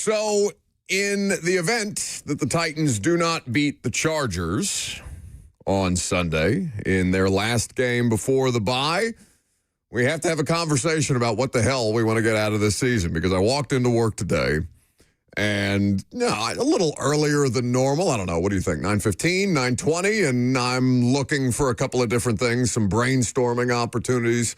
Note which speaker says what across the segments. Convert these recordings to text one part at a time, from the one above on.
Speaker 1: So, in the event that the Titans do not beat the Chargers on Sunday in their last game before the bye, we have to have a conversation about what the hell we want to get out of this season, because I walked into work today and a little earlier than normal. I don't know. What do you think? 9:15, 9:20, and I'm looking for a couple of different things, some brainstorming opportunities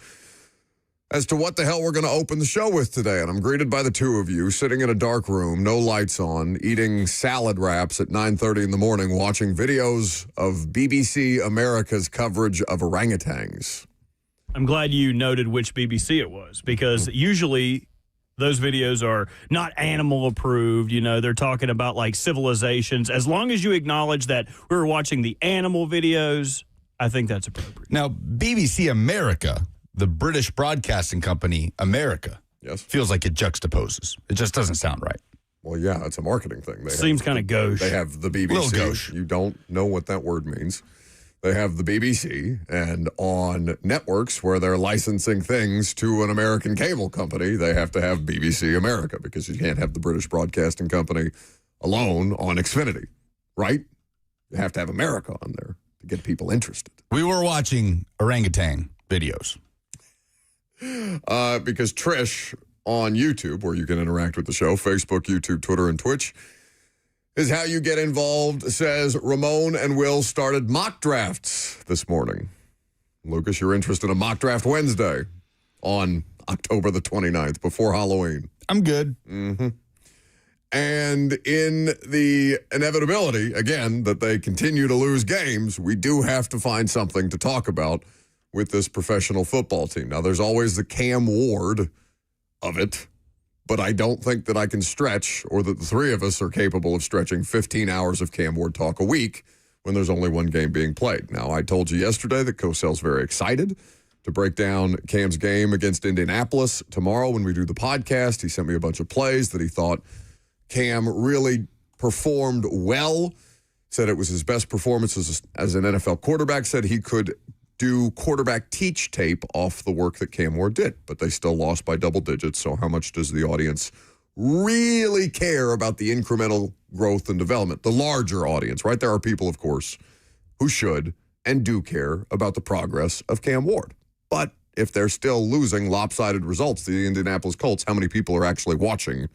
Speaker 1: as to what the hell we're going to open the show with today. And I'm greeted by the two of you sitting in a dark room, no lights on, eating salad wraps at 9:30 in the morning, watching videos of BBC America's coverage of orangutans.
Speaker 2: I'm glad you noted which BBC it was, because usually those videos are not animal approved. You know, they're talking about like civilizations. As long as you acknowledge that we were watching the animal videos, I think that's appropriate.
Speaker 3: Now, BBC America, the British Broadcasting Company, America,
Speaker 1: yes,
Speaker 3: feels like it juxtaposes. It just doesn't sound right.
Speaker 1: Well, yeah, it's a marketing thing.
Speaker 2: Seems kind of gauche.
Speaker 1: They have the BBC.
Speaker 3: Little gauche.
Speaker 1: You don't know what that word means. They have the BBC, and on networks where they're licensing things to an American cable company, they have to have BBC America, because you can't have the British Broadcasting Company alone on Xfinity, right? You have to have America on there to get people interested.
Speaker 3: We were watching orangutan videos.
Speaker 1: Because Trish on YouTube, where you can interact with the show, Facebook, YouTube, Twitter, and Twitch, is how you get involved, says Ramon and Will started mock drafts this morning. Lucas, you're interested in a mock draft Wednesday on October the 29th, before Halloween.
Speaker 3: I'm good.
Speaker 1: Mm-hmm. And in the inevitability, again, that they continue to lose games, we do have to find something to talk about with this professional football team. Now, there's always the Cam Ward of it, but I don't think that I can stretch, or that the three of us are capable of stretching 15 hours of Cam Ward talk a week when there's only one game being played. Now, I told you yesterday that Cosell's very excited to break down Cam's game against Indianapolis tomorrow when we do the podcast. He sent me a bunch of plays that he thought Cam really performed well, said it was his best performance as an NFL quarterback, said he could do quarterback teach tape off the work that Cam Ward did, but they still lost by double digits. So how much does the audience really care about the incremental growth and development? The larger audience, right? There are people, of course, who should and do care about the progress of Cam Ward. But if they're still losing lopsided results to the Indianapolis Colts, how many people are actually watching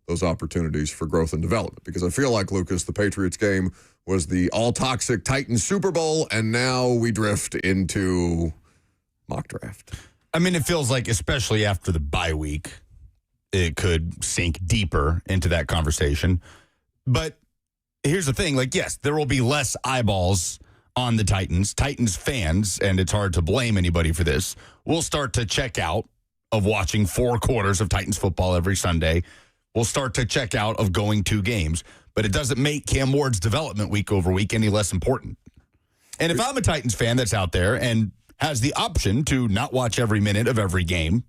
Speaker 1: those opportunities for growth and development? Because I feel like, Lucas, the Patriots game was the all-toxic Titans Super Bowl, and now we drift into mock draft.
Speaker 3: I mean, it feels like, especially after the bye week, it could sink deeper into that conversation. But here's the thing, like, yes, there will be less eyeballs on the Titans. Titans fans, and it's hard to blame anybody for this, will start to check out of watching 4 quarters of Titans football every Sunday. We'll start to check out of going 2 games. But it doesn't make Cam Ward's development week over week any less important. And if I'm a Titans fan that's out there and has the option to not watch every minute of every game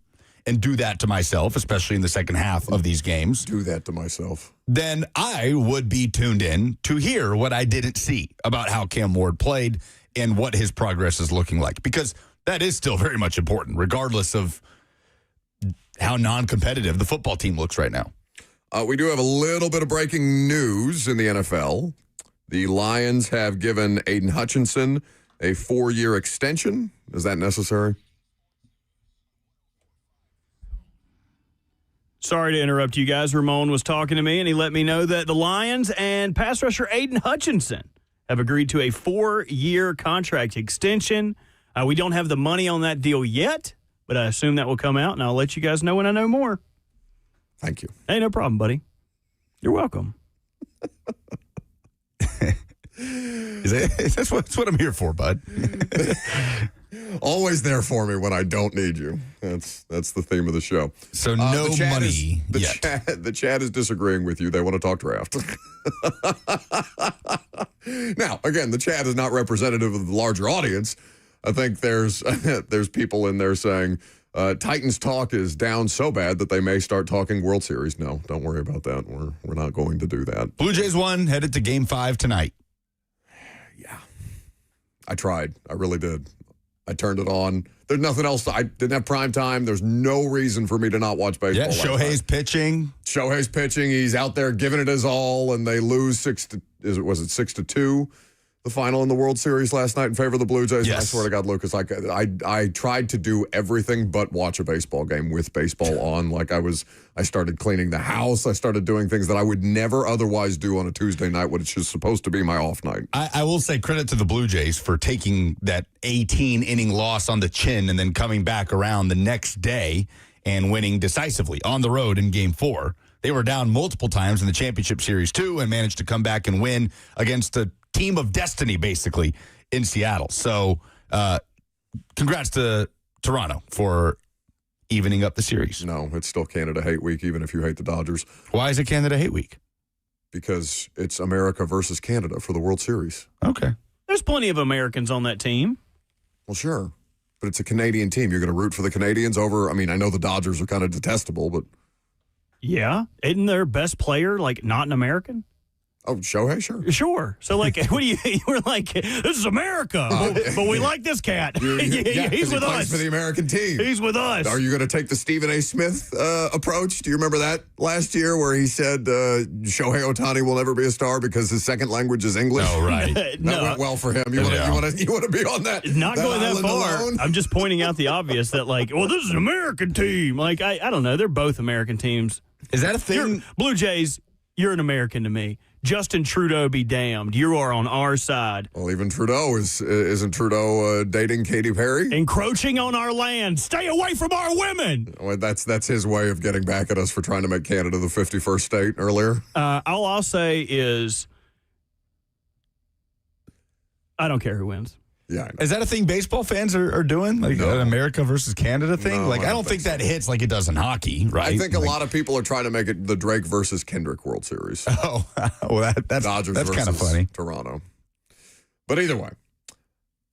Speaker 3: and do that to myself, especially in the second half of these games.
Speaker 1: Do that to myself.
Speaker 3: Then I would be tuned in to hear what I didn't see about how Cam Ward played and what his progress is looking like. Because that is still very much important, regardless of how non-competitive the football team looks right now.
Speaker 1: We do have a little bit of breaking news in the NFL. The Lions have given Aiden Hutchinson a 4-year extension. Is that necessary?
Speaker 2: Sorry to interrupt you guys. Ramon was talking to me, and he let me know that the Lions and pass rusher Aiden Hutchinson have agreed to a 4-year contract extension. We don't have the money on that deal yet, but I assume that will come out, and I'll let you guys know when I know more.
Speaker 1: Thank you.
Speaker 2: Hey, no problem, buddy. You're welcome.
Speaker 3: That's what I'm here for, bud.
Speaker 1: Always there for me when I don't need you. That's the theme of the show.
Speaker 3: So no money yet.
Speaker 1: The chat is disagreeing with you. They want to talk draft. Now, again, the chat is not representative of the larger audience. I think there's people in there saying Titans talk is down so bad that they may start talking World Series. No, don't worry about that. We're not going to do that.
Speaker 3: Blue Jays won, headed to Game 5 tonight.
Speaker 1: Yeah. I tried. I really did. I turned it on. There's nothing else. I didn't have prime time. There's no reason for me to not watch baseball.
Speaker 3: Yeah, Shohei's pitching.
Speaker 1: Shohei's pitching. He's out there giving it his all, and they lose 6-2, the final in the World Series last night in favor of the Blue Jays.
Speaker 3: Yes.
Speaker 1: I swear to God, Lucas, I tried to do everything but watch a baseball game with baseball on. I started cleaning the house. I started doing things that I would never otherwise do on a Tuesday night, which is supposed to be my off night.
Speaker 3: I will say credit to the Blue Jays for taking that 18-inning loss on the chin and then coming back around the next day and winning decisively on the road in Game 4. They were down multiple times in the championship series, too, and managed to come back and win against a team of destiny, basically, in Seattle. So congrats to Toronto for evening up the series.
Speaker 1: No, it's still Canada Hate Week, even if you hate the Dodgers.
Speaker 3: Why is it Canada Hate Week?
Speaker 1: Because it's America versus Canada for the World Series.
Speaker 3: Okay.
Speaker 2: There's plenty of Americans on that team.
Speaker 1: Well, sure. But it's a Canadian team. You're going to root for the Canadians over, I know the Dodgers are kind of detestable, but...
Speaker 2: Yeah. Isn't their best player, not an American?
Speaker 1: Oh, Shohei, sure.
Speaker 2: Sure. So, what do you were like, this is America, but we like this cat.
Speaker 1: Yeah,
Speaker 2: He's with us.
Speaker 1: For the American team.
Speaker 2: He's with us.
Speaker 1: Are you going to take the Stephen A. Smith approach? Do you remember that last year where he said Shohei Ohtani will never be a star because his second language is English?
Speaker 3: Oh, right.
Speaker 1: That went well for him. You want to be on that?
Speaker 2: Not going that far.
Speaker 1: Alone?
Speaker 2: I'm just pointing out the obvious that, this is an American team. I don't know. They're both American teams.
Speaker 3: Is that a thing?
Speaker 2: Blue Jays, you're an American to me. Justin Trudeau be damned. You are on our side.
Speaker 1: Well, even Trudeau isn't Trudeau dating Katy Perry?
Speaker 2: Encroaching on our land. Stay away from our women.
Speaker 1: Well, that's his way of getting back at us for trying to make Canada the 51st state earlier.
Speaker 2: All I'll say is I don't care who wins.
Speaker 1: Yeah, I know.
Speaker 3: Is that a thing baseball fans are doing? An America versus Canada thing?
Speaker 1: No,
Speaker 3: I don't think that hits like it does in hockey, right?
Speaker 1: I think a lot of people are trying to make it the Drake versus Kendrick World Series.
Speaker 3: Oh, well, that's
Speaker 1: Dodgers
Speaker 3: that's kind of
Speaker 1: versus
Speaker 3: funny.
Speaker 1: Toronto. But either way,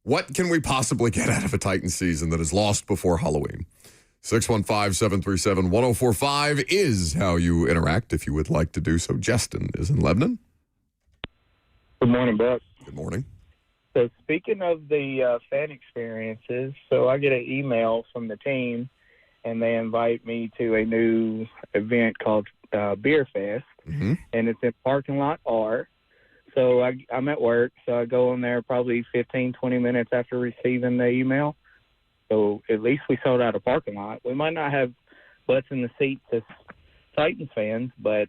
Speaker 1: what can we possibly get out of a Titans season that is lost before Halloween? 615-737-1045 is how you interact if you would like to do so. Justin is in Lebanon.
Speaker 4: Good morning, Buck.
Speaker 1: Good morning.
Speaker 4: So speaking of the fan experiences, so I get an email from the team, and they invite me to a new event called Beer Fest, and it's in parking lot R. So I'm at work, so I go in there probably 15, 20 minutes after receiving the email. So at least we sold out a parking lot. We might not have butts in the seats as Titans fans, but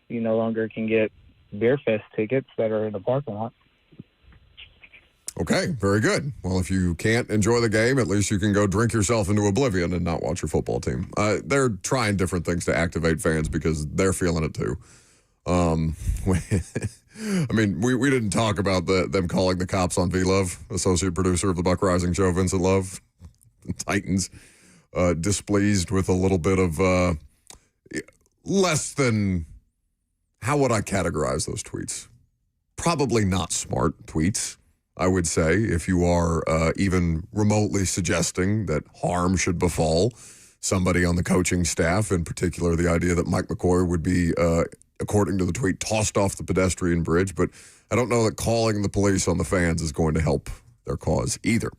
Speaker 4: you no longer can get Beer Fest tickets that are in the parking lot.
Speaker 1: Okay, very good. Well, if you can't enjoy the game, at least you can go drink yourself into oblivion and not watch your football team. They're trying different things to activate fans because they're feeling it too. We didn't talk about them calling the cops on V-Love, associate producer of the Buck Rising show, Vincent Love. The Titans displeased with a little bit of less than, how would I categorize those tweets? Probably not smart tweets. I would say, if you are even remotely suggesting that harm should befall somebody on the coaching staff, in particular the idea that Mike McCoy would be, according to the tweet, tossed off the pedestrian bridge. But I don't know that calling the police on the fans is going to help their cause either.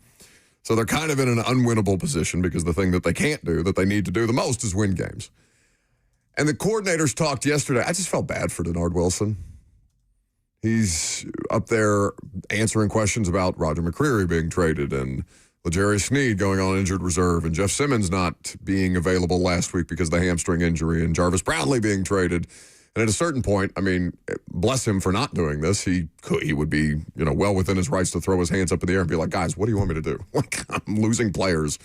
Speaker 1: So they're kind of in an unwinnable position because the thing that they can't do, that they need to do the most, is win games. And the coordinators talked yesterday. I just felt bad for Denard Wilson. He's up there answering questions about Roger McCreary being traded and L'Jarius Sneed going on injured reserve and Jeff Simmons not being available last week because of the hamstring injury and Jarvis Brownlee being traded. And at a certain point, bless him for not doing this. He would be, well within his rights to throw his hands up in the air and be like, guys, what do you want me to do? I'm losing players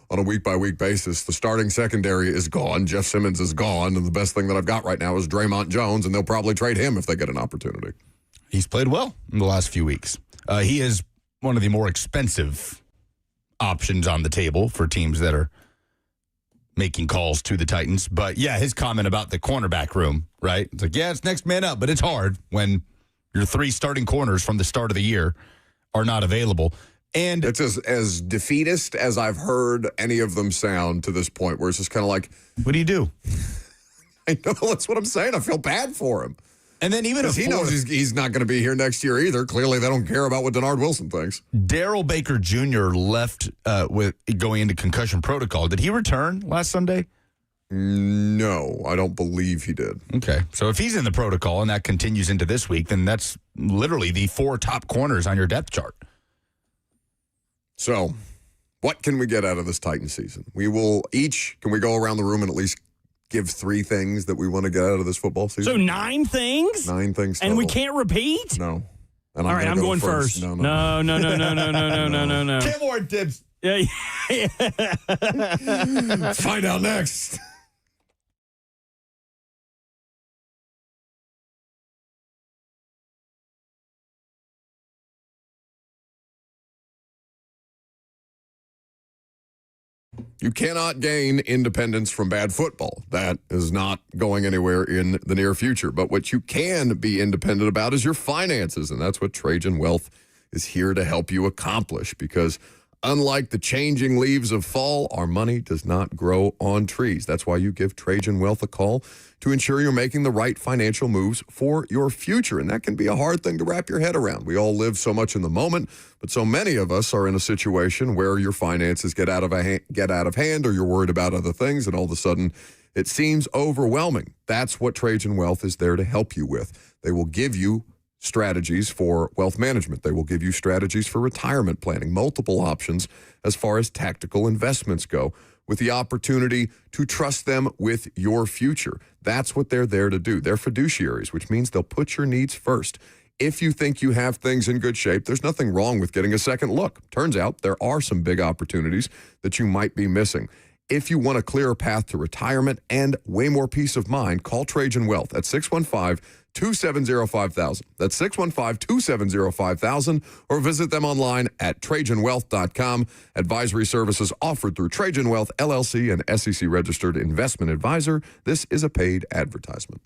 Speaker 1: on a week-by-week basis. The starting secondary is gone. Jeff Simmons is gone. And the best thing that I've got right now is Draymond Jones, and they'll probably trade him if they get an opportunity.
Speaker 3: He's played well in the last few weeks. He is one of the more expensive options on the table for teams that are making calls to the Titans. But, yeah, his comment about the cornerback room, right? It's like, yeah, it's next man up, but it's hard when your three starting corners from the start of the year are not available. And
Speaker 1: it's as defeatist as I've heard any of them sound to this point, where it's just kind of like,
Speaker 3: what do you do?
Speaker 1: I know, that's what I'm saying. I feel bad for him.
Speaker 3: And then even
Speaker 1: Because
Speaker 3: if
Speaker 1: he knows he's not going to be here next year either. Clearly, they don't care about what Denard Wilson thinks.
Speaker 3: Daryl Baker Jr. left with going into concussion protocol. Did he return last Sunday?
Speaker 1: No, I don't believe he did.
Speaker 3: Okay. So if he's in the protocol and that continues into this week, then that's literally the 4 top corners on your depth chart.
Speaker 1: So, what can we get out of this Titan season? Can we go around the room and at least give 3 things that we want to get out of this football season?
Speaker 2: So 9 things?
Speaker 1: 9 things total.
Speaker 2: And we can't repeat?
Speaker 1: No. And
Speaker 2: All right, I'm going first. No.
Speaker 3: Cam Ward dibs.
Speaker 2: Yeah.
Speaker 1: Find out next. You cannot gain independence from bad football. That is not going anywhere in the near future. But what you can be independent about is your finances, and that's what Trajan Wealth is here to help you accomplish. Because unlike the changing leaves of fall, our money does not grow on trees. That's why you give Trajan Wealth a call to ensure you're making the right financial moves for your future. And that can be a hard thing to wrap your head around. We all live so much in the moment, but so many of us are in a situation where your finances get out of hand, or you're worried about other things, and all of a sudden it seems overwhelming. That's what Trajan Wealth is there to help you with. They will give you strategies for wealth management. They will give you strategies for retirement planning, multiple options as far as tactical investments go, with the opportunity to trust them with your future. That's what they're there to do. They're fiduciaries, which means they'll put your needs first. If you think you have things in good shape, there's nothing wrong with getting a second look. Turns out there are some big opportunities that you might be missing. If you want a clearer path to retirement and way more peace of mind, call Trajan Wealth at 615-270-5000. That's 615-270-5000, or visit them online at TrajanWealth.com. Advisory services offered through Trajan Wealth, LLC, an SEC-registered investment advisor. This is a paid advertisement.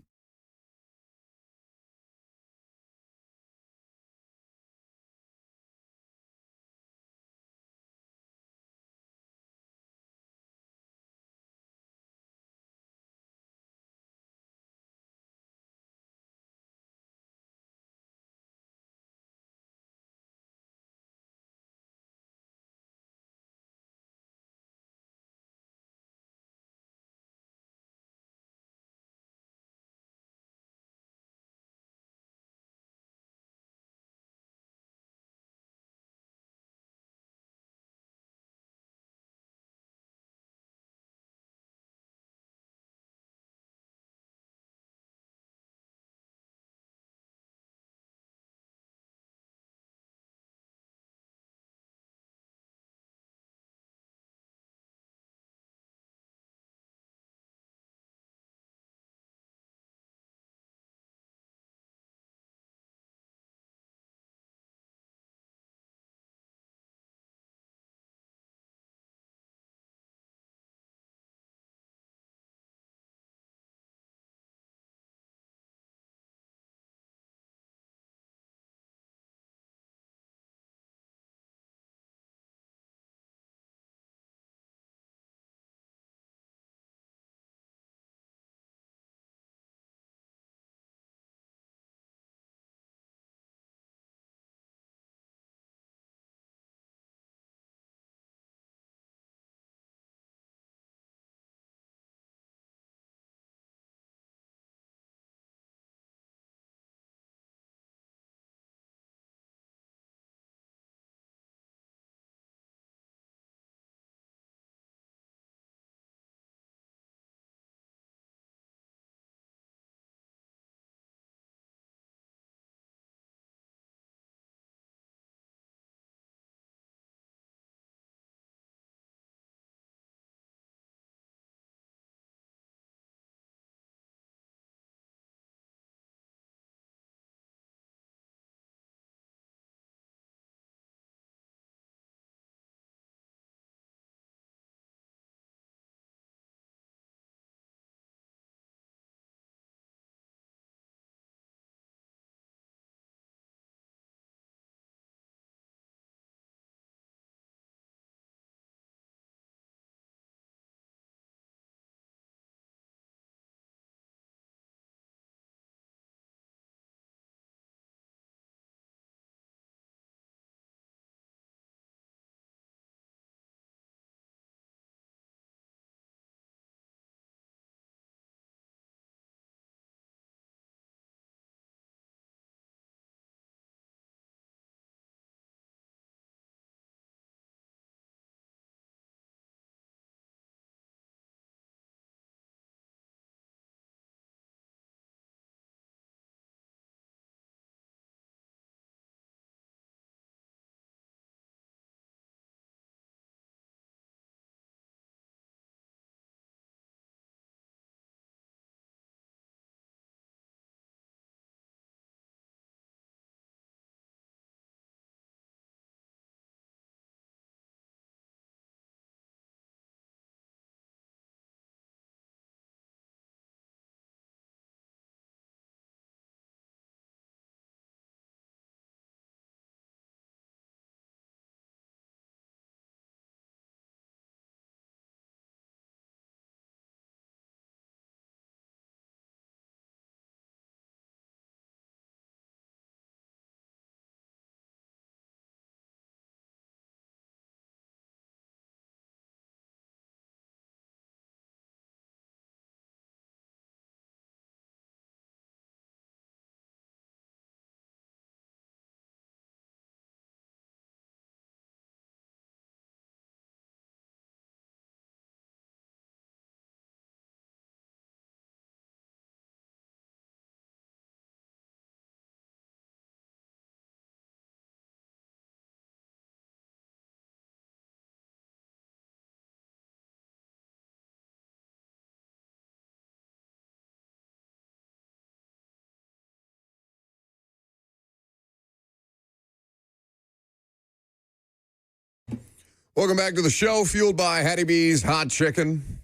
Speaker 1: Welcome back to the show, fueled by Hattie B's Hot Chicken.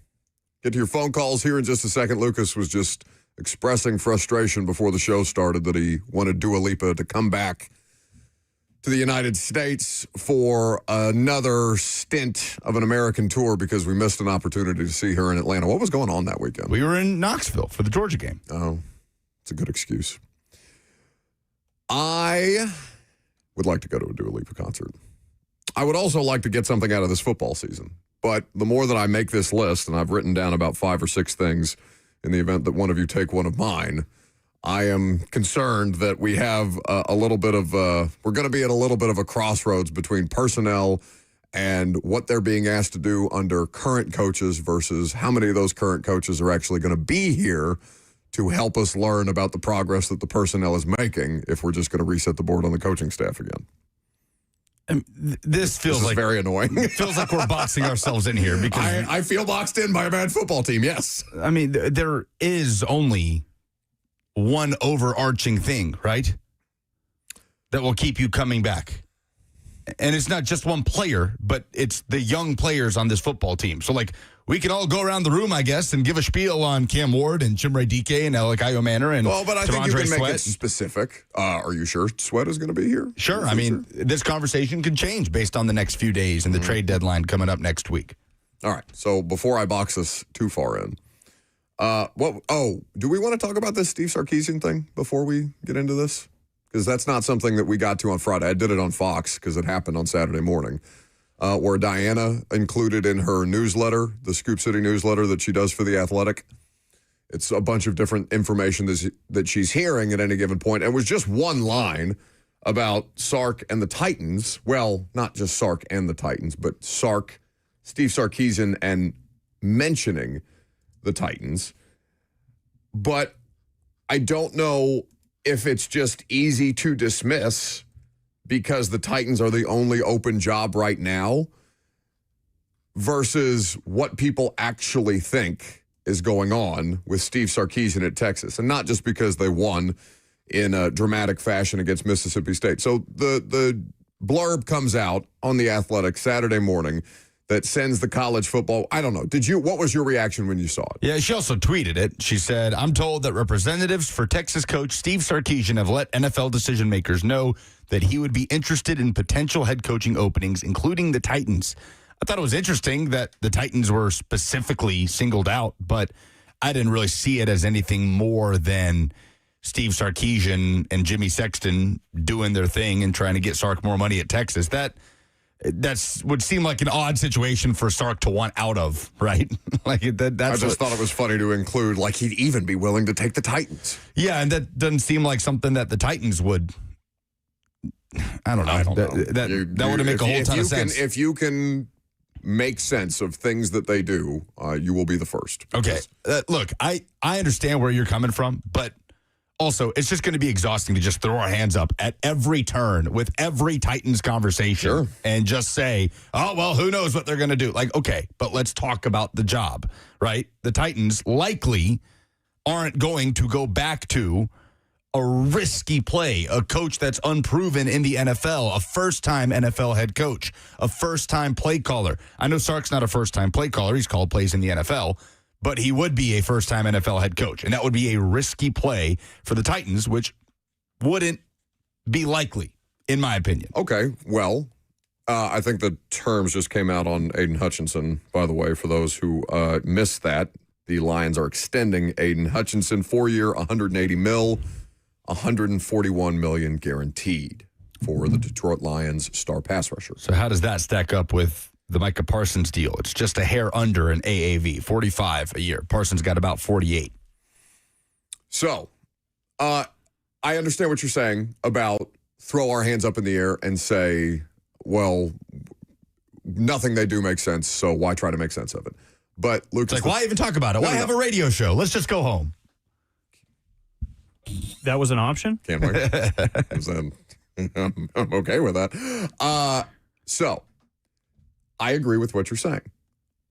Speaker 1: Get to your phone calls here in just a second. Lucas was just expressing frustration before the show started that he wanted Dua Lipa to come back to the United States for another stint of an American tour because we missed an opportunity to see her in Atlanta. What was going on that weekend?
Speaker 3: We were in Knoxville for the Georgia game.
Speaker 1: Oh, it's a good excuse. I would like to go to a Dua Lipa concert. I would also like to get something out of this football season. But the more that I make this list, and I've written down about 5 or 6 things in the event that one of you take one of mine, I am concerned that we have a little bit of, we're going to be at a little bit of a crossroads between personnel and what they're being asked to do under current coaches versus how many of those current coaches are actually going to be here to help us learn about the progress that the personnel is making if we're just going to reset the board on the coaching staff again.
Speaker 3: This feels like
Speaker 1: very annoying.
Speaker 3: It feels like we're boxing ourselves in here because
Speaker 1: I feel boxed in by a bad football team, yes.
Speaker 3: I mean, there is only one overarching thing, right? That will keep you coming back. And it's not just one player, but it's the young players on this football team. So, like, we can all go around the room, I guess, and give a spiel on Cam Ward and Chimere Dike and Alec Manor and
Speaker 1: well, but I think you can make it
Speaker 3: Sweat.
Speaker 1: Specific. Are you sure Sweat is going to be here?
Speaker 3: Sure. I mean, this conversation could change based on the next few days and the trade deadline coming up next week.
Speaker 1: All right. So before I box us too far in, do we want to talk about this Steve Sarkisian thing before we get into this? Because that's not something that we got to on Friday. I did it on Fox because it happened on Saturday morning, where Diana included in her newsletter, the Scoop City newsletter that she does for The Athletic. It's a bunch of different information that she's hearing at any given point. And it was just one line about Sark and the Titans. Well, not just Sark and the Titans, but Steve Sarkisian and mentioning the Titans. But I don't know if it's just easy to dismiss because the Titans are the only open job right now versus what people actually think is going on with Steve Sarkisian at Texas. And not just because they won in a dramatic fashion against Mississippi State. So the blurb comes out on The Athletic Saturday morning that sends the college football. I don't know. What was your reaction when you saw it?
Speaker 3: Yeah, she also tweeted it. She said, I'm told that representatives for Texas coach Steve Sarkisian have let NFL decision makers know that he would be interested in potential head coaching openings, including the Titans. I thought it was interesting that the Titans were specifically singled out, but I didn't really see it as anything more than Steve Sarkisian and Jimmy Sexton doing their thing and trying to get Sark more money at Texas. That would seem like an odd situation for Sark to want out of, right? I
Speaker 1: just thought it was funny to include, like he'd even be willing to take the Titans.
Speaker 3: Yeah, and that doesn't seem like something that the Titans would. I don't know. That would make a whole ton of sense.
Speaker 1: If you can make sense of things that they do, you will be the first.
Speaker 3: Okay, look, I understand where you're coming from, but also, it's just going to be exhausting to just throw our hands up at every turn with every Titans conversation and just say, oh, well, who knows what they're going to do? Like, okay, but let's talk about the job, right? The Titans likely aren't going to go back to a risky play, a coach that's unproven in the NFL, a first-time NFL head coach, a first-time play caller. I know Sark's not a first-time play caller. He's called plays in the NFL. But he would be a first-time NFL head coach, and that would be a risky play for the Titans, which wouldn't be likely, in my opinion.
Speaker 1: Okay, well, I think the terms just came out on Aiden Hutchinson, by the way, for those who missed that. The Lions are extending Aiden Hutchinson 4-year, $180 million, $141 million guaranteed for the Detroit Lions star pass rusher.
Speaker 3: So how does that stack up with the Micah Parsons deal? It's just a hair under an AAV, 45 a year. Parsons got about 48.
Speaker 1: So, I understand what you're saying about throw our hands up in the air and say, well, nothing they do makes sense, so why try to make sense of it? But Lucas,
Speaker 3: it's like, why even talk about it? Why have a radio show? Let's just go home.
Speaker 2: That was an option?
Speaker 1: Can't wait. I'm okay with that. So, I agree with what you're saying.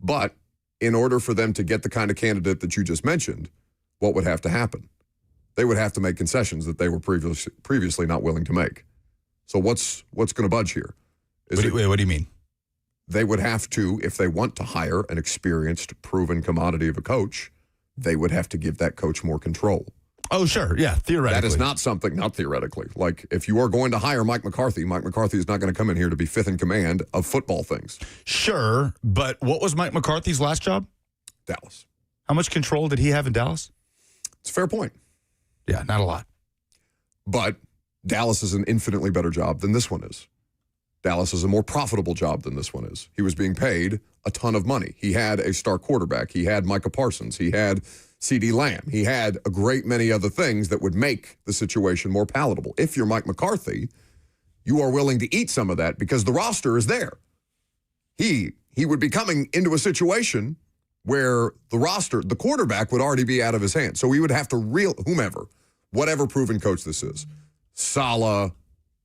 Speaker 1: But in order for them to get the kind of candidate that you just mentioned, what would have to happen? They would have to make concessions that they were previously not willing to make. So what's going to budge here?
Speaker 3: What do you mean?
Speaker 1: they would have to, if they want to hire an experienced, proven commodity of a coach, they would have to give that coach more control.
Speaker 3: Oh, sure. Yeah, theoretically.
Speaker 1: That is not something, not theoretically. Like, if you are going to hire Mike McCarthy is not going to come in here to be fifth in command of football things.
Speaker 3: Sure, but what was Mike McCarthy's last job?
Speaker 1: Dallas.
Speaker 3: How much control did he have in Dallas?
Speaker 1: It's a fair point.
Speaker 3: Yeah, not a lot.
Speaker 1: But Dallas is an infinitely better job than this one is. Dallas is a more profitable job than this one is. He was being paid a ton of money. He had a star quarterback. He had Micah Parsons. He had CeeDee Lamb. He had a great many other things that would make the situation more palatable. If you're Mike McCarthy, you are willing to eat some of that because the roster is there. He would be coming into a situation where the roster, the quarterback would already be out of his hands. So he would have to whomever, whatever proven coach this is, Saleh,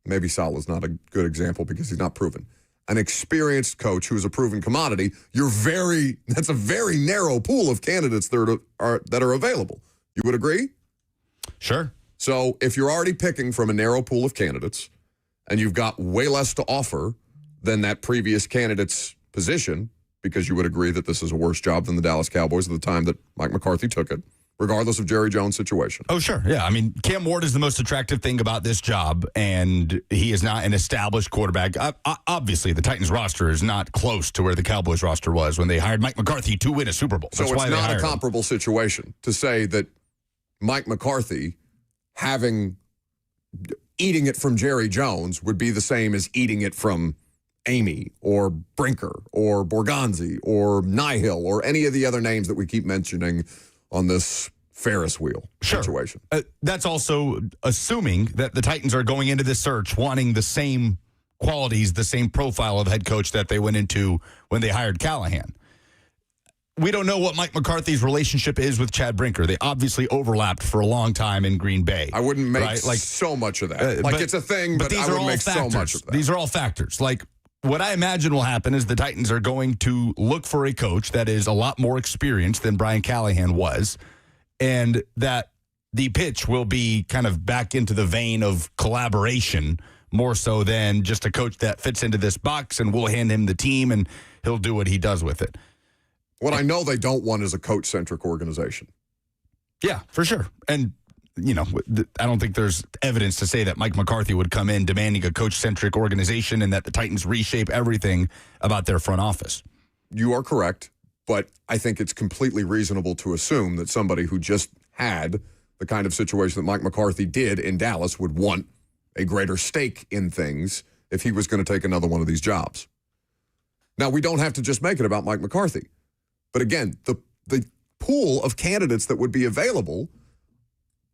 Speaker 1: maybe Saleh's not a good example because he's not proven. An experienced coach who's a proven commodity, that's a very narrow pool of candidates that are available. You would agree?
Speaker 3: Sure.
Speaker 1: So if you're already picking from a narrow pool of candidates and you've got way less to offer than that previous candidate's position, because you would agree that this is a worse job than the Dallas Cowboys at the time that Mike McCarthy took it, regardless of Jerry Jones' situation.
Speaker 3: Oh, sure. Yeah. I mean, Cam Ward is the most attractive thing about this job, and he is not an established quarterback. Obviously, the Titans roster is not close to where the Cowboys roster was when they hired Mike McCarthy to win a Super Bowl.
Speaker 1: That's it's not a comparable situation to say that Mike McCarthy eating it from Jerry Jones would be the same as eating it from Amy or Brinker or Borgonzi or Nihill or any of the other names that we keep mentioning on this Ferris wheel situation.
Speaker 3: That's also assuming that the Titans are going into this search wanting the same qualities, the same profile of head coach that they went into when they hired Callahan. We don't know what Mike McCarthy's relationship is with Chad Brinker. They obviously overlapped for a long time in Green Bay.
Speaker 1: I wouldn't make so much of that. It's a thing, but I wouldn't make so much of that.
Speaker 3: These are all factors. What I imagine will happen is the Titans are going to look for a coach that is a lot more experienced than Brian Callahan was, and that the pitch will be kind of back into the vein of collaboration more so than just a coach that fits into this box and we'll hand him the team and he'll do what he does with it.
Speaker 1: What I know they don't want is a coach-centric organization.
Speaker 3: Yeah, for sure. And I don't think there's evidence to say that Mike McCarthy would come in demanding a coach-centric organization and that the Titans reshape everything about their front office.
Speaker 1: You are correct, but I think it's completely reasonable to assume that somebody who just had the kind of situation that Mike McCarthy did in Dallas would want a greater stake in things if he was going to take another one of these jobs. Now, we don't have to just make it about Mike McCarthy. But again, the pool of candidates that would be available,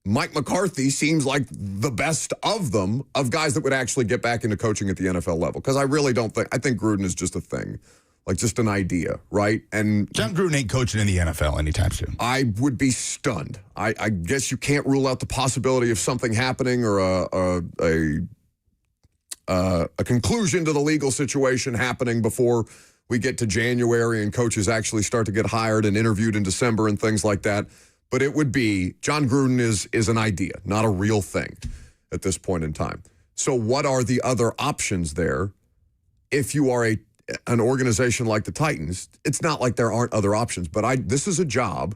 Speaker 1: Mike McCarthy seems like the best of them, of guys that would actually get back into coaching at the NFL level. Because I really don't think, I think Gruden is just a thing, like just an idea, right? And
Speaker 3: John Gruden ain't coaching in the NFL anytime soon.
Speaker 1: I would be stunned. I guess you can't rule out the possibility of something happening or a conclusion to the legal situation happening before we get to January and coaches actually start to get hired and interviewed in December and things like that. But it would be, John Gruden is an idea, not a real thing at this point in time. So what are the other options there? If you are an organization like the Titans, it's not like there aren't other options. But this is a job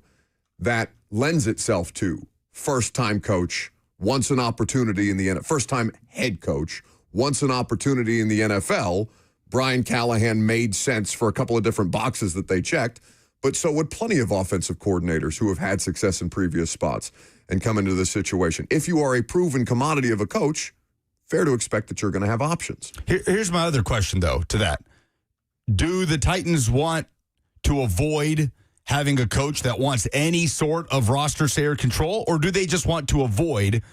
Speaker 1: that lends itself to first-time coach, wants an opportunity in the NFL, first-time head coach, wants an opportunity in the NFL. Brian Callahan made sense for a couple of different boxes that they checked. But so would plenty of offensive coordinators who have had success in previous spots and come into this situation. If you are a proven commodity of a coach, fair to expect that you're going to have options.
Speaker 3: Here's my other question, though, to that. Do the Titans want to avoid having a coach that wants any sort of roster share control, or do they just want to avoid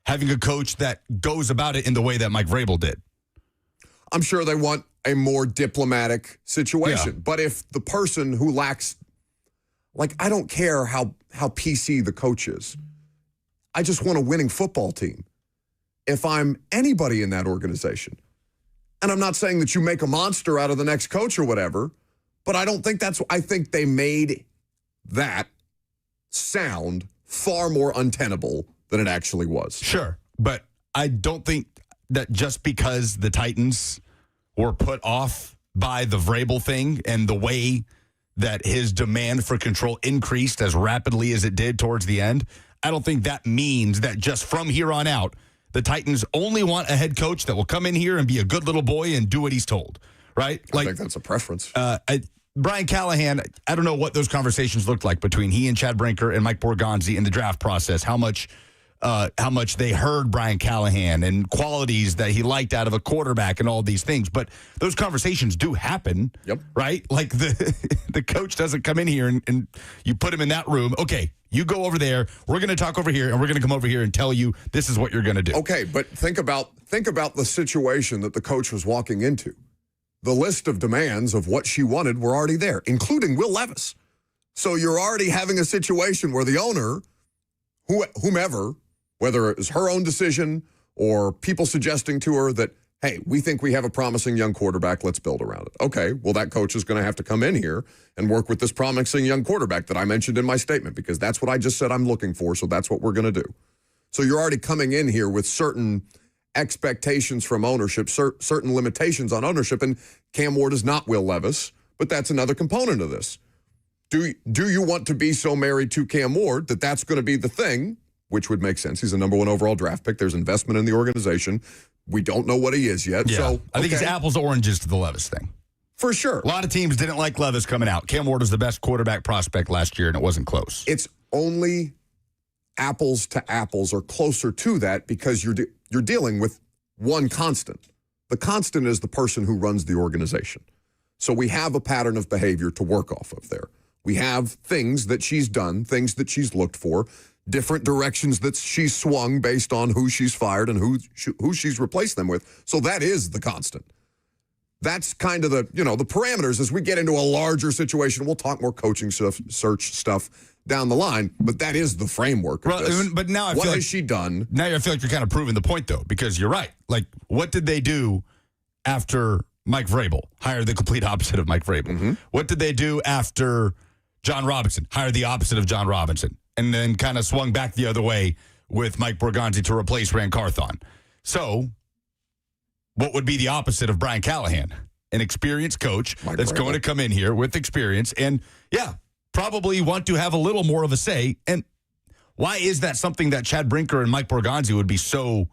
Speaker 3: having a coach that goes about it in the way that Mike Vrabel did?
Speaker 1: I'm sure they want a more diplomatic situation. Yeah. But if the person who lacks, I don't care how PC the coach is. I just want a winning football team. If I'm anybody in that organization, and I'm not saying that you make a monster out of the next coach or whatever, but I don't think I think they made that sound far more untenable than it actually was.
Speaker 3: Sure. But I don't think that just because the Titans were put off by the Vrabel thing and the way that his demand for control increased as rapidly as it did towards the end, I don't think that means that just from here on out, the Titans only want a head coach that will come in here and be a good little boy and do what he's told, right?
Speaker 1: I think that's a preference.
Speaker 3: Brian Callahan, I don't know what those conversations looked like between he and Chad Brinker and Mike Borgonzi in the draft process, how much they heard Brian Callahan and qualities that he liked out of a quarterback and all these things. But those conversations do happen, right? Like the coach doesn't come in here and you put him in that room. Okay, you go over there. We're going to talk over here, and we're going to come over here and tell you this is what you're going to do.
Speaker 1: Okay, but think about the situation that the coach was walking into. The list of demands of what she wanted were already there, including Will Levis. So you're already having a situation where the owner, whomever, whether it was her own decision or people suggesting to her that, hey, we think we have a promising young quarterback, let's build around it. Okay, well, that coach is going to have to come in here and work with this promising young quarterback that I mentioned in my statement, because that's what I just said I'm looking for, so that's what we're going to do. So you're already coming in here with certain expectations from ownership, certain limitations on ownership, and Cam Ward is not Will Levis, but that's another component of this. Do you want to be so married to Cam Ward that that's going to be the thing, which would make sense. He's a number 1 overall draft pick. There's investment in the organization. We don't know what he is yet.
Speaker 3: Yeah.
Speaker 1: So
Speaker 3: I think it's apples to oranges to the Levis thing.
Speaker 1: For sure.
Speaker 3: A lot of teams didn't like Levis coming out. Cam Ward was the best quarterback prospect last year, and it wasn't close.
Speaker 1: It's only apples to apples or closer to that because you're dealing with one constant. The constant is the person who runs the organization. So we have a pattern of behavior to work off of there. We have things that she's done, things that she's looked for, different directions that she's swung based on who she's fired and who she's replaced them with. So that is the constant. That's kind of the parameters as we get into a larger situation. We'll talk more coaching stuff, search stuff down the line, but that is the framework of this.
Speaker 3: But now
Speaker 1: what has she done?
Speaker 3: Now I feel like you're kind of proving the point, though, because you're right. Like, what did they do after Mike Vrabel hired the complete opposite of Mike Vrabel?
Speaker 1: Mm-hmm.
Speaker 3: What did they do after John Robinson hired the opposite of John Robinson? And then kind of swung back the other way with Mike Borgonzi to replace Rand Carthon. So, what would be the opposite of Brian Callahan? An experienced coach that's going to come in here with experience and, probably want to have a little more of a say. And why is that something that Chad Brinker and Mike Borgonzi would be so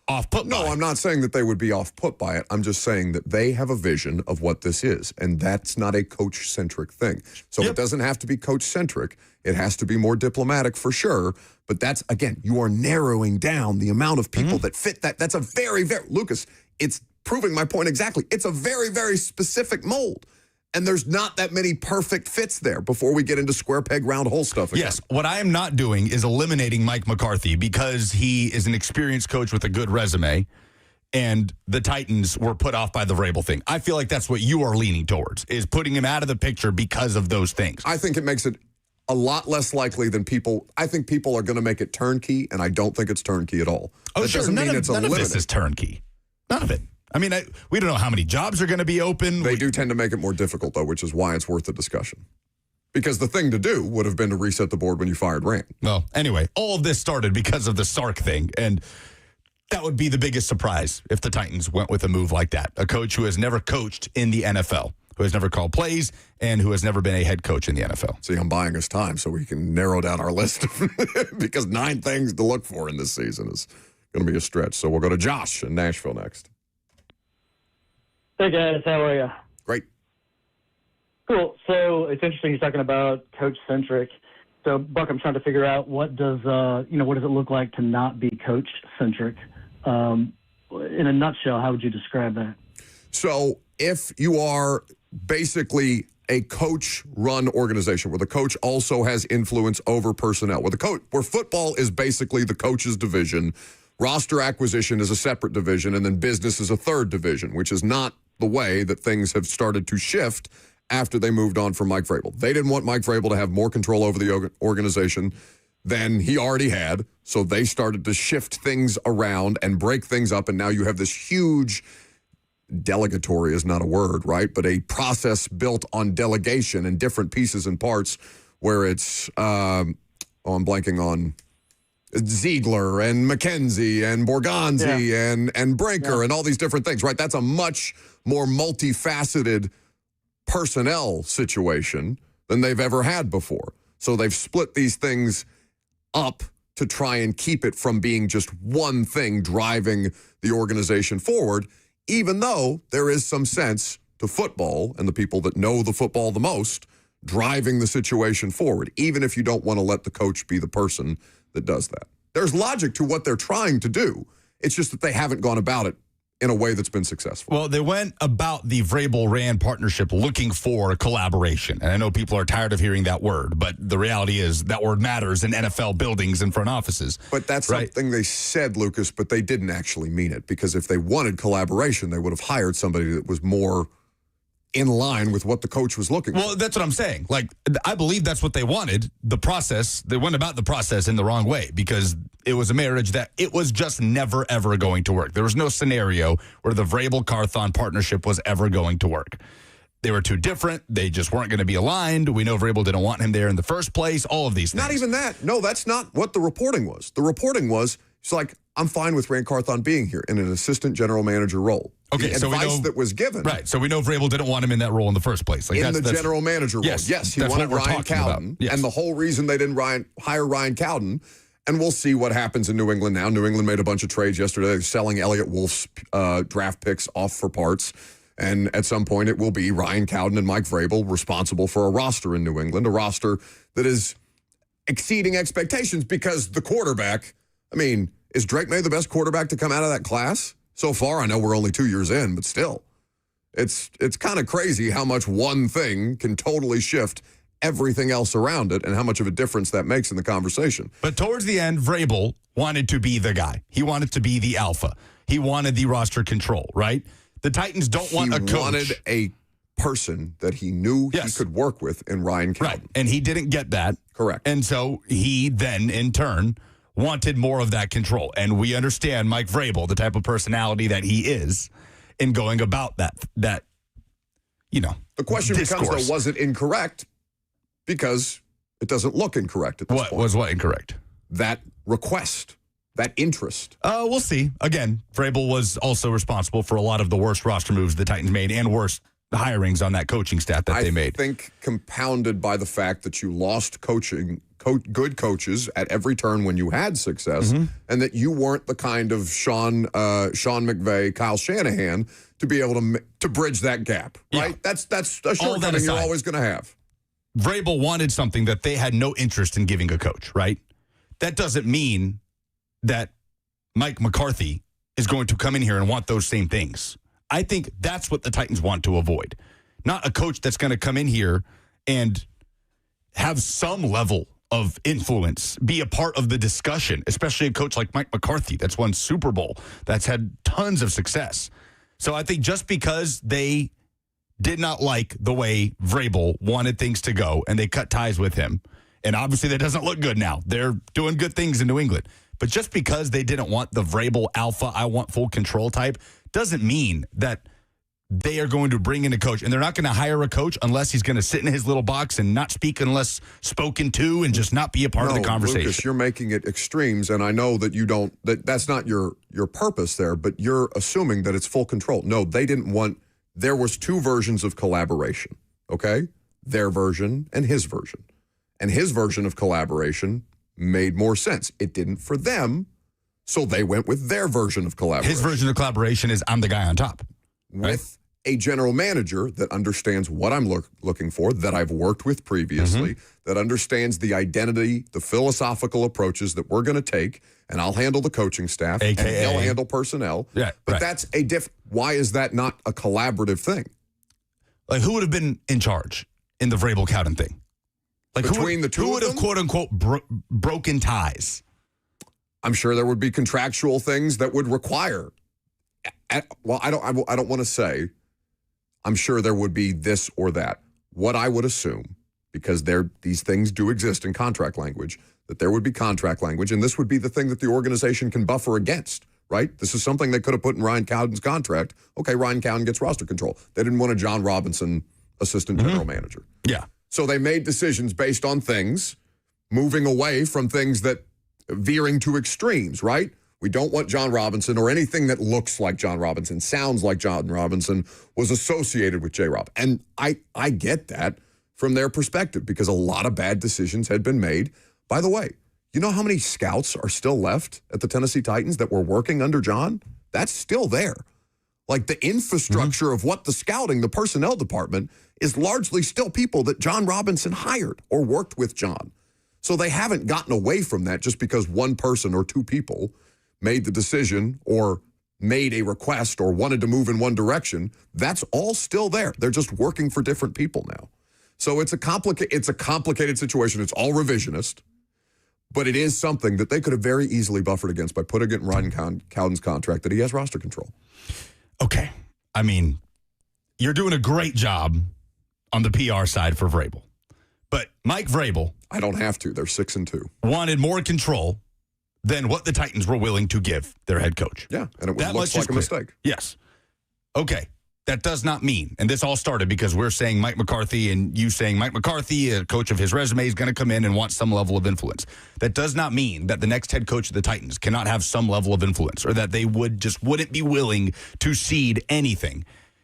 Speaker 3: off-put by?
Speaker 1: No, I'm not saying that they would be off-put by it. I'm just saying that they have a vision of what this is, and that's not a coach-centric thing. So It doesn't have to be coach-centric. It has to be more diplomatic for sure. But that's, again, you are narrowing down the amount of people that fit that. That's a very, very, Lucas, it's proving my point exactly. It's a very, very specific mold. And there's not that many perfect fits there before we get into square peg, round hole stuff again.
Speaker 3: Yes, what I am not doing is eliminating Mike McCarthy because he is an experienced coach with a good resume and the Titans were put off by the Vrabel thing. I feel like that's what you are leaning towards, is putting him out of the picture because of those things.
Speaker 1: I think it makes it a lot less likely than people. I think people are going to make it turnkey, and I don't think it's turnkey at all.
Speaker 3: Oh,
Speaker 1: that
Speaker 3: sure.
Speaker 1: doesn't mean it's
Speaker 3: none of this is turnkey. None of it. I mean, we don't know how many jobs are going to be open.
Speaker 1: They do tend to make it more difficult, though, which is why it's worth the discussion. Because the thing to do would have been to reset the board when you fired Rand.
Speaker 3: Well, anyway, all of this started because of the Sark thing, and that would be the biggest surprise if the Titans went with a move like that. A coach who has never coached in the NFL, who has never called plays, and who has never been a head coach in the NFL.
Speaker 1: See, I'm buying us time so we can narrow down our list because 9 things to look for in this season is going to be a stretch. So we'll go to Josh in Nashville next.
Speaker 5: Hey, guys. How are you?
Speaker 1: Great.
Speaker 5: Cool. So it's interesting you're talking about coach-centric. So, Buck, I'm trying to figure out what does it look like to not be coach-centric? In a nutshell, how would you describe that?
Speaker 1: So if you are basically a coach-run organization where the coach also has influence over personnel, where football is basically the coach's division, roster acquisition is a separate division, and then business is a third division, which is not the way that things have started to shift after they moved on from Mike Vrabel. They didn't want Mike Vrabel to have more control over the organization than he already had, so they started to shift things around and break things up, and now you have this huge, delegatory is not a word, right, but a process built on delegation and different pieces and parts where it's, I'm blanking on Ziegler and McKenzie and Borgonzi and Brinker and all these different things, right? That's a much more multifaceted personnel situation than they've ever had before. So they've split these things up to try and keep it from being just one thing driving the organization forward, even though there is some sense to football and the people that know the football the most driving the situation forward, even if you don't want to let the coach be the person that does that. There's logic to what they're trying to do. It's just that they haven't gone about it in a way that's been successful.
Speaker 3: Well, they went about the Vrabel-Rand partnership looking for collaboration. And I know people are tired of hearing that word, but the reality is that word matters in NFL buildings and front offices.
Speaker 1: But that's something they said, Lucas, but they didn't actually mean it, because if they wanted collaboration, they would have hired somebody that was more in line with what the coach was looking for.
Speaker 3: Well, that's what I'm saying. Like, I believe that's what they wanted. The process, they went about the process in the wrong way, because it was a marriage that it was just never, ever going to work. There was no scenario where the Vrabel-Carthon partnership was ever going to work. They were too different. They just weren't going to be aligned. We know Vrabel didn't want him there in the first place. All of these things.
Speaker 1: Not even that. No, that's not what the reporting was. The reporting was, it's like, I'm fine with Rand Carthon being here in an assistant general manager role.
Speaker 3: Okay,
Speaker 1: the
Speaker 3: so
Speaker 1: advice
Speaker 3: we know
Speaker 1: that was given.
Speaker 3: Right, so we know Vrabel didn't want him in that role in the first place. Like
Speaker 1: in the general manager role. Yes, he wanted Ryan Cowden.
Speaker 3: Yes.
Speaker 1: And the whole reason they didn't hire Ryan Cowden, and we'll see what happens in New England now. New England made a bunch of trades yesterday. They're selling Elliott Wolf's draft picks off for parts. And at some point, it will be Ryan Cowden and Mike Vrabel responsible for a roster in New England, a roster that is exceeding expectations because the quarterback, I mean, is Drake May the best quarterback to come out of that class? So far, I know we're only 2 years in, but still. It's kind of crazy how much one thing can totally shift everything else around it and how much of a difference that makes in the conversation.
Speaker 3: But towards the end, Vrabel wanted to be the guy. He wanted to be the alpha. He wanted the roster control, right? The Titans don't want a coach. He wanted
Speaker 1: a person that he knew he could work with in Ryan Cowden.
Speaker 3: Right, and he didn't get that.
Speaker 1: Correct.
Speaker 3: And so he then, in turn, wanted more of that control. And we understand Mike Vrabel, the type of personality that he is, in going about that you know,
Speaker 1: the question
Speaker 3: discourse.
Speaker 1: becomes, though, was it incorrect? Because it doesn't look incorrect at this point.
Speaker 3: What was what incorrect?
Speaker 1: That request, that interest.
Speaker 3: We'll see. Again, Vrabel was also responsible for a lot of the worst roster moves the Titans made and worst hirings on that coaching staff that they made.
Speaker 1: I think compounded by the fact that you lost good coaches at every turn when you had success, and that you weren't the kind of Sean McVay, Kyle Shanahan to be able to bridge that gap, right?
Speaker 3: Yeah.
Speaker 1: That's a shortcoming you're always going to have.
Speaker 3: Vrabel wanted something that they had no interest in giving a coach, right? That doesn't mean that Mike McCarthy is going to come in here and want those same things. I think that's what the Titans want to avoid. Not a coach that's going to come in here and have some level of influence, be a part of the discussion, especially a coach like Mike McCarthy that's won Super Bowl, that's had tons of success. So I think just because they did not like the way Vrabel wanted things to go and they cut ties with him, and obviously that doesn't look good now. They're doing good things in New England. But just because they didn't want the Vrabel alpha, I want full control type, doesn't mean that they are going to bring in a coach. And they're not going to hire a coach unless he's going to sit in his little box and not speak unless spoken to and just not be a part of the conversation.
Speaker 1: Lucas, you're making it extremes, and I know that you don't, that's not your purpose there, but you're assuming that it's full control. No, they didn't want, there was two versions of collaboration, okay? Their version and his version. And his version of collaboration made more sense. It didn't for them, so they went with their version of collaboration.
Speaker 3: His version of collaboration is I'm the guy on top.
Speaker 1: Right? With a general manager that understands what I'm looking for, that I've worked with previously, that understands the identity, the philosophical approaches that we're going to take, and I'll handle the coaching staff,
Speaker 3: AKA.
Speaker 1: and he'll handle personnel.
Speaker 3: Yeah,
Speaker 1: but
Speaker 3: right.
Speaker 1: that's why is that not a collaborative thing?
Speaker 3: Like, who would have been in charge in the Vrabel-Cowden thing? Like,
Speaker 1: Between the two
Speaker 3: who would have, quote unquote, broken ties?
Speaker 1: I'm sure there would be contractual things that would require. Well, I don't want to say. I'm sure there would be this or that. What I would assume, because these things do exist in contract language, that there would be contract language, and this would be the thing that the organization can buffer against, right? This is something they could have put in Ryan Cowden's contract. Okay, Ryan Cowden gets roster control. They didn't want a John Robinson assistant general manager.
Speaker 3: Yeah.
Speaker 1: So they made decisions based on things, moving away from things that veering to extremes, right? We don't want John Robinson or anything that looks like John Robinson, sounds like John Robinson, was associated with J-Rob. And I get that from their perspective because a lot of bad decisions had been made. By the way, you know how many scouts are still left at the Tennessee Titans that were working under John? That's still there. Like the infrastructure of what the scouting, the personnel department, is largely still people that John Robinson hired or worked with John. So they haven't gotten away from that just because one person or two people made the decision or made a request or wanted to move in one direction. That's all still there. They're just working for different people now. So it's a complicated situation. It's all revisionist, but it is something that they could have very easily buffered against by putting it in Ryan Cowden's contract that he has roster control.
Speaker 3: Okay. I mean, you're doing a great job on the PR side for Vrabel. But Mike Vrabel,
Speaker 1: I don't have to. They're 6-2.
Speaker 3: Wanted more control than what the Titans were willing to give their head coach.
Speaker 1: Yeah, and it
Speaker 3: that
Speaker 1: looks like a mistake.
Speaker 3: Yes. Okay. That does not mean, and this all started because we're saying Mike McCarthy and you saying Mike McCarthy, a coach of his resume, is going to come in and want some level of influence. That does not mean that the next head coach of the Titans cannot have some level of influence or that they wouldn't be willing to cede anything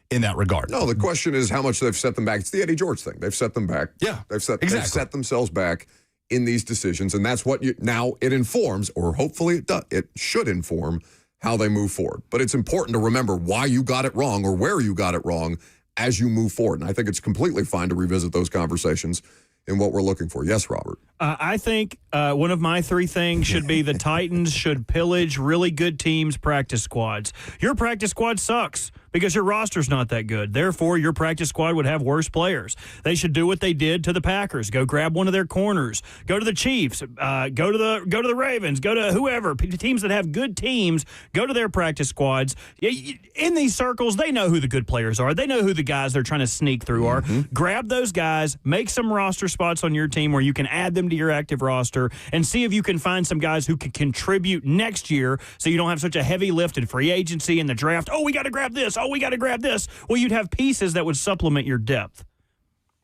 Speaker 3: in that regard.
Speaker 1: No, the question is how much they've set them back. It's the Eddie George thing. They've set them back.
Speaker 3: Yeah,
Speaker 1: they've set themselves back in these decisions, and that's what now it informs, or hopefully it should inform how they move forward. But it's important to remember why you got it wrong or where you got it wrong as you move forward. And I think it's completely fine to revisit those conversations in what we're looking for. Yes, Robert.
Speaker 2: I think one of my three things should be the Titans should pillage really good teams' practice squads. Your practice squad sucks because your roster's not that good. Therefore, your practice squad would have worse players. They should do what they did to the Packers. Go grab one of their corners. Go to the Chiefs. Go to the Ravens. Go to whoever. Teams that have good teams, go to their practice squads. In these circles, they know who the good players are. They know who the guys they're trying to sneak through are. Grab those guys. Make some roster spots on your team where you can add them to your active roster and see if you can find some guys who can contribute next year so you don't have such a heavy lift in free agency and the draft. Oh, we got to grab this. Oh, we got to grab this. Well, you'd have pieces that would supplement your depth.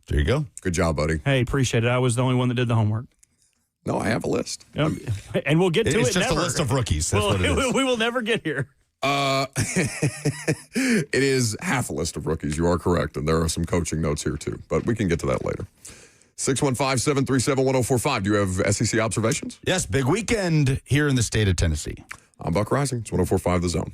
Speaker 3: There you go.
Speaker 1: Good job, buddy.
Speaker 2: Hey, appreciate it. I was the only one that did the homework.
Speaker 1: No, I have a list.
Speaker 2: Yep. And we'll get to it.
Speaker 3: It's just
Speaker 2: never.
Speaker 3: a list of rookies. That's what it is.
Speaker 2: We will never get here.
Speaker 1: It is half a list of rookies. You are correct. And there are some coaching notes here, too. But we can get to that later. 615-737-1045. Do you have SEC observations?
Speaker 3: Yes, big weekend here in the state of Tennessee.
Speaker 1: I'm Buck Rising. It's 1045 The Zone.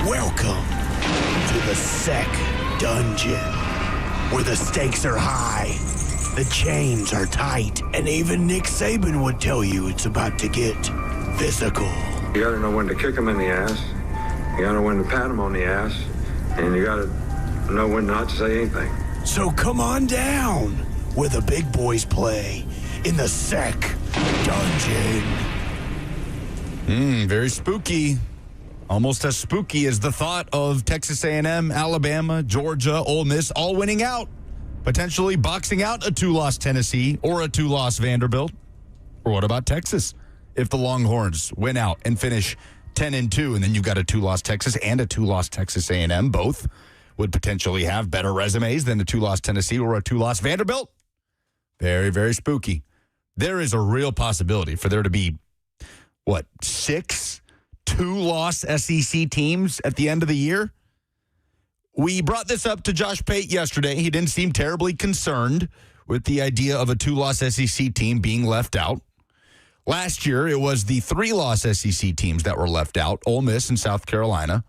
Speaker 6: Welcome to the Sec Dungeon, where the stakes are high, the chains are tight, and even Nick Saban would tell you it's about to get physical.
Speaker 7: You got to know when to kick them in the ass, you got to know when to pat them on the ass, and you got to know when not to say anything.
Speaker 6: So come on down, where the big boys play, in the Sec Dungeon.
Speaker 3: Very spooky. Almost as spooky as the thought of Texas A&M, Alabama, Georgia, Ole Miss all winning out, potentially boxing out a 2-loss Tennessee or a 2-loss Vanderbilt. Or what about Texas? If the Longhorns win out and finish 10-2, and then you've got a 2-loss Texas and a 2-loss Texas A&M, both would potentially have better resumes than a 2-loss Tennessee or a 2-loss Vanderbilt. Very, very spooky. There is a real possibility for there to be, 6 2-loss SEC teams at the end of the year? We brought this up to Josh Pate yesterday. He didn't seem terribly concerned with the idea of a 2-loss SEC team being left out. Last year, it was the 3-loss SEC teams that were left out, Ole Miss and South Carolina.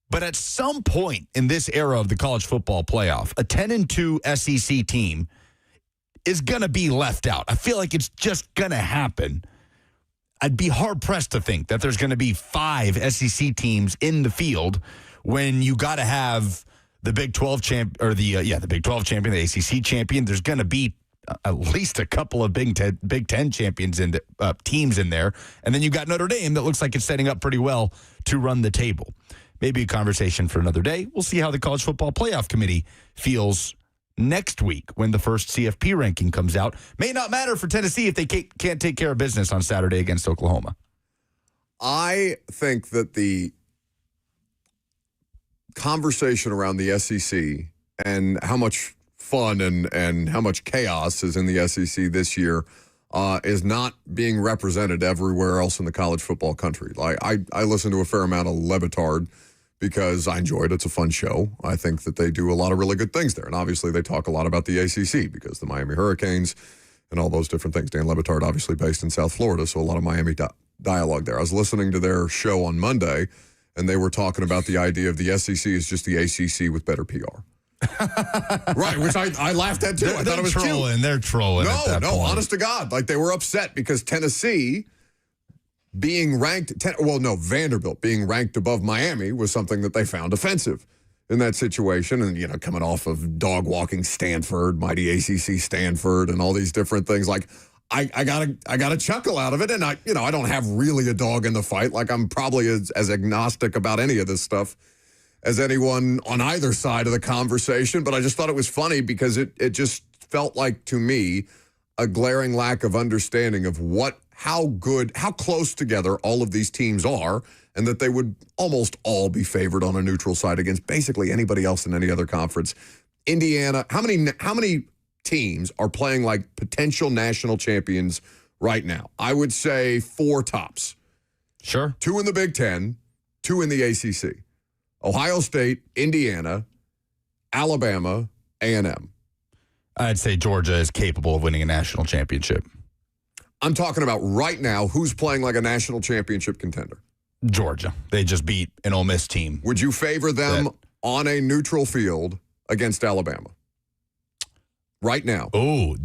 Speaker 3: But at some point in this era of the college football playoff, a 10-2 SEC team is going to be left out. I feel like it's just going to happen. I'd be hard-pressed to think that there's going to be 5 SEC teams in the field when you got to have the Big 12 champ or the Big 12 champion, the ACC champion. There's going to be at least a couple of Big Ten champions in the, teams in there, and then you got Notre Dame that looks like it's setting up pretty well to run the table. Maybe a conversation for another day. We'll see how the College Football Playoff Committee feels next week when the first CFP ranking comes out. May not matter for Tennessee if they can't take care of business on Saturday against Oklahoma.
Speaker 1: I think that the conversation around the SEC and how much fun and how much chaos is in the SEC this year is not being represented everywhere else in the college football country. Like I listen to a fair amount of Le Batard because I enjoy it. It's a fun show. I think that they do a lot of really good things there. And obviously they talk a lot about the ACC because the Miami Hurricanes and all those different things. Dan Le Batard obviously based in South Florida, so a lot of Miami dialogue there. I was listening to their show on Monday, and they were talking about the idea of the SEC is just the ACC with better PR. Right, which I laughed at too. I thought it was
Speaker 3: trolling.
Speaker 1: cute.
Speaker 3: They're trolling.
Speaker 1: No, honest to God. Like they were upset because Tennessee being ranked, Vanderbilt being ranked above Miami was something that they found offensive in that situation. And, coming off of dog walking Stanford, mighty ACC Stanford, and all these different things. Like, I got a chuckle out of it. And I don't have really a dog in the fight. Like I'm probably as agnostic about any of this stuff as anyone on either side of the conversation. But I just thought it was funny because it just felt like to me a glaring lack of understanding of how close together all of these teams are, and that they would almost all be favored on a neutral side against basically anybody else in any other conference. Indiana, how many teams are playing like potential national champions right now? I would say 4 tops.
Speaker 3: Sure.
Speaker 1: 2 in the Big Ten, 2 in the ACC. Ohio State, Indiana, Alabama, A&M.
Speaker 3: I'd say Georgia is capable of winning a national championship.
Speaker 1: I'm talking about right now, who's playing like a national championship contender?
Speaker 3: Georgia. They just beat an Ole Miss team.
Speaker 1: Would you favor them on a neutral field against Alabama? Right now.
Speaker 3: Oh,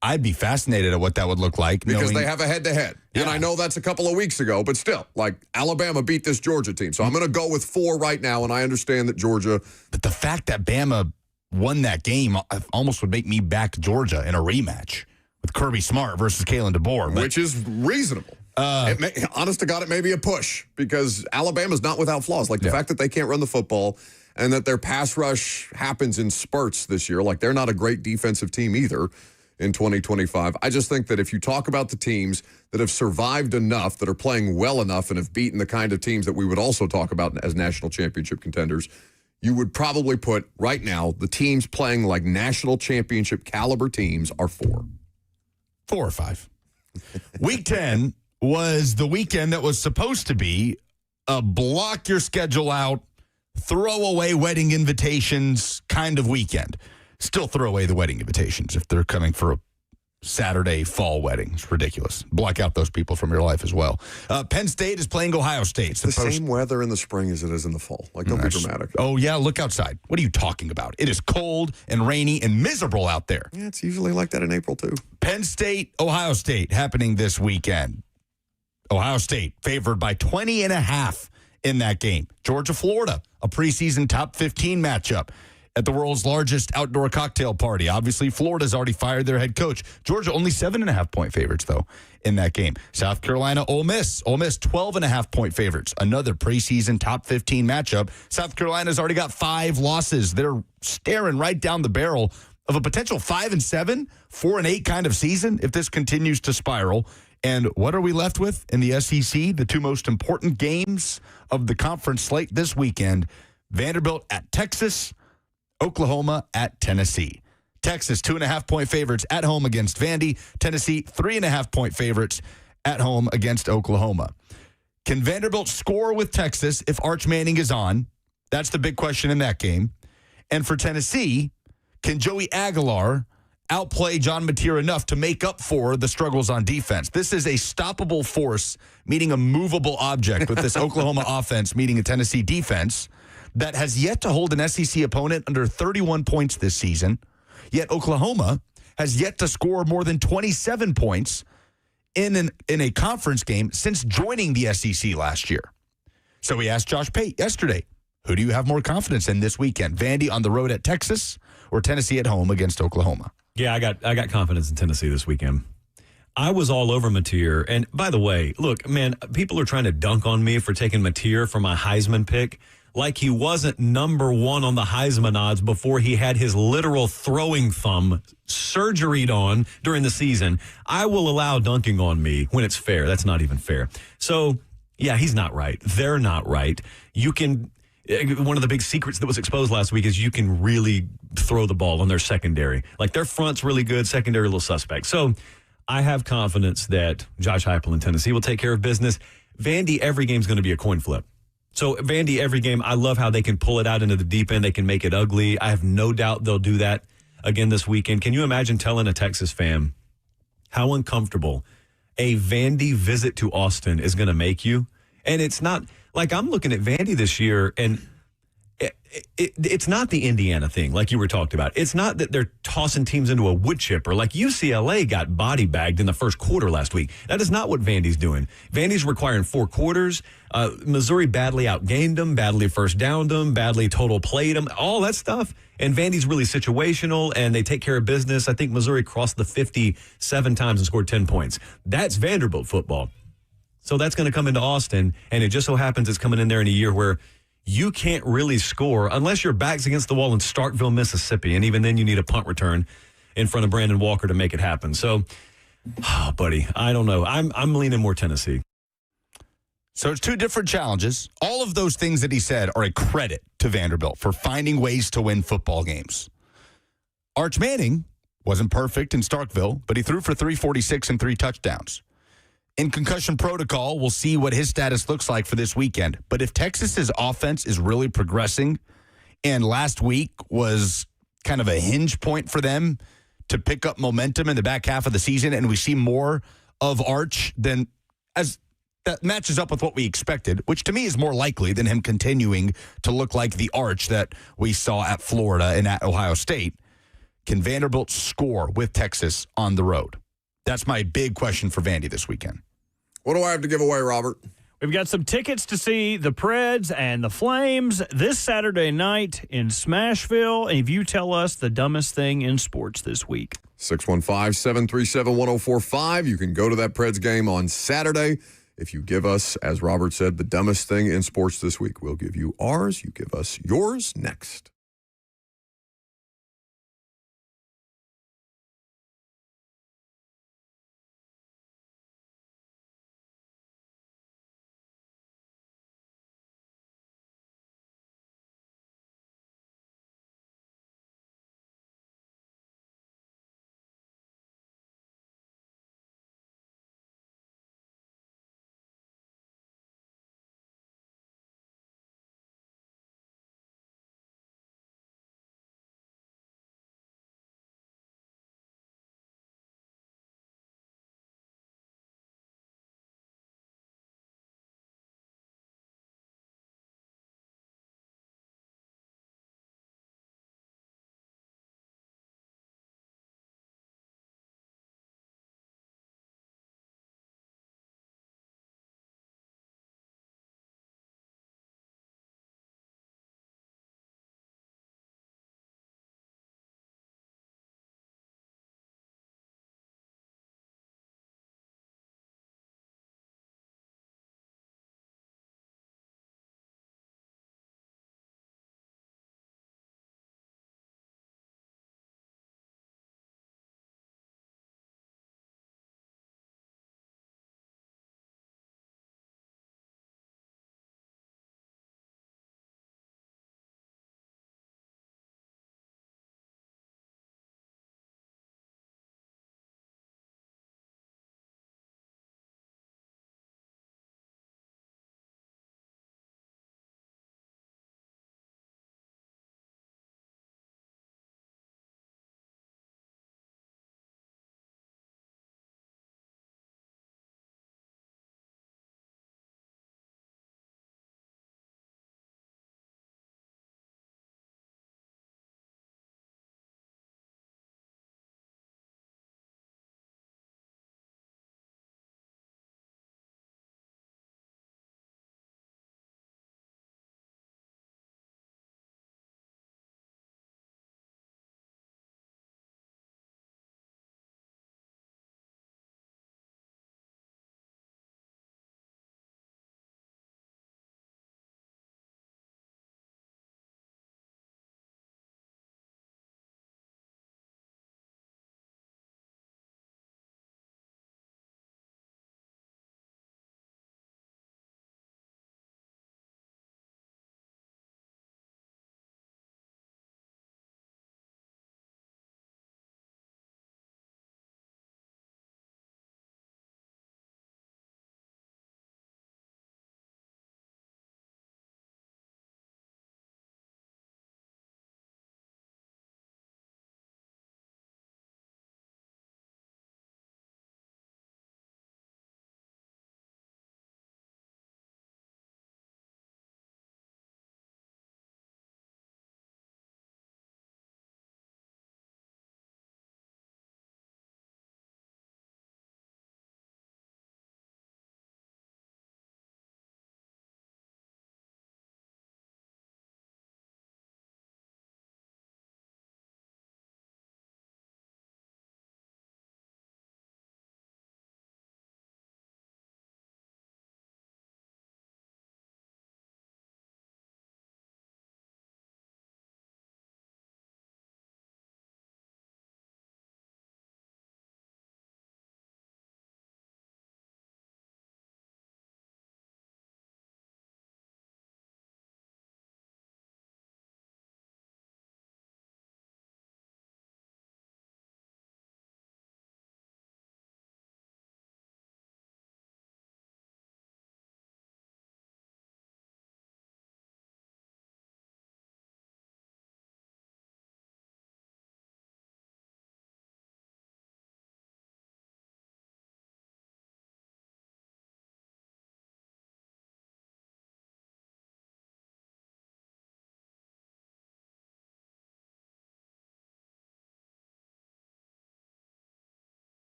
Speaker 3: I'd be fascinated at what that would look like.
Speaker 1: Because they have a head-to-head.
Speaker 3: Yeah.
Speaker 1: And I know that's a couple of weeks ago, but still, like, Alabama beat this Georgia team. So I'm going to go with 4 right now, and I understand that Georgia.
Speaker 3: But the fact that Bama won that game almost would make me back Georgia in a rematch with Kirby Smart versus Kalen DeBoer.
Speaker 1: Which is reasonable. Honest to God, it may be a push because Alabama's not without flaws. Like the fact that they can't run the football and that their pass rush happens in spurts this year. Like they're not a great defensive team either in 2025. I just think that if you talk about the teams that have survived enough, that are playing well enough and have beaten the kind of teams that we would also talk about as national championship contenders, you would probably put right now the teams playing like national championship caliber teams are 4.
Speaker 3: 4 or 5. Week 10 was the weekend that was supposed to be a block your schedule out, throw away wedding invitations kind of weekend. Still throw away the wedding invitations if they're coming for Saturday fall wedding. It's ridiculous. Block out those people from your life as well. Penn State is playing Ohio State.
Speaker 1: It's the same weather in the spring as it is in the fall. Like, don't be dramatic.
Speaker 3: Oh, yeah, look outside. What are you talking about? It is cold and rainy and miserable out there.
Speaker 1: Yeah, it's usually like that in April, too.
Speaker 3: Penn State, Ohio State happening this weekend. Ohio State favored by 20.5 in that game. Georgia, Florida, a preseason top 15 matchup at the world's largest outdoor cocktail party. Obviously, Florida's already fired their head coach. Georgia only 7.5-point favorites, though, in that game. South Carolina, Ole Miss. Ole Miss 12.5-point favorites. Another preseason top 15 matchup. South Carolina's already got 5 losses. They're staring right down the barrel of a potential 5-7, 4-8 kind of season if this continues to spiral. And what are we left with in the SEC? The 2 most important games of the conference slate this weekend. Vanderbilt at Texas, Oklahoma at Tennessee. Texas, 2.5-point favorites at home against Vandy. Tennessee, 3.5-point favorites at home against Oklahoma. Can Vanderbilt score with Texas if Arch Manning is on? That's the big question in that game. And for Tennessee, can Joey Aguilar outplay John Mateer enough to make up for the struggles on defense? This is a stoppable force meeting a movable object with this Oklahoma offense meeting a Tennessee defense that has yet to hold an SEC opponent under 31 points this season, yet Oklahoma has yet to score more than 27 points in a conference game since joining the SEC last year. So we asked Josh Pate yesterday, who do you have more confidence in this weekend? Vandy on the road at Texas or Tennessee at home against Oklahoma?
Speaker 8: Yeah, I got confidence in Tennessee this weekend. I was all over Mateer. And by the way, look, man, people are trying to dunk on me for taking Mateer for my Heisman pick. Like he wasn't number 1 on the Heisman odds before he had his literal throwing thumb surgeried on during the season. I will allow dunking on me when it's fair. That's not even fair. So, yeah, he's not right. They're not right. You can, one of the big secrets that was exposed last week is you can really throw the ball on their secondary. Like their front's really good, secondary a little suspect. So I have confidence that Josh Heupel in Tennessee will take care of business. Vandy, every game's going to be a coin flip. So Vandy, every game, I love how they can pull it out into the deep end. They can make it ugly. I have no doubt they'll do that again this weekend. Can you imagine telling a Texas fan how uncomfortable a Vandy visit to Austin is going to make you? And it's not like I'm looking at Vandy this year, and it's not the Indiana thing like you were talking about. It's not that they're tossing teams into a wood chipper. Like UCLA got body bagged in the first quarter last week. That is not what Vandy's doing. Vandy's requiring 4 quarters. Missouri badly outgained them, badly first downed them, badly total played them, all that stuff. And Vandy's really situational, and they take care of business. I think Missouri crossed the 50 7 times and scored 10 points. That's Vanderbilt football. So that's going to come into Austin, and it just so happens it's coming in there in a year where you can't really score unless your back's against the wall in Starkville, Mississippi, and even then you need a punt return in front of Brandon Walker to make it happen. So, buddy, I don't know. I'm leaning more Tennessee.
Speaker 3: So it's 2 different challenges. All of those things that he said are a credit to Vanderbilt for finding ways to win football games. Arch Manning wasn't perfect in Starkville, but he threw for 346 and 3 touchdowns. In concussion protocol, we'll see what his status looks like for this weekend. But if Texas's offense is really progressing, and last week was kind of a hinge point for them to pick up momentum in the back half of the season, and we see more of Arch, then as that matches up with what we expected, which to me is more likely than him continuing to look like the Arch that we saw at Florida and at Ohio State. Can Vanderbilt score with Texas on the road? That's my big question for Vandy this weekend.
Speaker 1: What do I have to give away, Robert?
Speaker 2: We've got some tickets to see the Preds and the Flames this Saturday night in Smashville. And if you tell us the dumbest thing in sports this week.
Speaker 1: 615-737-1045. You can go to that Preds game on Saturday. If you give us, as Robert said, the dumbest thing in sports this week, we'll give you ours. You give us yours next.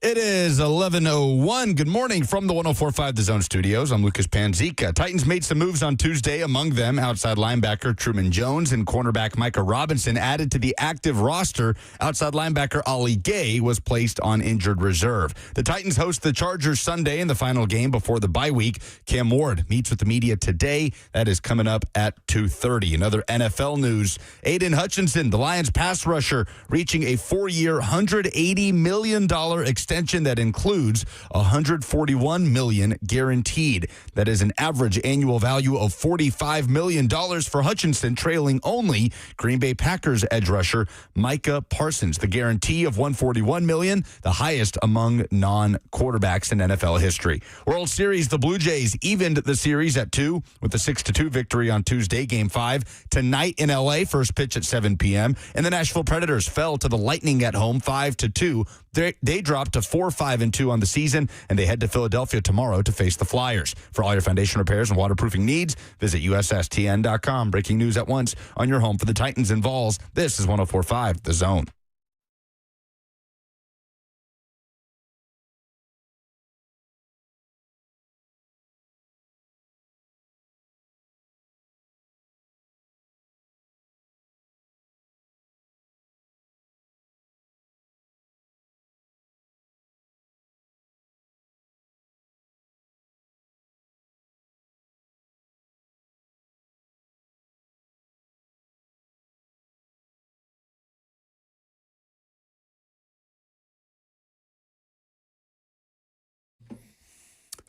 Speaker 3: It is 11:01. Good morning from the 104.5 The Zone studios. I'm Lucas Panzica. Titans made some moves on Tuesday. Among them, outside linebacker Truman Jones and cornerback Micah Robinson added to the active roster. Outside linebacker Ollie Gay was placed on injured reserve. The Titans host the Chargers Sunday in the final game before the bye week. Cam Ward meets with the media today. That is coming up at 2:30. Another NFL news. Aiden Hutchinson, the Lions pass rusher, reaching a 4-year, $180 million extension that includes $141 million guaranteed. That is an average annual value of $45 million for Hutchinson, trailing only Green Bay Packers edge rusher Micah Parsons. The guarantee of $141 million, the highest among non-quarterbacks in NFL history. World Series, the Blue Jays evened the series at 2 with a 6-2 victory on Tuesday, Game 5. Tonight in L.A., first pitch at 7 p.m. And the Nashville Predators fell to the Lightning at home 5-2. They dropped to 4-5-2 on the season, and they head to Philadelphia tomorrow to face the Flyers. For all your foundation repairs and waterproofing needs, visit USSTN.com. Breaking news at once on your home for the Titans and Vols. This is 104.5 The Zone.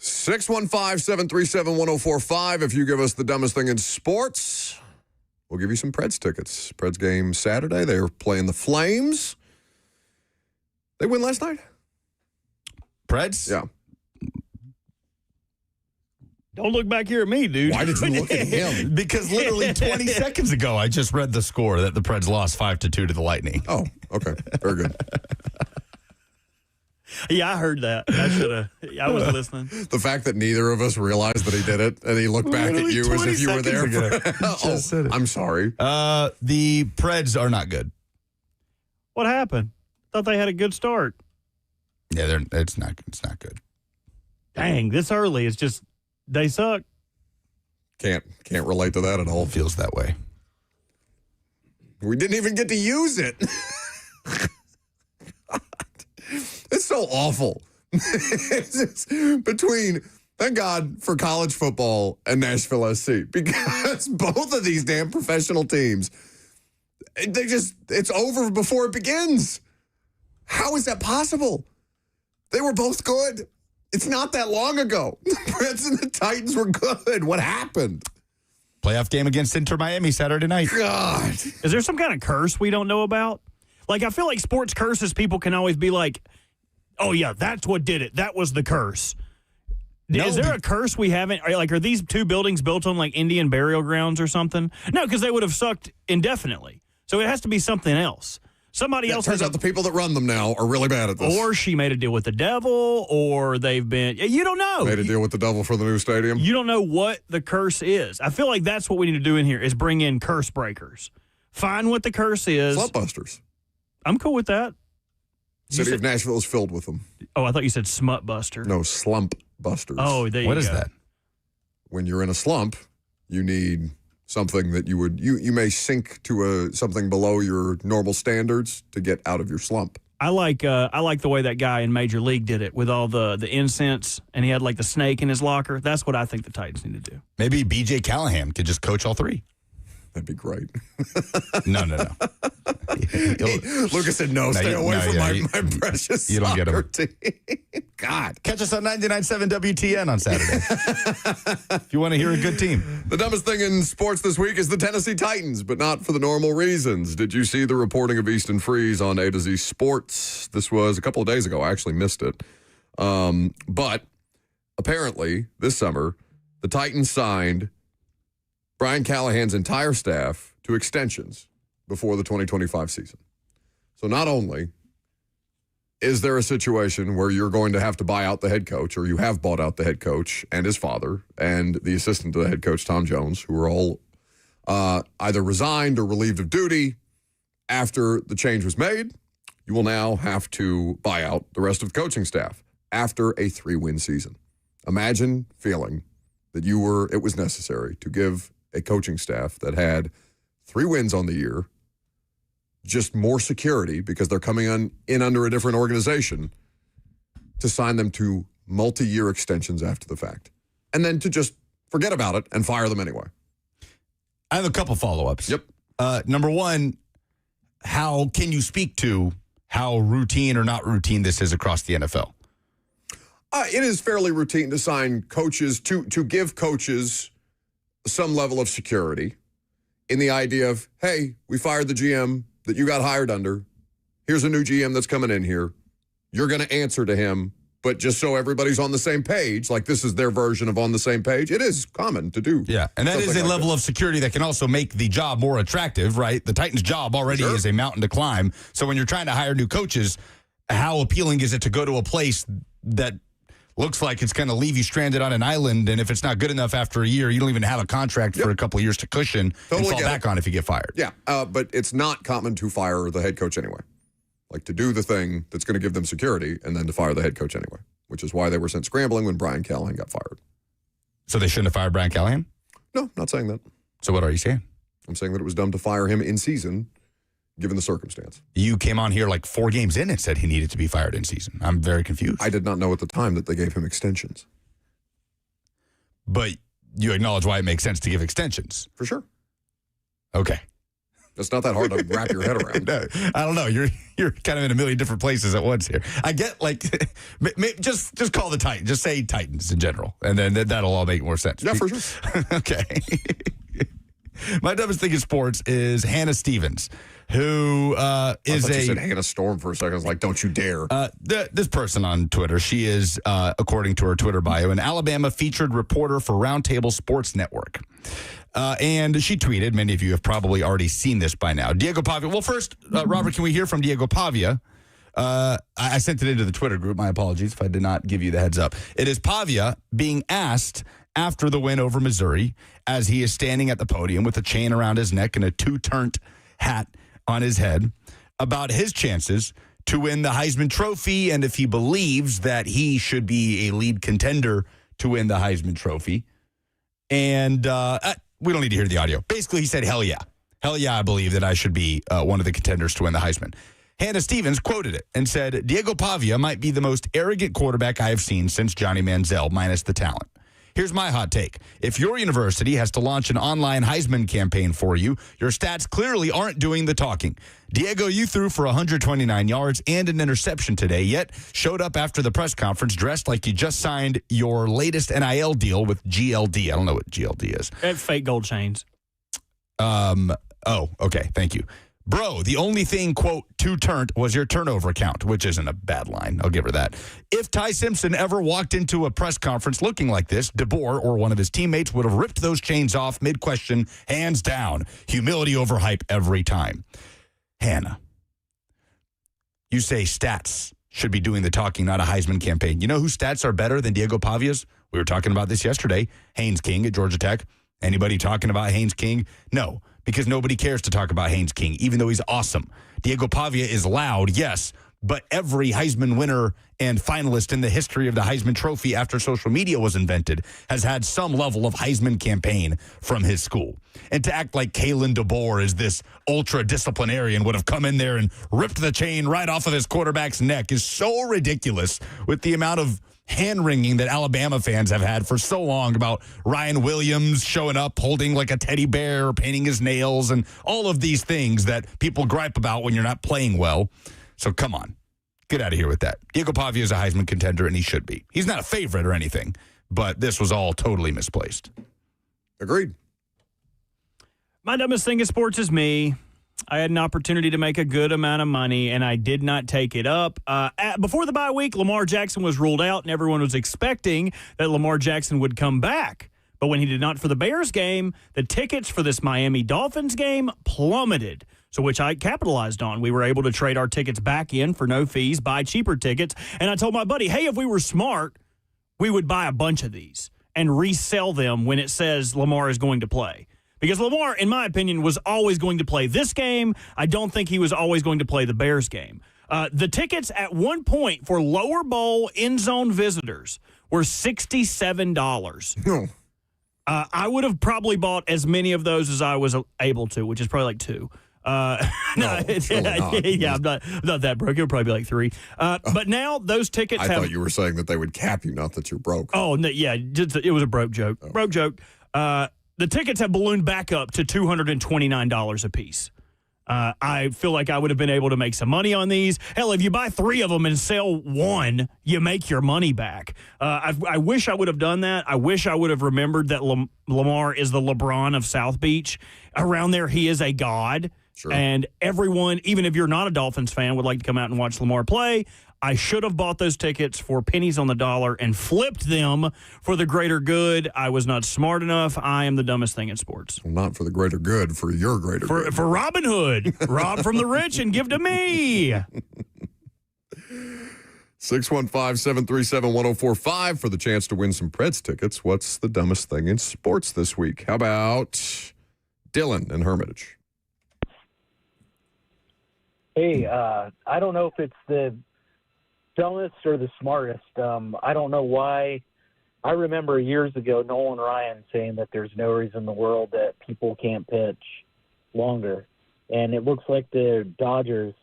Speaker 1: (615-737-1045). If you give us the dumbest thing in sports, we'll give you some Preds tickets. Preds game Saturday. They're playing the Flames. They win last night?
Speaker 3: Preds?
Speaker 1: Yeah.
Speaker 2: Don't look back here at me, dude.
Speaker 1: Why did you look at him?
Speaker 3: Because literally 20 seconds ago, I just read the score that the Preds lost 5-2 to the Lightning.
Speaker 1: Oh, okay. Very good.
Speaker 2: Yeah, I heard that. I was listening.
Speaker 1: The fact that neither of us realized that he did it, and he looked back at you as if you were there.
Speaker 3: Said it.
Speaker 1: I'm sorry.
Speaker 3: The Preds are not good.
Speaker 2: What happened? Thought they had a good start.
Speaker 3: Yeah, it's not good.
Speaker 2: Dang, this early is just they suck.
Speaker 1: Can't relate to that at all.
Speaker 3: Feels that way.
Speaker 1: We didn't even get to use it. It's so awful. It's between, thank God for college football and Nashville SC, because both of these damn professional teams, it's over before it begins. How is that possible? They were both good. It's not that long ago. The Preds and the Titans were good. What happened?
Speaker 3: Playoff game against Inter Miami Saturday night.
Speaker 1: God.
Speaker 2: Is there some kind of curse we don't know about? Like, I feel like sports curses, people can always be like, oh, yeah, that's what did it. That was the curse.
Speaker 3: No,
Speaker 2: is there a curse we haven't? Are these two buildings built on, like, Indian burial grounds or something? No, because they would have sucked indefinitely. So it has to be something else. Somebody else
Speaker 1: turns out the people that run them now are really bad at this.
Speaker 2: Or she made a deal with the devil, or they've been, you don't know.
Speaker 1: Made a deal with the devil for the new stadium.
Speaker 2: You don't know what the curse is. I feel like that's what we need to do in here is bring in curse breakers. Find what the curse is.
Speaker 1: Slump busters.
Speaker 2: I'm cool with that.
Speaker 1: City of Nashville is filled with them.
Speaker 2: Oh, I thought you said smut buster.
Speaker 1: No, slump busters.
Speaker 2: Oh, there you go.
Speaker 3: What is that?
Speaker 1: When you're in a slump, you need something that you may sink to something below your normal standards to get out of your slump.
Speaker 2: I like the way that guy in Major League did it with all the incense, and he had like the snake in his locker. That's what I think the Titans need to do.
Speaker 3: Maybe B.J. Callahan could just coach all three.
Speaker 1: That'd be great.
Speaker 3: No.
Speaker 1: Lucas said no. Stay away from my precious
Speaker 3: you don't get him.
Speaker 1: team. God.
Speaker 3: Catch us on 99.7 WTN on Saturday. If you want to hear a good team.
Speaker 1: The dumbest thing in sports this week is the Tennessee Titans, but not for the normal reasons. Did you see the reporting of Easton Freeze on A to Z Sports? This was a couple of days ago. I actually missed it. But apparently this summer, the Titans signed Brian Callahan's entire staff to extensions before the 2025 season. So not only is there a situation where you're going to have to buy out the head coach, or you have bought out the head coach and his father and the assistant to the head coach, Tom Jones, who are all either resigned or relieved of duty after the change was made. you will now have to buy out the rest of the coaching staff after a 3-win season. Imagine feeling that it was necessary to give a coaching staff that had 3 wins on the year just more security because they're coming in under a different organization to sign them to multi-year extensions after the fact. And then to just forget about it and fire them anyway.
Speaker 3: I have a couple follow-ups.
Speaker 1: Yep.
Speaker 3: Number one, how can you speak to how routine or not routine this is across the NFL?
Speaker 1: It is fairly routine to sign coaches, to give coaches some level of security in the idea of, hey, we fired the GM that you got hired under. Here's a new GM that's coming in here. You're going to answer to him, but just so everybody's on the same page, like this is their version of on the same page, it is common to do.
Speaker 3: Yeah, and that is a level of security that can also make the job more attractive, right? The Titans' job already is a mountain to climb. So when you're trying to hire new coaches, how appealing is it to go to a place that looks like it's going to leave you stranded on an island, and if it's not good enough after a year, you don't even have a contract for a couple of years to cushion and fall back on if you get fired.
Speaker 1: Yeah, but it's not common to fire the head coach anyway. Like to do the thing that's going to give them security and then to fire the head coach anyway, which is why they were sent scrambling when Brian Callahan got fired.
Speaker 3: So they shouldn't have fired Brian Callahan?
Speaker 1: No, not saying that.
Speaker 3: So what are you saying?
Speaker 1: I'm saying that it was dumb to fire him in season, given the circumstance.
Speaker 3: You came on here like 4 games in and said he needed to be fired in season. I'm very confused.
Speaker 1: I did not know at the time that they gave him extensions.
Speaker 3: But you acknowledge why it makes sense to give extensions.
Speaker 1: For sure.
Speaker 3: Okay.
Speaker 1: It's not that hard to wrap your head around.
Speaker 3: No, I don't know. You're kind of in a million different places at once here. I get like, just call the Titans. Just say Titans in general, and then that'll all make more sense.
Speaker 1: Yeah, for sure.
Speaker 3: Okay. My dumbest thing in sports is Hannah Stevens, who is
Speaker 1: you said Hannah Storm for a second. I was like, don't you dare.
Speaker 3: This person on Twitter, she is, according to her Twitter bio, an Alabama featured reporter for Roundtable Sports Network. And she tweeted, many of you have probably already seen this by now. Diego Pavia. Well, first, Robert, can we hear from Diego Pavia? I sent it into the Twitter group. My apologies if I did not give you the heads up. It is Pavia being asked after the win over Missouri as he is standing at the podium with a chain around his neck and a 2-turnt hat on his head about his chances to win the Heisman Trophy and if he believes that he should be a lead contender to win the Heisman Trophy. And we don't need to hear the audio. Basically, he said, hell yeah. Hell yeah, I believe that I should be one of the contenders to win the Heisman. Hannah Stevens quoted it and said, Diego Pavia might be the most arrogant quarterback I have seen since Johnny Manziel, minus the talent. Here's my hot take. If your university has to launch an online Heisman campaign for you, your stats clearly aren't doing the talking. Diego, you threw for 129 yards and an interception today, yet showed up after the press conference dressed like you just signed your latest NIL deal with GLD. I don't know what GLD is.
Speaker 2: Fake gold chains.
Speaker 3: Oh, okay. Thank you. Bro, the only thing, quote, 2-turnt was your turnover count, which isn't a bad line. I'll give her that. If Ty Simpson ever walked into a press conference looking like this, DeBoer or one of his teammates would have ripped those chains off mid-question, hands down. Humility over hype every time. Hannah, you say stats should be doing the talking, not a Heisman campaign. You know whose stats are better than Diego Pavia's? We were talking about this yesterday. Haynes King at Georgia Tech. Anybody talking about Haynes King? No, because nobody cares to talk about Haynes King, even though he's awesome. Diego Pavia is loud, yes, but every Heisman winner and finalist in the history of the Heisman Trophy after social media was invented has had some level of Heisman campaign from his school. And to act like Kalen DeBoer is this ultra-disciplinarian would have come in there and ripped the chain right off of his quarterback's neck is so ridiculous with the amount of hand-wringing that Alabama fans have had for so long about Ryan Williams showing up holding like a teddy bear, painting his nails, and all of these things that people gripe about when you're not playing well. So come on, get out of here with that. Diego Pavia is a Heisman contender, and he should be. He's not a favorite or anything, but this was all totally misplaced.
Speaker 1: Agreed.
Speaker 2: My dumbest thing in sports is me. I had an opportunity to make a good amount of money, and I did not take it up. Before the bye week, Lamar Jackson was ruled out, and everyone was expecting that Lamar Jackson would come back. But when he did not for the Bears game, the tickets for this Miami Dolphins game plummeted, so which I capitalized on. We were able to trade our tickets back in for no fees, buy cheaper tickets, and I told my buddy, hey, if we were smart, we would buy a bunch of these and resell them when it says Lamar is going to play. Because Lamar, in my opinion, was always going to play this game. I don't think he was always going to play the Bears game. The tickets at one point for lower bowl end zone visitors were $67.
Speaker 1: No.
Speaker 2: I would have probably bought as many of those as I was able to, which is probably like 2.
Speaker 1: No, surely not.
Speaker 2: Yeah, I'm not that broke. It would probably be like 3. But now those tickets
Speaker 1: I thought you were saying that they would cap you, not that you're broke.
Speaker 2: Oh, no, yeah, it was a broke joke. Oh. Broke joke. The tickets have ballooned back up to $229 a piece. I feel like I would have been able to make some money on these. Hell, if you buy 3 of them and sell 1, you make your money back. I wish I would have done that. I wish I would have remembered that Lamar is the LeBron of South Beach. Around there, he is a god.
Speaker 1: Sure.
Speaker 2: And everyone, even if you're not a Dolphins fan, would like to come out and watch Lamar play. I should have bought those tickets for pennies on the dollar and flipped them for the greater good. I was not smart enough. I am the dumbest thing in sports.
Speaker 1: Well, not for the greater good, for your greater good.
Speaker 2: For Robin Hood. Rob from the rich and give to me.
Speaker 1: 615-737-1045 for the chance to win some Preds tickets. What's the dumbest thing in sports this week? How about Dylan in Hermitage?
Speaker 9: Hey, I don't know if it's the dumbest or the smartest. I don't know why. I remember years ago Nolan Ryan saying that there's no reason in the world that people can't pitch longer. And it looks like the Dodgers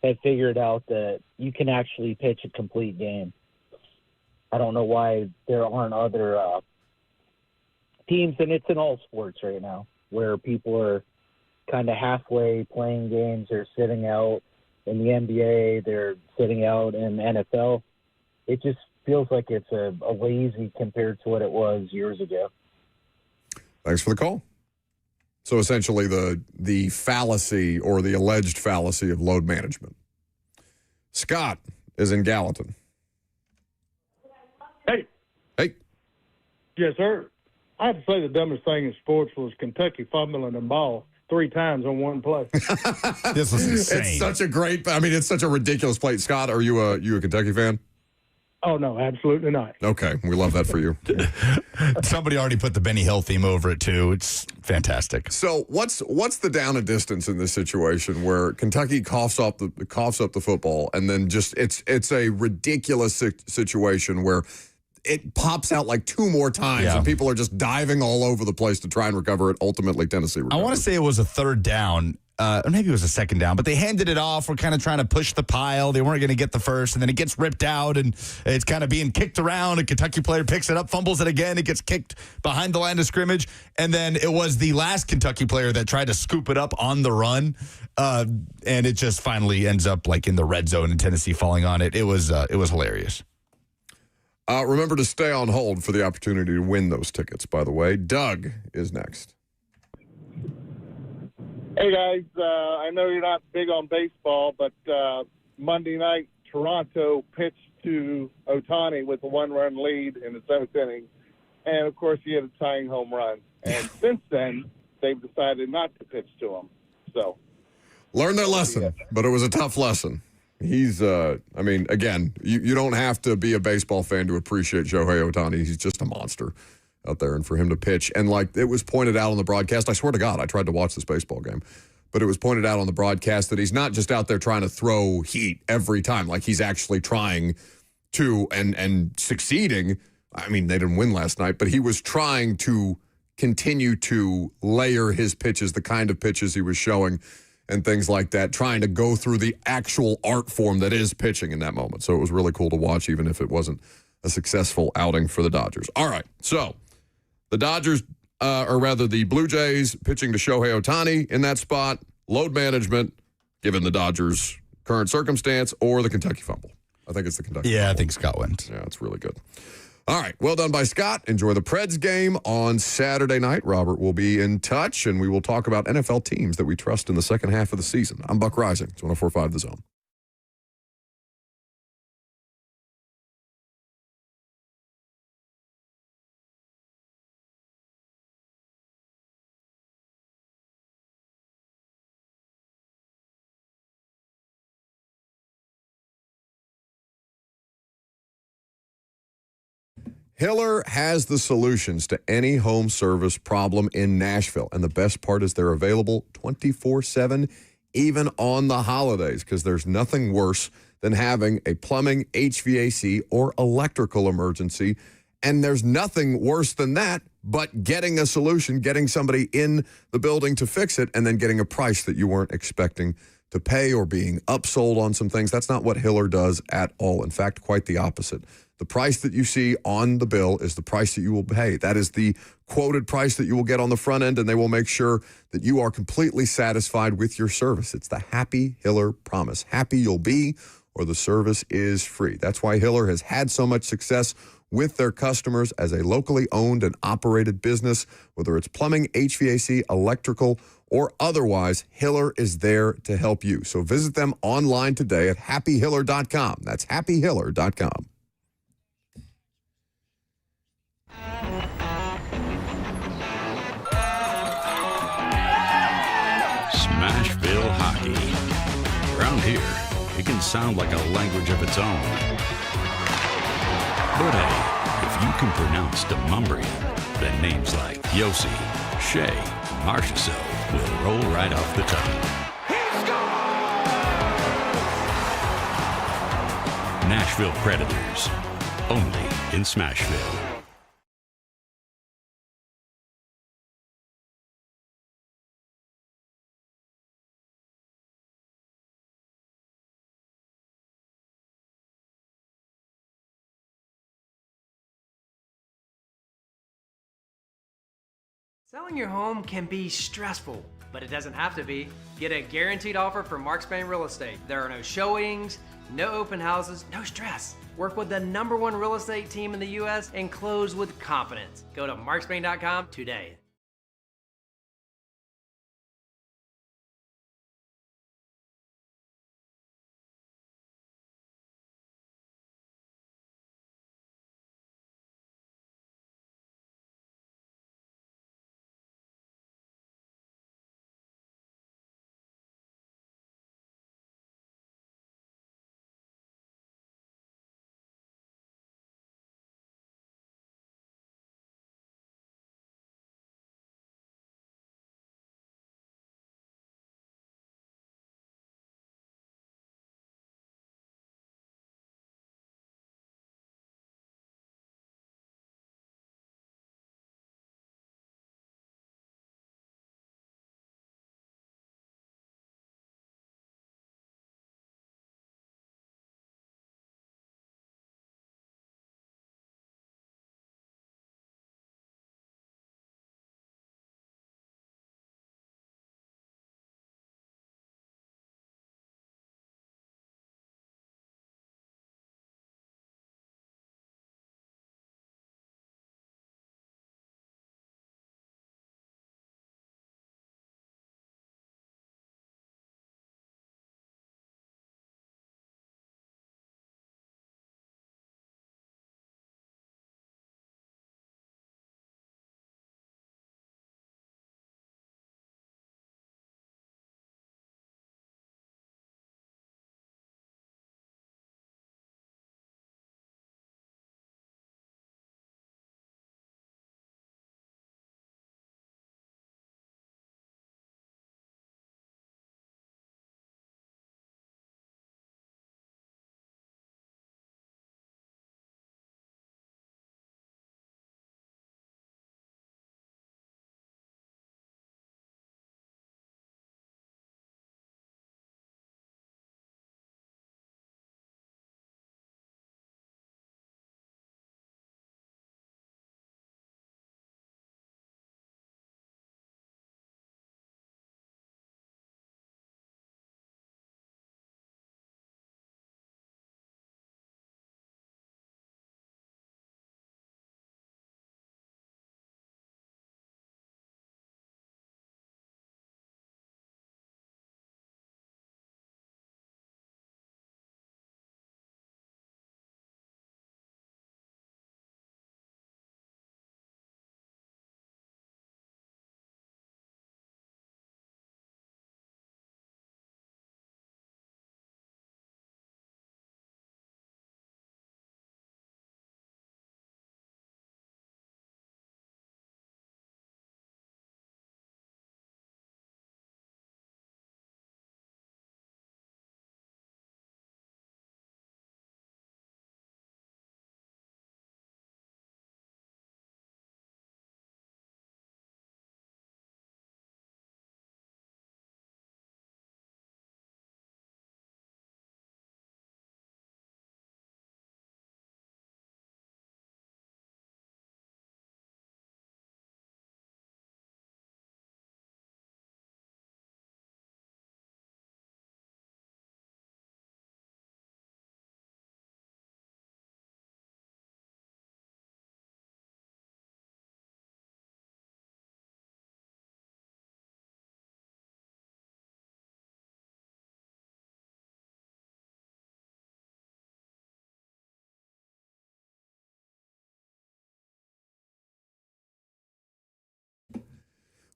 Speaker 9: have figured out that you can actually pitch a complete game. I don't know why there aren't other teams, and it's in all sports right now, where people are kind of halfway playing games. They're sitting out in the NBA. They're sitting out in the NFL. It just feels like it's a lazy compared to what it was years ago.
Speaker 1: Thanks for the call. So essentially the fallacy or the alleged fallacy of load management. Scott is in Gallatin.
Speaker 10: Hey.
Speaker 1: Hey.
Speaker 10: Yes, sir. I have to say the dumbest thing in sports was Kentucky fumbling the ball 3 times on one play.
Speaker 3: This was insane.
Speaker 1: It's such a great, it's such a ridiculous play. Scott, are you a Kentucky fan?
Speaker 10: Oh, no, absolutely not.
Speaker 1: Okay, we love that for you.
Speaker 3: Somebody already put the Benny Hill theme over it, too. It's fantastic.
Speaker 1: So what's the down and distance in this situation where Kentucky coughs up the football, and then just it's a ridiculous situation where it pops out like 2 more times, and people are just diving all over the place to try and recover it. Ultimately, Tennessee recovers.
Speaker 3: I want to say it was a 3rd down. Or maybe it was a 2nd down, but they handed it off. We're kind of trying to push the pile. They weren't going to get the first, and then it gets ripped out, and it's kind of being kicked around. A Kentucky player picks it up, fumbles it again. It gets kicked behind the line of scrimmage, and then it was the last Kentucky player that tried to scoop it up on the run, and it just finally ends up like in the red zone and Tennessee falling on it. It was hilarious.
Speaker 1: Remember to stay on hold for the opportunity to win those tickets, by the way. Doug is next.
Speaker 11: Hey, guys. I know you're not big on baseball, but Monday night, Toronto pitched to Ohtani with a 1-run lead in the 7th inning. And, of course, he had a tying home run. And since then, they've decided not to pitch to him. So,
Speaker 1: learn their lesson, but it was a tough lesson. He's, again, you don't have to be a baseball fan to appreciate Shohei Ohtani. He's just a monster out there, and for him to pitch. And like it was pointed out on the broadcast, I swear to God, I tried to watch this baseball game, but it was pointed out on the broadcast that he's not just out there trying to throw heat every time. Like he's actually trying to and succeeding. I mean, they didn't win last night, but he was trying to continue to layer his pitches, the kind of pitches he was showing and things like that, trying to go through the actual art form that is pitching in that moment. So it was really cool to watch, even if it wasn't a successful outing for the Dodgers. All right, so the Dodgers, or rather the Blue Jays, pitching to Shohei Ohtani in that spot. Load management, given the Dodgers' current circumstance, or the Kentucky fumble. I think it's the Kentucky fumble.
Speaker 3: I think Scott wins.
Speaker 1: Yeah, it's really good. All right, well done by Scott. Enjoy the Preds game on Saturday night. Robert will be in touch, and we will talk about NFL teams that we trust in the second half of the season. I'm Buck Rising. It's 104.5 The Zone. Hiller has the solutions to any home service problem in Nashville. And the best part is they're available 24/7, even on the holidays, because there's nothing worse than having a plumbing, HVAC, or electrical emergency. And there's nothing worse than that but getting a solution, getting somebody in the building to fix it, and then getting a price that you weren't expecting to pay or being upsold on some things. That's not what Hiller does at all. In fact, quite the opposite. The price that you see on the bill is the price that you will pay. That is the quoted price that you will get on the front end, and they will make sure that you are completely satisfied with your service. It's the Happy Hiller promise. Happy you'll be, or the service is free. That's why Hiller has had so much success with their customers as a locally owned and operated business. Whether it's plumbing, HVAC, electrical, or otherwise, Hiller is there to help you. So visit them online today at happyhiller.com. That's happyhiller.com.
Speaker 12: Smashville hockey. Around here, it can sound like a language of its own. But hey, if you can pronounce Demumbrian, then names like Yossi, Shea, Marchessault will roll right off the tongue. Nashville Predators, only in Smashville.
Speaker 13: Selling your home can be stressful, but it doesn't have to be. Get a guaranteed offer from Mark Spain Real Estate. There are no showings, no open houses, no stress. Work with the #1 real estate team in the U.S. and close with confidence. Go to markspain.com today.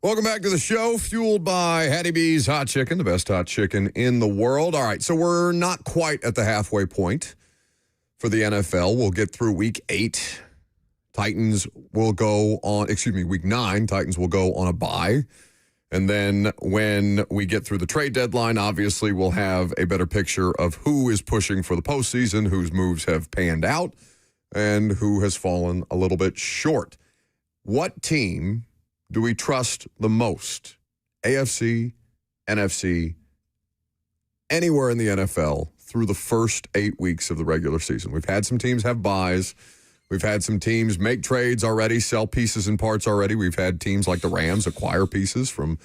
Speaker 1: Welcome back to the show, fueled by Hattie B's Hot Chicken, the best hot chicken in the world. All right, so we're not quite at the halfway point for the NFL. We'll get through week 8. Titans will go on, week 9, Titans will go on a bye. And then when we get through the trade deadline, obviously we'll have a better picture of who is pushing for the postseason, whose moves have panned out, and who has fallen a little bit short. What team do we trust the most? AFC, NFC, anywhere in the NFL through the first 8 weeks of the regular season. We've had some teams have buys. We've had some teams make trades already, sell pieces and parts already. We've had teams like the Rams acquire pieces from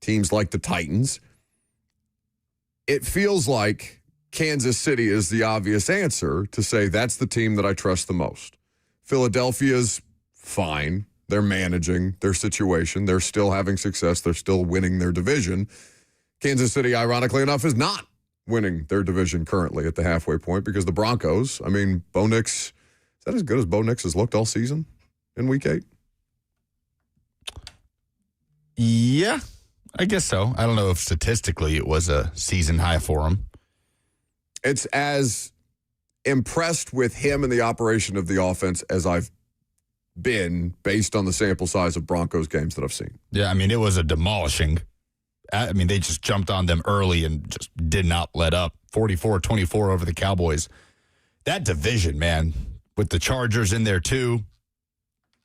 Speaker 1: teams like the Titans. It feels like Kansas City is the obvious answer to say that's the team that I trust the most. Philadelphia's fine. They're managing their situation. They're still having success. They're still winning their division. Kansas City, ironically enough, is not winning their division currently at the halfway point because the Broncos, Bo Nix, is that as good as Bo Nix has looked all season in week 8?
Speaker 3: Yeah, I guess so. I don't know if statistically it was a season high for him.
Speaker 1: It's as impressed with him and the operation of the offense as I've been based on the sample size of Broncos games that I've seen.
Speaker 3: Yeah, it was a demolishing. They just jumped on them early and just did not let up. 44-24 over the Cowboys. That division, man, with the Chargers in there too.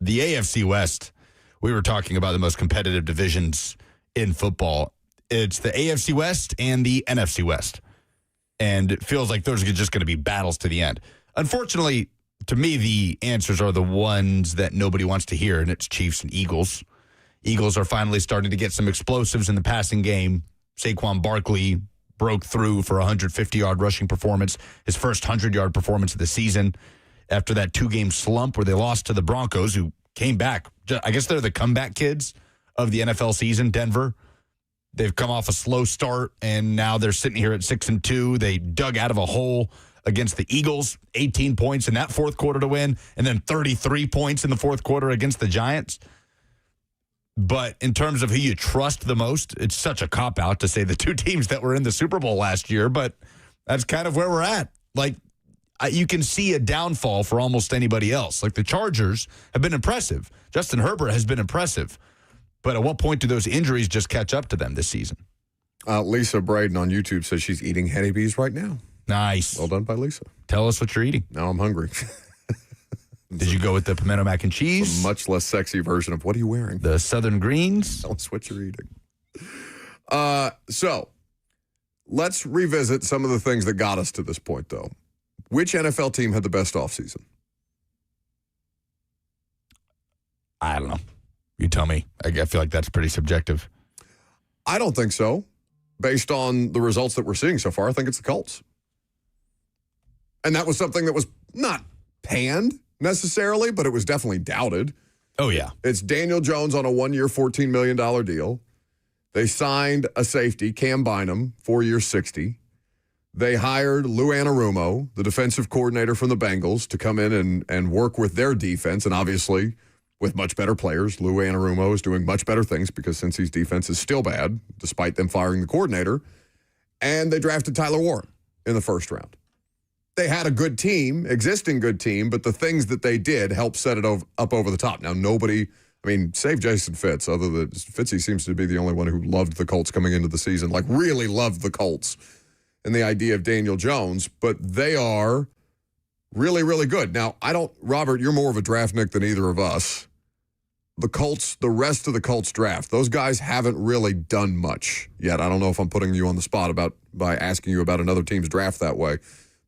Speaker 3: The AFC West, we were talking about the most competitive divisions in football. It's the AFC West and the NFC West. And it feels like those are just going to be battles to the end. Unfortunately, to me, the answers are the ones that nobody wants to hear, and it's Chiefs and Eagles. Eagles are finally starting to get some explosives in the passing game. Saquon Barkley broke through for a 150-yard rushing performance, his first 100-yard performance of the season after that 2-game slump where they lost to the Broncos, who came back. I guess they're the comeback kids of the NFL season, Denver. They've come off a slow start, and now they're sitting here at 6-2. They dug out of a hole against the Eagles, 18 points in that fourth quarter to win, and then 33 points in the fourth quarter against the Giants. But in terms of who you trust the most, it's such a cop-out to say the two teams that were in the Super Bowl last year, but that's kind of where we're at. You can see a downfall for almost anybody else. Like the Chargers have been impressive. Justin Herbert has been impressive. But at what point do those injuries just catch up to them this season?
Speaker 1: Lisa Braden on YouTube says she's eating Hattie B's right now.
Speaker 3: Nice.
Speaker 1: Well done by Lisa.
Speaker 3: Tell us what you're eating.
Speaker 1: Now I'm hungry.
Speaker 3: Did you go with the pimento mac and cheese?
Speaker 1: A much less sexy version of what are you wearing?
Speaker 3: The Southern Greens?
Speaker 1: Tell us what you're eating. So let's revisit some of the things that got us to this point, though. Which NFL team had the best offseason?
Speaker 3: I don't know. You tell me. I feel like that's pretty subjective.
Speaker 1: I don't think so. Based on the results that we're seeing so far, I think it's the Colts. And that was something that was not panned necessarily, but it was definitely doubted.
Speaker 3: Oh, yeah.
Speaker 1: It's Daniel Jones on a 1-year, $14 million deal. They signed a safety, Cam Bynum, 4 years, $60. They hired Lou Anarumo, the defensive coordinator from the Bengals, to come in and work with their defense. And obviously, with much better players, Lou Anarumo is doing much better things because Cincy's defense is still bad, despite them firing the coordinator. And they drafted Tyler Warren in the first round. They had a good team, existing good team, but the things that they did helped set it up over the top. Now, nobody, save Jason Fitz, other than Fitzy seems to be the only one who loved the Colts coming into the season, like really loved the Colts and the idea of Daniel Jones, but they are really, really good. Now, Robert, you're more of a draft Nick than either of us. The Colts, the rest of the Colts draft, those guys haven't really done much yet. I don't know if I'm putting you on the spot by asking you about another team's draft that way,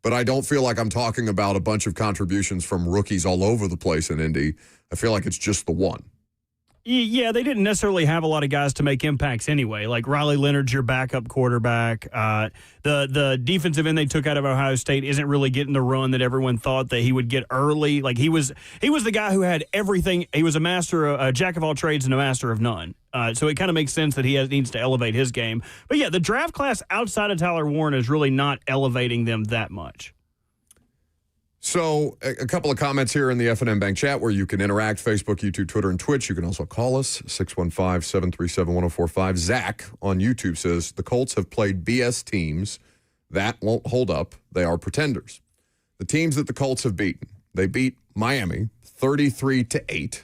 Speaker 1: but I don't feel like I'm talking about a bunch of contributions from rookies all over the place in Indy. I feel like it's just the one.
Speaker 2: Yeah, they didn't necessarily have a lot of guys to make impacts anyway. Like Riley Leonard's your backup quarterback. The defensive end they took out of Ohio State isn't really getting the run that everyone thought that he would get early. Like he was the guy who had everything. He was a jack of all trades and a master of none. So it kind of makes sense that he needs to elevate his game. But yeah, the draft class outside of Tyler Warren is really not elevating them that much.
Speaker 1: So a couple of comments here in the F&M Bank chat where you can interact, Facebook, YouTube, Twitter, and Twitch. You can also call us, 615-737-1045. Zach on YouTube says, the Colts have played BS teams. That won't hold up. They are pretenders. The teams that the Colts have beaten, they beat Miami 33-8.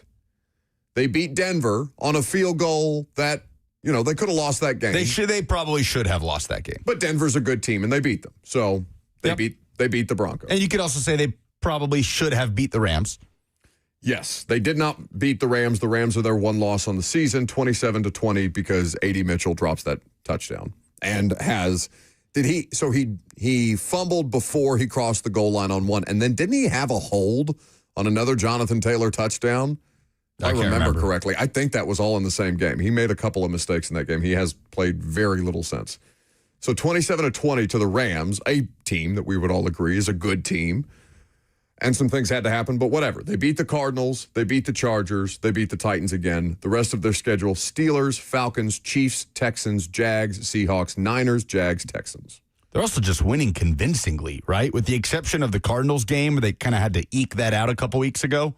Speaker 1: They beat Denver on a field goal that, you know, they could have lost that game.
Speaker 3: They probably should have lost that game.
Speaker 1: But Denver's a good team, and they beat them. So they beat the Broncos.
Speaker 3: And you could also say they probably should have beat the Rams.
Speaker 1: Yes, they did not beat the Rams. The Rams are their one loss on the season, 27-20, because A.D. Mitchell drops that touchdown. And he fumbled before he crossed the goal line on one. And then didn't he have a hold on another Jonathan Taylor touchdown? I remember correctly. I think that was all in the same game. He made a couple of mistakes in that game. He has played very little since. So 27-20 to the Rams, a team that we would all agree is a good team. And some things had to happen, but whatever. They beat the Cardinals. They beat the Chargers. They beat the Titans again. The rest of their schedule, Steelers, Falcons, Chiefs, Texans, Jags, Seahawks, Niners, Jags, Texans.
Speaker 3: They're also just winning convincingly, right? With the exception of the Cardinals game, they kind of had to eke that out a couple weeks ago.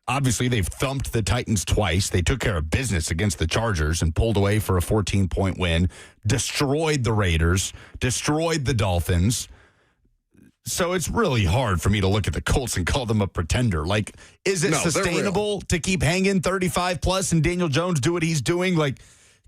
Speaker 3: Obviously, they've thumped the Titans twice. They took care of business against the Chargers and pulled away for a 14-point win, destroyed the Raiders, destroyed the Dolphins. So it's really hard for me to look at the Colts and call them a pretender. Like, is it sustainable to keep hanging 35-plus and Daniel Jones do what he's doing? Like,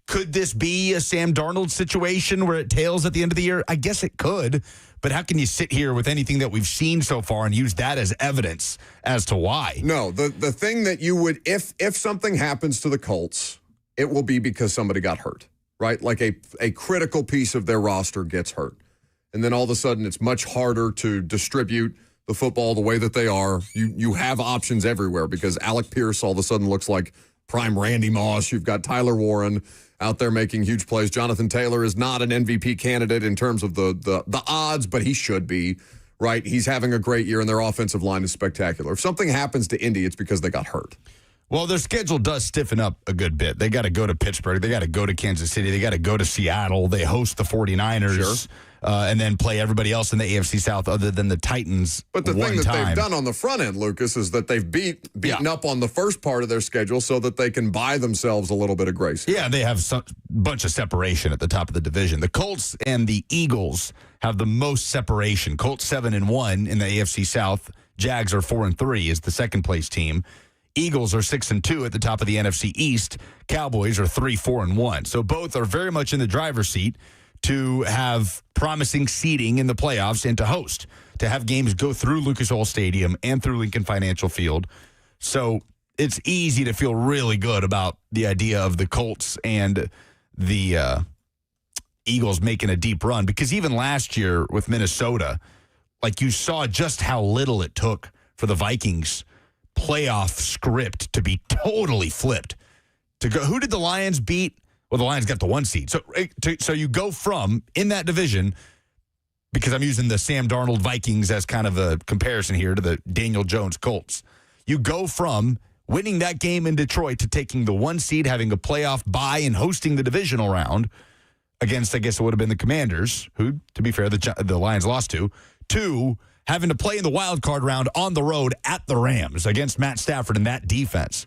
Speaker 3: could this be a Sam Darnold situation where it tails at the end of the year? I guess it could. But how can you sit here with anything that we've seen so far and use that as evidence as to why?
Speaker 1: No, the thing that you would, if something happens to the Colts, it will be because somebody got hurt, right? Like a critical piece of their roster gets hurt. And then all of a sudden it's much harder to distribute the football the way that they are. You have options everywhere because Alec Pierce all of a sudden looks like prime Randy Moss. You've got Tyler Warren out there making huge plays. Jonathan Taylor is not an MVP candidate in terms of the odds, but he should be, right? He's having a great year, and their offensive line is spectacular. If something happens to Indy, it's because they got hurt.
Speaker 3: Well, their schedule does stiffen up a good bit. They got to go to Pittsburgh. They got to go to Kansas City. They got to go to Seattle. They host the 49ers. Sure. And then play everybody else in the AFC South other than the Titans.
Speaker 1: But the thing that they've done on the front end, Lucas, is that they've beaten up on the first part of their schedule so that they can buy themselves a little bit of grace.
Speaker 3: Yeah, they have a bunch of separation at the top of the division. The Colts and the Eagles have the most separation. Colts 7-1 in the AFC South. Jags are 4-3 is the second place team. Eagles are 6-2 at the top of the NFC East. Cowboys are 3-4-1. So both are very much in the driver's seat to have promising seeding in the playoffs and to host, to have games go through Lucas Oil Stadium and through Lincoln Financial Field. So it's easy to feel really good about the idea of the Colts and the Eagles making a deep run, because even last year with Minnesota, like, you saw just how little it took for the Vikings playoff script to be totally flipped. To go, who did the Lions beat? Well, the Lions got the 1 seed. So you go from, in that division, because I'm using the Sam Darnold Vikings as kind of a comparison here to the Daniel Jones Colts. You go from winning that game in Detroit to taking the 1 seed, having a playoff bye, and hosting the divisional round against, I guess it would have been the Commanders, who, to be fair, the Lions lost to having to play in the wild card round on the road at the Rams against Matt Stafford and that defense.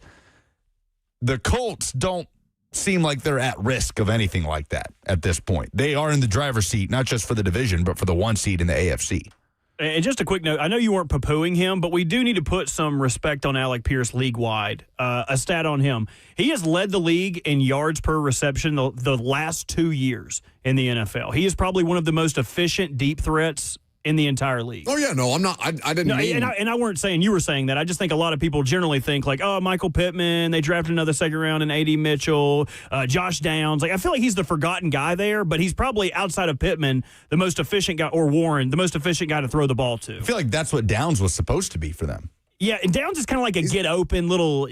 Speaker 3: The Colts don't seem like they're at risk of anything like that at this point. They are in the driver's seat, not just for the division, but for the 1 seed in the AFC.
Speaker 2: And just a quick note, I know you weren't poo-pooing him, but we do need to put some respect on Alec Pierce league-wide. A stat on him. He has led the league in yards per reception the last 2 years in the NFL. He is probably one of the most efficient deep threats in the entire league.
Speaker 1: Oh, yeah, no, I'm not. I didn't mean.
Speaker 2: And I weren't saying you were saying that. I just think a lot of people generally think, like, oh, Michael Pittman, they drafted another second round in A.D. Mitchell, Josh Downs. Like, I feel like he's the forgotten guy there, but he's probably, outside of Pittman, the most efficient guy, or Warren, the most efficient guy to throw the ball to.
Speaker 3: I feel like that's what Downs was supposed to be for them.
Speaker 2: Yeah, and Downs is kind of like a get-open little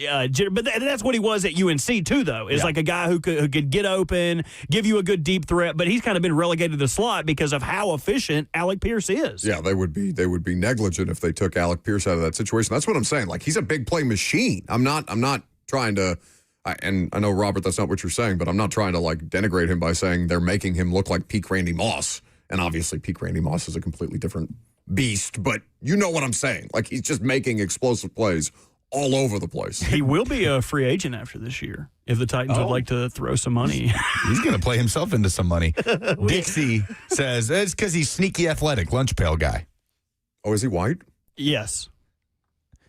Speaker 2: but that's what he was at UNC, too, though, is like a guy who could get open, give you a good deep threat, but he's kind of been relegated to the slot because of how efficient Alec Pierce is.
Speaker 1: Yeah, they would be negligent if they took Alec Pierce out of that situation. That's what I'm saying. Like, he's a big play machine. I'm not trying to, and I know, Robert, that's not what you're saying, but I'm not trying to, like, denigrate him by saying they're making him look like peak Randy Moss. And obviously peak Randy Moss is a completely different beast, but you know what I'm saying. Like, he's just making explosive plays all over the place.
Speaker 2: He will be a free agent after this year if the Titans would like to throw some money.
Speaker 3: He's going to play himself into some money. Dixie says it's because he's sneaky athletic, lunch pail guy.
Speaker 1: Oh, is he white?
Speaker 2: Yes.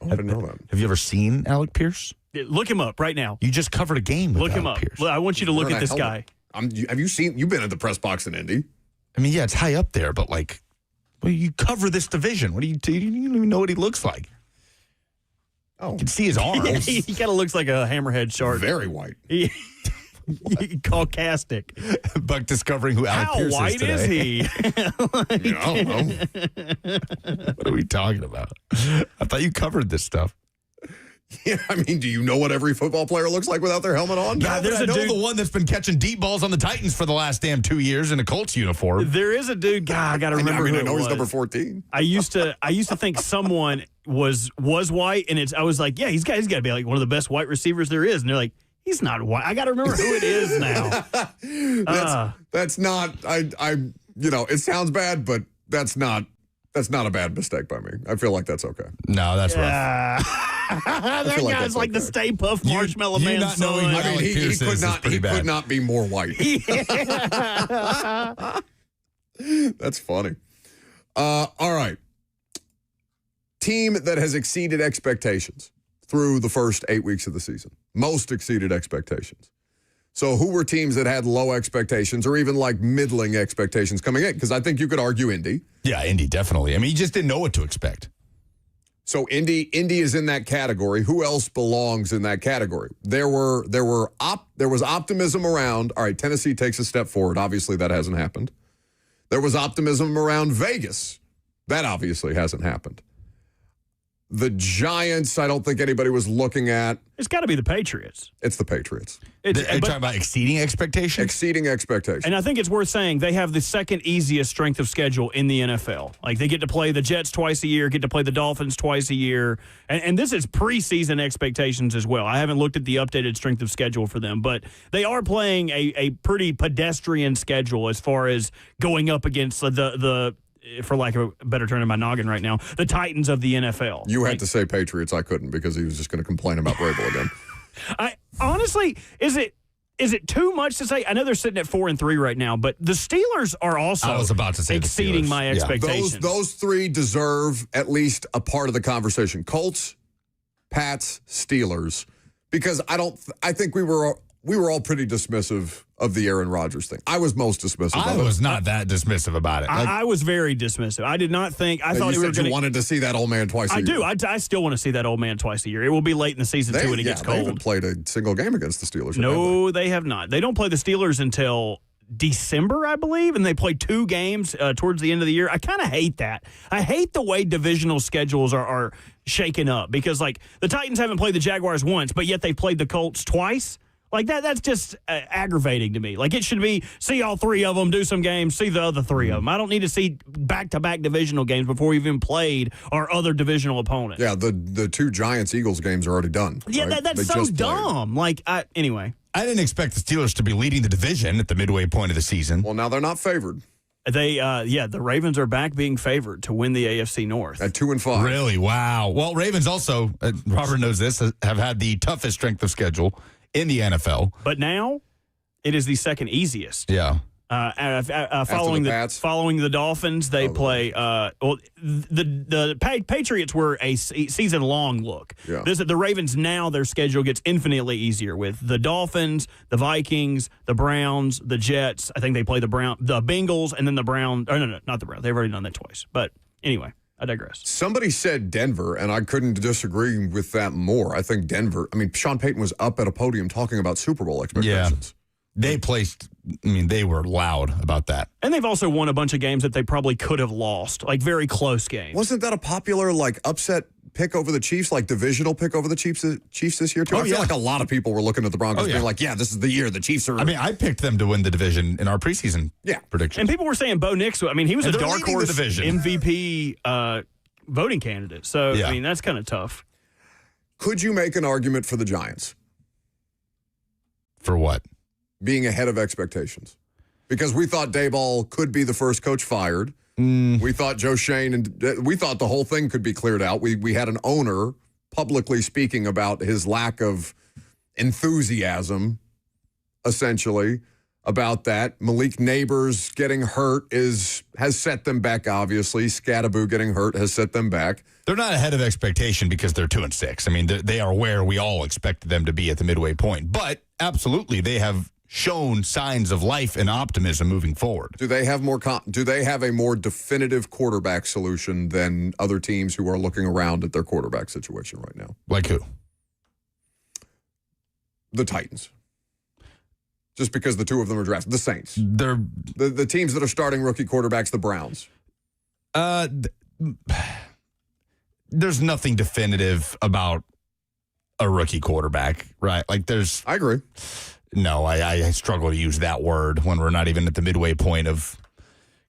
Speaker 1: Oh, I didn't know that.
Speaker 3: Have you ever seen Alec Pierce?
Speaker 2: Look him up right now.
Speaker 3: You just covered a game with
Speaker 2: Look him
Speaker 3: Alec
Speaker 2: up.
Speaker 3: Pierce.
Speaker 2: I want you to look at this guy.
Speaker 1: Have you seen? You've been in the press box in Indy.
Speaker 3: I mean, yeah, it's high up there, but like, well, you cover this division. What do you do? You don't even know what he looks like.
Speaker 1: Oh,
Speaker 3: you can see his arms.
Speaker 2: He kind of looks like a hammerhead shark.
Speaker 1: Very white.
Speaker 2: Caucastic.
Speaker 3: Buck discovering who Alec Pierce
Speaker 2: white
Speaker 3: is today.
Speaker 2: is he?
Speaker 1: I don't know.
Speaker 3: What are we talking about? I thought you covered this stuff.
Speaker 1: Yeah, I mean, do you know what every football player looks like without their helmet on?
Speaker 3: Yeah, I know the one that's been catching deep balls on the Titans for the last damn 2 years in a Colts uniform.
Speaker 2: There is a dude. God, I got to remember.
Speaker 1: I know he's number 14.
Speaker 2: I used to think someone was white, and I was like, yeah, he's got to be like one of the best white receivers there is, and they're like, he's not white. I got to remember who it is now.
Speaker 1: That's not. It sounds bad, but that's not a bad mistake by me. I feel like that's okay.
Speaker 3: No, that's rough.
Speaker 2: That guy's like the Stay Puft Marshmallow Man.
Speaker 3: Not knowing
Speaker 2: son.
Speaker 3: who Alec Pierce
Speaker 1: he could not be more white. That's funny. All right. Team that has exceeded expectations through the first 8 weeks of the season. Most exceeded expectations. So who were teams that had low expectations or even like middling expectations coming in? Because I think you could argue Indy.
Speaker 3: Yeah, Indy, definitely. I mean, you just didn't know what to expect.
Speaker 1: So Indy is in that category. Who else belongs in that category? There was optimism around, all right, Tennessee takes a step forward. Obviously, that hasn't happened. There was optimism around Vegas. That obviously hasn't happened. The Giants, I don't think anybody was looking at.
Speaker 2: It's got to be the Patriots.
Speaker 1: It's the Patriots.
Speaker 3: Are you talking about exceeding expectations?
Speaker 1: Exceeding expectations.
Speaker 2: And I think it's worth saying they have the second easiest strength of schedule in the NFL. Like, they get to play the Jets twice a year, get to play the Dolphins twice a year. And this is preseason expectations as well. I haven't looked at the updated strength of schedule for them, but they are playing a pretty pedestrian schedule as far as going up against the for lack of a better term in my noggin right now, the Titans of the NFL.
Speaker 1: You had to say Patriots. I couldn't because he was just going to complain about Vrabel again.
Speaker 2: Honestly, is it too much to say? I know they're sitting at 4-3 right now, but the Steelers are also
Speaker 3: I was about to say
Speaker 2: exceeding my expectations.
Speaker 1: Those three deserve at least a part of the conversation. Colts, Pats, Steelers, because I think we were all pretty dismissive of the Aaron Rodgers thing. I was most dismissive of it.
Speaker 3: I was not that dismissive about it.
Speaker 2: I was very dismissive. I did not think. I thought
Speaker 1: you wanted to see that old man twice a year.
Speaker 2: I do. I still want to see that old man twice a year. It will be late in the season, too, when it gets cold.
Speaker 1: They haven't played a single game against the Steelers.
Speaker 2: No, they have not. They don't play the Steelers until December, I believe, and they play 2 games towards the end of the year. I kind of hate that. I hate the way divisional schedules are shaken up because, like, the Titans haven't played the Jaguars once, but yet they've played the Colts twice. Like, that's just aggravating to me. Like, it should be see all 3 of them, do some games, see the other 3 of them. I don't need to see back-to-back divisional games before we've even played our other divisional opponents.
Speaker 1: Yeah, the 2 Giants-Eagles games are already done.
Speaker 2: Yeah,
Speaker 1: right?
Speaker 2: that's so dumb. Like, anyway.
Speaker 3: I didn't expect the Steelers to be leading the division at the midway point of the season.
Speaker 1: Well, now they're not favored.
Speaker 2: The Ravens are back being favored to win the AFC North.
Speaker 1: At 2-5.
Speaker 3: Really? Wow. Well, Ravens also, Robert knows this, have had the toughest strength of schedule in the NFL.
Speaker 2: But now it is the second easiest.
Speaker 3: Yeah.
Speaker 2: Following the Dolphins, they play. The Patriots were a season-long look.
Speaker 1: Yeah.
Speaker 2: The Ravens now their schedule gets infinitely easier with the Dolphins, the Vikings, the Browns, the Jets. I think they play the Bengals, and then the Browns. Oh no, not the Browns. They've already done that twice. But anyway. I digress.
Speaker 1: Somebody said Denver, and I couldn't disagree with that more. I think Denver, Sean Payton was up at a podium talking about Super Bowl expectations.
Speaker 3: Yeah. They were loud about that.
Speaker 2: And they've also won a bunch of games that they probably could have lost, like very close games.
Speaker 1: Wasn't that a popular, like, upset pick over the Chiefs, like divisional pick over the Chiefs this year, too? I feel like a lot of people were looking at the Broncos being like, yeah, this is the year. The Chiefs are...
Speaker 3: I picked them to win the division in our preseason predictions.
Speaker 2: And people were saying Bo Nix, he was a dark horse MVP voting candidate. So, that's kind of tough.
Speaker 1: Could you make an argument for the Giants?
Speaker 3: For what?
Speaker 1: Being ahead of expectations. Because we thought Daboll could be the first coach fired. We thought Joe Shane, and we thought the whole thing could be cleared out. We had an owner publicly speaking about his lack of enthusiasm, essentially, about that. Malik Neighbors getting hurt has set them back, obviously. Scattaboo getting hurt has set them back.
Speaker 3: They're not ahead of expectation because they're 2-6. I mean, they are where we all expected them to be at the midway point. But absolutely, they have shown signs of life and optimism moving forward.
Speaker 1: Do they have a more definitive quarterback solution than other teams who are looking around at their quarterback situation right now?
Speaker 3: Like who?
Speaker 1: The Titans. Just because the two of them are drafted. The Saints.
Speaker 3: They're
Speaker 1: the teams that are starting rookie quarterbacks, the Browns.
Speaker 3: There's nothing definitive about a rookie quarterback, right? Like I
Speaker 1: agree.
Speaker 3: No, I struggle to use that word when we're not even at the midway point of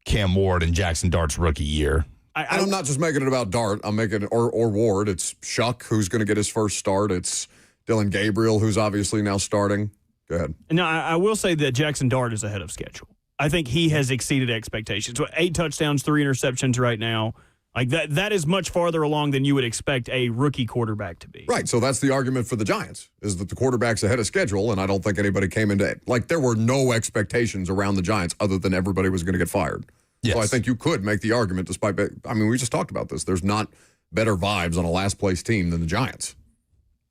Speaker 3: Cam Ward and Jackson Dart's rookie year.
Speaker 1: I'm not just making it about Dart. I'm making it, or Ward. It's Shuck, who's going to get his first start. It's Dylan Gabriel, who's obviously now starting. Go ahead.
Speaker 2: No, I will say that Jackson Dart is ahead of schedule. I think he has exceeded expectations. 8 touchdowns, 3 interceptions right now. Like that is much farther along than you would expect a rookie quarterback to be.
Speaker 1: Right. So that's the argument for the Giants, is that the quarterback's ahead of schedule, and I don't think anybody came into it. Like, there were no expectations around the Giants other than everybody was going to get fired.
Speaker 3: Yes.
Speaker 1: So I think you could make the argument, despite, we just talked about this. There's not better vibes on a last place team than the Giants.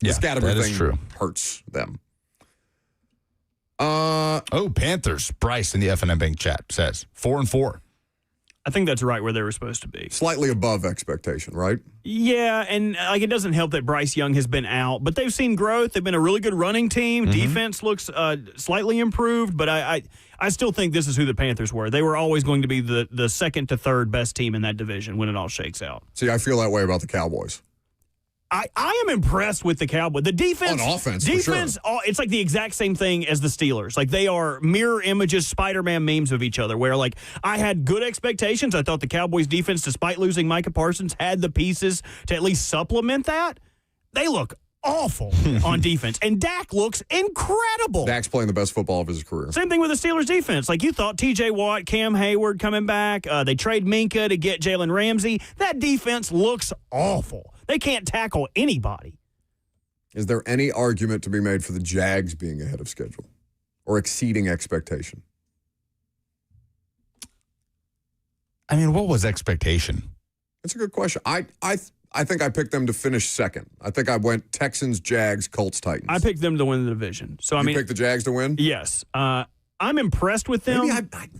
Speaker 3: Yeah,
Speaker 1: that
Speaker 3: is true.
Speaker 1: Hurts them.
Speaker 3: Panthers. Bryce in the F&M Bank chat says 4-4.
Speaker 2: I think that's right where they were supposed to be.
Speaker 1: Slightly above expectation, right?
Speaker 2: Yeah, and it doesn't help that Bryce Young has been out, but they've seen growth. They've been a really good running team. Mm-hmm. Defense looks slightly improved, but I still think this is who the Panthers were. They were always going to be the second to third best team in that division when it all shakes out.
Speaker 1: See, I feel that way about the Cowboys.
Speaker 2: I am impressed with the Cowboys. The defense.
Speaker 1: On offense, for sure.
Speaker 2: It's like the exact same thing as the Steelers. Like, they are mirror images, Spider-Man memes of each other, where, like, I had good expectations. I thought the Cowboys defense, despite losing Micah Parsons, had the pieces to at least supplement that. They look awful on defense. And Dak looks incredible.
Speaker 1: Dak's playing the best football of his career.
Speaker 2: Same thing with the Steelers defense. Like, you thought T.J. Watt, Cam Hayward coming back. They trade Minka to get Jalen Ramsey. That defense looks awful. They can't tackle anybody.
Speaker 1: Is there any argument to be made for the Jags being ahead of schedule or exceeding expectation?
Speaker 3: I mean, what was expectation?
Speaker 1: That's a good question. I think I picked them to finish second. I think I went Texans, Jags, Colts, Titans.
Speaker 2: I picked them to win the division. So
Speaker 1: you picked the Jags to win?
Speaker 2: Yes. I'm impressed with them.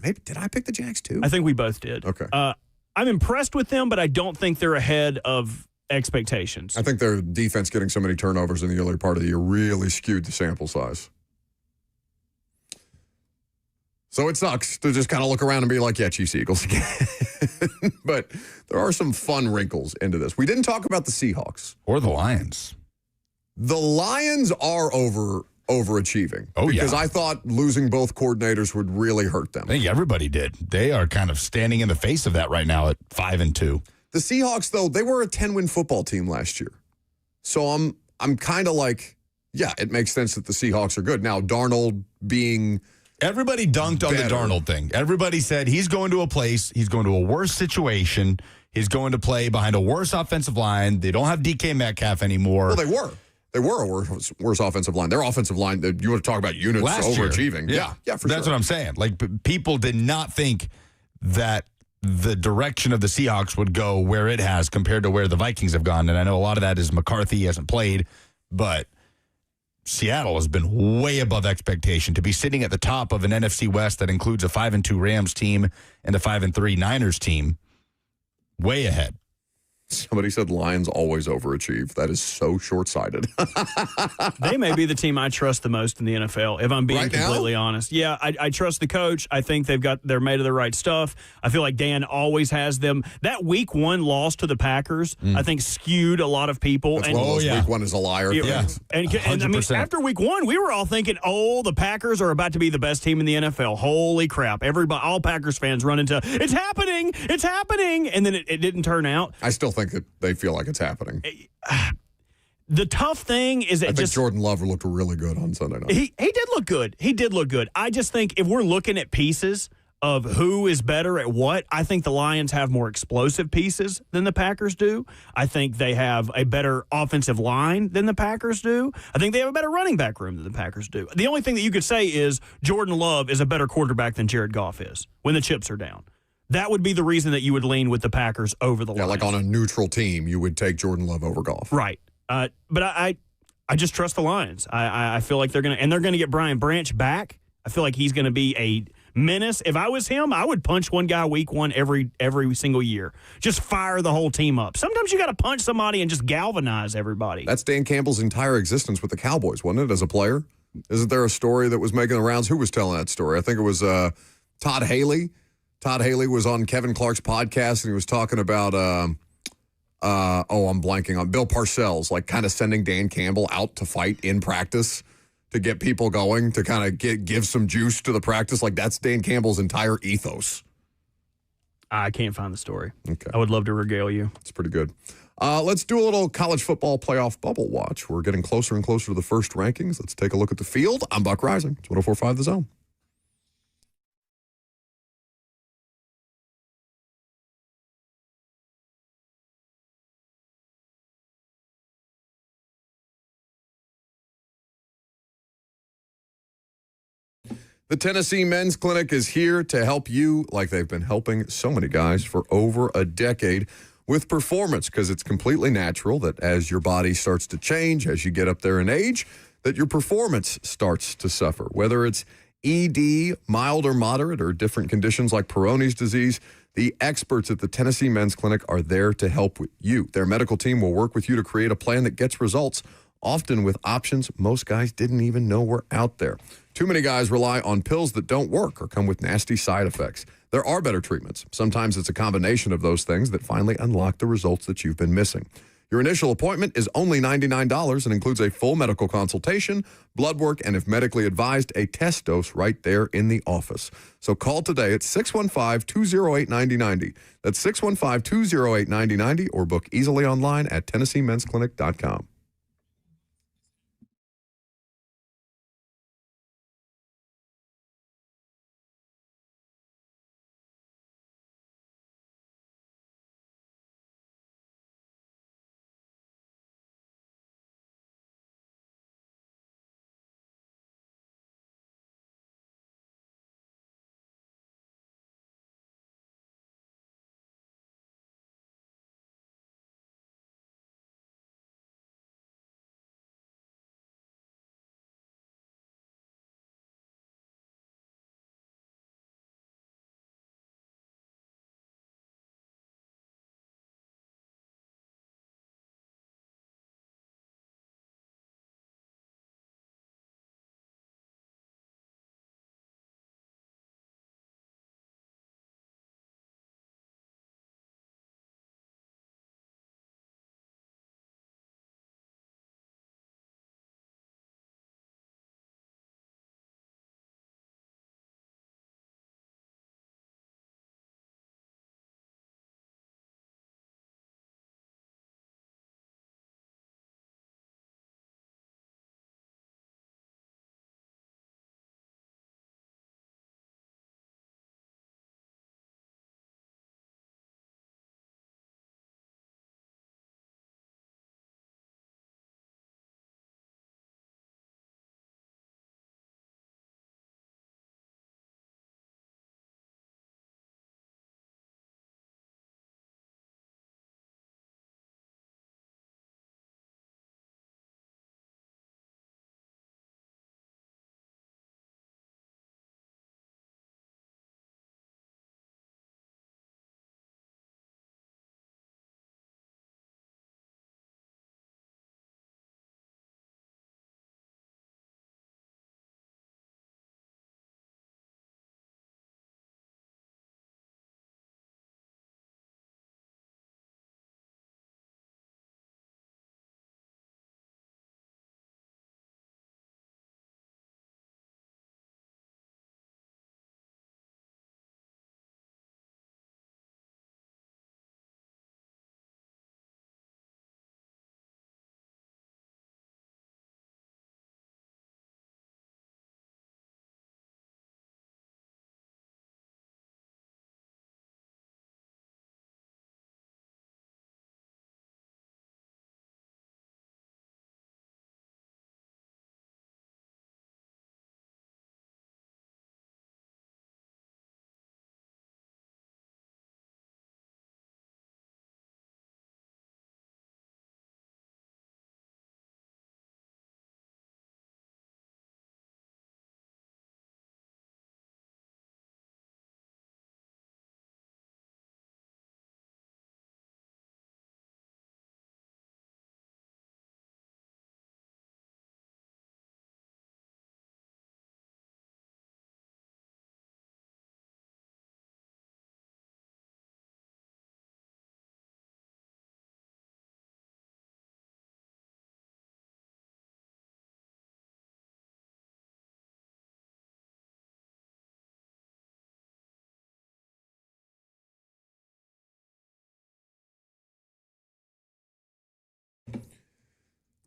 Speaker 1: Maybe did I pick the Jags too?
Speaker 2: I think we both did.
Speaker 1: Okay.
Speaker 2: I'm impressed with them, but I don't think they're ahead of expectations.
Speaker 1: I think their defense getting so many turnovers in the early part of the year really skewed the sample size. So it sucks to just kind of look around and be like, yeah, Chiefs, Eagles again. But there are some fun wrinkles into this. We didn't talk about the Seahawks.
Speaker 3: Or the Lions.
Speaker 1: The Lions are overachieving.
Speaker 3: Oh,
Speaker 1: because
Speaker 3: yeah.
Speaker 1: I thought losing both coordinators would really hurt them.
Speaker 3: I think everybody did. They are kind of standing in the face of that right now at 5-2.
Speaker 1: The Seahawks, though, they were a 10-win football team last year. So I'm kind of like, yeah, it makes sense that the Seahawks are good. Now, Darnold being
Speaker 3: everybody dunked on the Darnold thing. Everybody said he's going to a place, he's going to a worse situation, he's going to play behind a worse offensive line. They don't have DK Metcalf anymore.
Speaker 1: Well, they were. They were a worse offensive line. Their offensive line, you want to talk about units
Speaker 3: last
Speaker 1: overachieving.
Speaker 3: Year.
Speaker 1: Yeah, for sure.
Speaker 3: That's what I'm saying. Like, people did not think that the direction of the Seahawks would go where it has compared to where the Vikings have gone. And I know a lot of that is McCarthy hasn't played, but Seattle has been way above expectation to be sitting at the top of an NFC West that includes a 5-2 Rams team and a 5-3 Niners team. Way ahead.
Speaker 1: Somebody said Lions always overachieve. That is so short-sighted.
Speaker 2: They may be the team I trust the most in the NFL, if I'm being completely honest. Yeah, I trust the coach. I think they're made of the right stuff. I feel like Dan always has them. That week 1 loss to the Packers, I think, skewed a lot of people.
Speaker 1: That's one of those week 1 is a liar things.
Speaker 2: And I mean, after week 1, we were all thinking, the Packers are about to be the best team in the NFL. Holy crap. All Packers fans run into, it's happening. And then it didn't turn out.
Speaker 1: I still think that they feel like it's happening.
Speaker 2: The tough thing is that
Speaker 1: I think Jordan Love looked really good on Sunday night.
Speaker 2: He did look good. I just think if we're looking at pieces of who is better at what, I think the Lions have more explosive pieces than the Packers do. I think they have a better offensive line than the Packers do. I think they have a better running back room than the Packers do. The only thing that you could say is Jordan Love is a better quarterback than Jared Goff is when the chips are down. That would be the reason that you would lean with the Packers over the Lions.
Speaker 1: Like on a neutral team, you would take Jordan Love over Goff.
Speaker 2: Right. But I just trust the Lions. I feel like they're going to get Brian Branch back. I feel like he's going to be a menace. If I was him, I would punch one guy week one every single year. Just fire the whole team up. Sometimes you got to punch somebody and just galvanize everybody.
Speaker 1: That's Dan Campbell's entire existence with the Cowboys, wasn't it, as a player? Isn't there a story that was making the rounds? Who was telling that story? I think it was Todd Haley. Todd Haley was on Kevin Clark's podcast, and he was talking about, I'm blanking on Bill Parcells, like kind of sending Dan Campbell out to fight in practice to get people going, to kind of give some juice to the practice. Like, that's Dan Campbell's entire ethos.
Speaker 2: I can't find the story.
Speaker 1: Okay.
Speaker 2: I would love to regale you.
Speaker 1: It's pretty good. Let's do a little college football playoff bubble watch. We're getting closer and closer to the first rankings. Let's take a look at the field. I'm Buck Rising. It's 104.5 The Zone. The Tennessee Men's Clinic is here to help you like they've been helping so many guys for over a decade with performance, because it's completely natural that as your body starts to change, as you get up there in age, that your performance starts to suffer. Whether it's ED, mild or moderate, or different conditions like Peyronie's disease, the experts at the Tennessee Men's Clinic are there to help with you. Their medical team will work with you to create a plan that gets results, often with options most guys didn't even know were out there. Too many guys rely on pills that don't work or come with nasty side effects. There are better treatments. Sometimes it's a combination of those things that finally unlock the results that you've been missing. Your initial appointment is only $99 and includes a full medical consultation, blood work, and if medically advised, a test dose right there in the office. So call today at 615-208-9090. That's 615-208-9090, or book easily online at TennesseeMen'sClinic.com.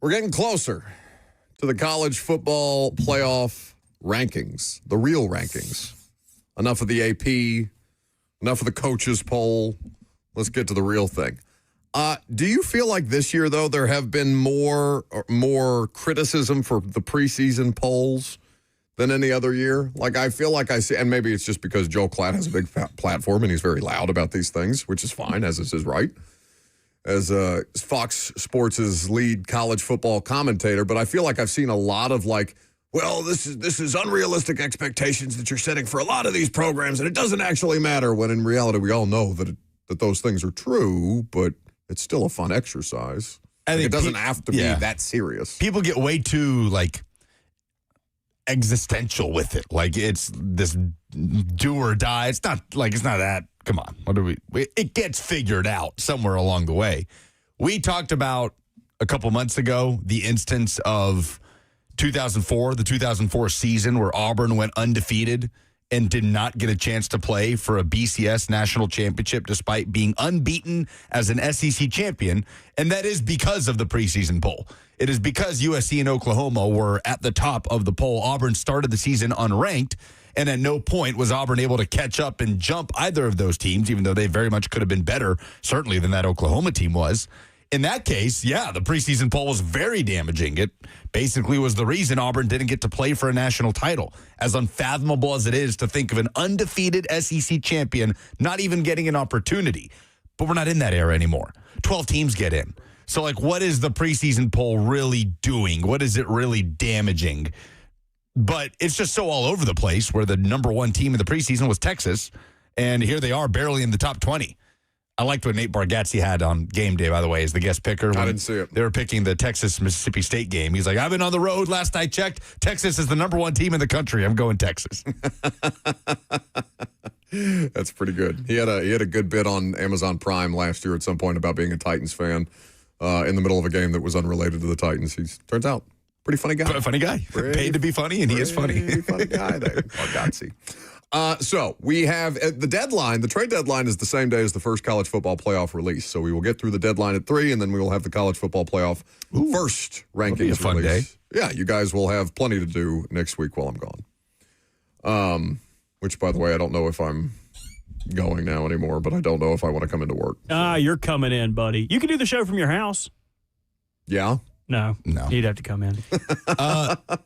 Speaker 1: We're getting closer to the college football playoff rankings, the real rankings. Enough of the AP, enough of the coaches poll. Let's get to the real thing. Do you feel like this year, though, there have been more criticism for the preseason polls than any other year? Like, I feel like I see, and maybe it's just because Joel Klatt has a big platform and he's very loud about these things, which is fine, as is his right, as Fox Sports' lead college football commentator. But I feel like I've seen a lot of like, well, this is unrealistic expectations that you're setting for a lot of these programs, and it doesn't actually matter, when in reality we all know that those things are true, but it's still a fun exercise. I think it doesn't have to be that serious.
Speaker 3: People get way too, like, existential with it. Like, it's this do or die. It's not that. Come on. It gets figured out somewhere along the way. We talked about a couple months ago the instance of the 2004 season where Auburn went undefeated and did not get a chance to play for a BCS national championship despite being unbeaten as an SEC champion. And that is because of the preseason poll. It is because USC and Oklahoma were at the top of the poll. Auburn started the season unranked, and at no point was Auburn able to catch up and jump either of those teams, even though they very much could have been better, certainly, than that Oklahoma team was. In that case, the preseason poll was very damaging. It basically was the reason Auburn didn't get to play for a national title. As unfathomable as it is to think of an undefeated SEC champion not even getting an opportunity. But we're not in that era anymore. 12 teams get in. So, like, what is the preseason poll really doing? What is it really damaging? But it's just so all over the place, where the number one team in the preseason was Texas, and here they are barely in the top 20. I liked what Nate Bargatze had on game day, by the way, as the guest picker.
Speaker 1: I didn't see it.
Speaker 3: They were picking the Texas-Mississippi State game. He's like, I've been on the road. Last I checked, Texas is the number one team in the country. I'm going Texas.
Speaker 1: That's pretty good. He had a good bit on Amazon Prime last year at some point about being a Titans fan in the middle of a game that was unrelated to the Titans. He turns out pretty funny guy.
Speaker 3: Funny guy. Paid to be funny, and he is funny.
Speaker 1: Funny guy there, Bargatze. So we have the deadline. The trade deadline is the same day as the first college football playoff release. So we will get through the deadline at 3, and then we will have the college football playoff first rankings
Speaker 3: be a fun
Speaker 1: release. Day. Yeah, you guys will have plenty to do next week while I'm gone. Which, by the way, I don't know if I'm going now anymore, but I don't know if I want to come into work.
Speaker 2: You're coming in, buddy. You can do the show from your house.
Speaker 1: Yeah?
Speaker 2: No. You'd have to come in.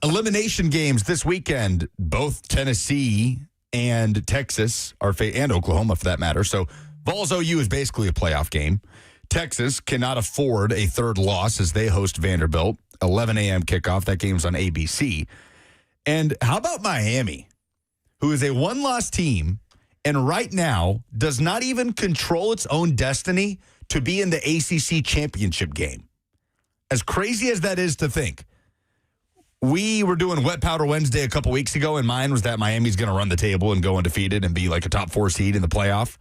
Speaker 3: Elimination games this weekend. Both Tennessee and Texas and Oklahoma, for that matter. So Vols OU is basically a playoff game. Texas cannot afford a third loss as they host Vanderbilt. 11 a.m. kickoff. That game's on ABC. And how about Miami, who is a one-loss team and right now does not even control its own destiny to be in the ACC championship game? As crazy as that is to think, we were doing Wet Powder Wednesday a couple weeks ago, and mine was that Miami's going to run the table and go undefeated and be like a top 4 seed in the playoff.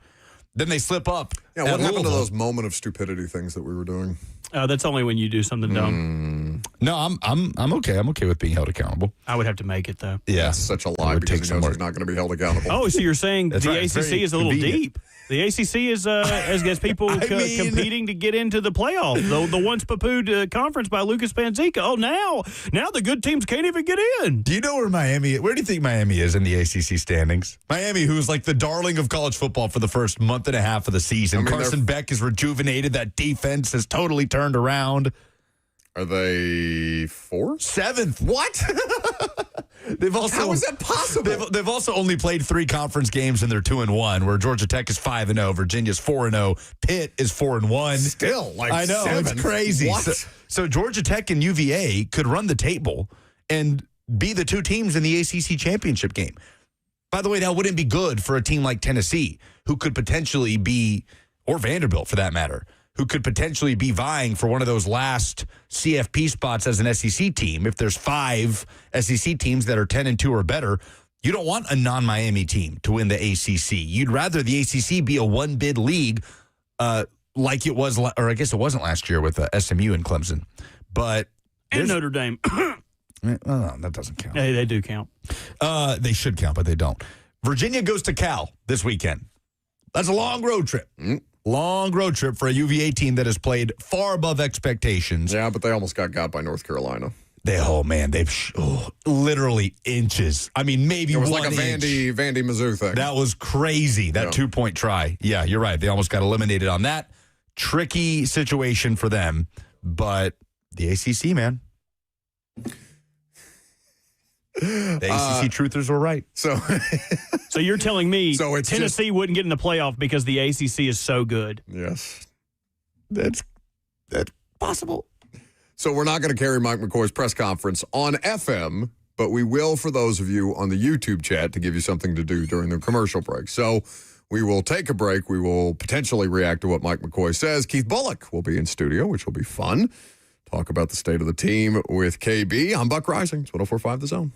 Speaker 3: Then they slip up.
Speaker 1: Yeah, what happened to those moment of stupidity things that we were doing?
Speaker 2: That's only when you do something dumb.
Speaker 3: No, I'm okay. I'm okay with being held accountable.
Speaker 2: I would have to make it, though.
Speaker 3: Yeah.
Speaker 1: That's such a lie because he knows he's not going to be held accountable.
Speaker 2: Oh, so you're saying
Speaker 3: That's
Speaker 2: the
Speaker 3: right.
Speaker 2: ACC is a little deep. The ACC is as people competing to get into the playoff. The once poo-pooed conference by Lucas Panzica. Oh, now the good teams can't even get in.
Speaker 3: Do you know where do you think Miami is in the ACC standings? Miami, who's like the darling of college football for the first month and a half of the season. Carson Beck is rejuvenated. That defense has totally turned around.
Speaker 1: Are they 4th?
Speaker 3: 7th. What?
Speaker 1: How is that possible?
Speaker 3: They've also only played 3 conference games and they're 2-1. Where Georgia Tech is 5-0, Virginia's 4-0, Pitt is 4-1.
Speaker 1: Still,
Speaker 3: I know
Speaker 1: 7th.
Speaker 3: It's crazy.
Speaker 1: What?
Speaker 3: So Georgia Tech and UVA could run the table and be the 2 teams in the ACC championship game. By the way, that wouldn't be good for a team like Tennessee, who could potentially be, or Vanderbilt for that matter, who could potentially be vying for one of those last CFP spots as an SEC team. If there's 5 SEC teams that are 10-2 or better, you don't want a non-Miami team to win the ACC. You'd rather the ACC be a one-bid league like it was, or I guess it wasn't last year with SMU and Clemson. But
Speaker 2: and Notre Dame.
Speaker 3: Well, that doesn't count.
Speaker 2: Hey, they do count.
Speaker 3: They should count, but they don't. Virginia goes to Cal this weekend. That's a long road trip. Long road trip for a UVA team that has played far above expectations.
Speaker 1: Yeah, but they almost got by North Carolina.
Speaker 3: They've literally inches. I mean, maybe
Speaker 1: it was
Speaker 3: 1
Speaker 1: like a
Speaker 3: inch.
Speaker 1: Vandy Mizzou thing.
Speaker 3: That was crazy, that 2-point try. Yeah, you're right. They almost got eliminated on that. Tricky situation for them, but the ACC, man. The ACC truthers were right.
Speaker 2: So you're telling me Tennessee wouldn't get in the playoff because the ACC is so good?
Speaker 1: Yes.
Speaker 3: That's possible.
Speaker 1: So we're not going to carry Mike McCoy's press conference on FM, but we will for those of you on the YouTube chat to give you something to do during the commercial break. So we will take a break. We will potentially react to what Mike McCoy says. Keith Bulock will be in studio, which will be fun. Talk about the state of the team with KB. I'm Buck Rising. It's 104.5 The Zone.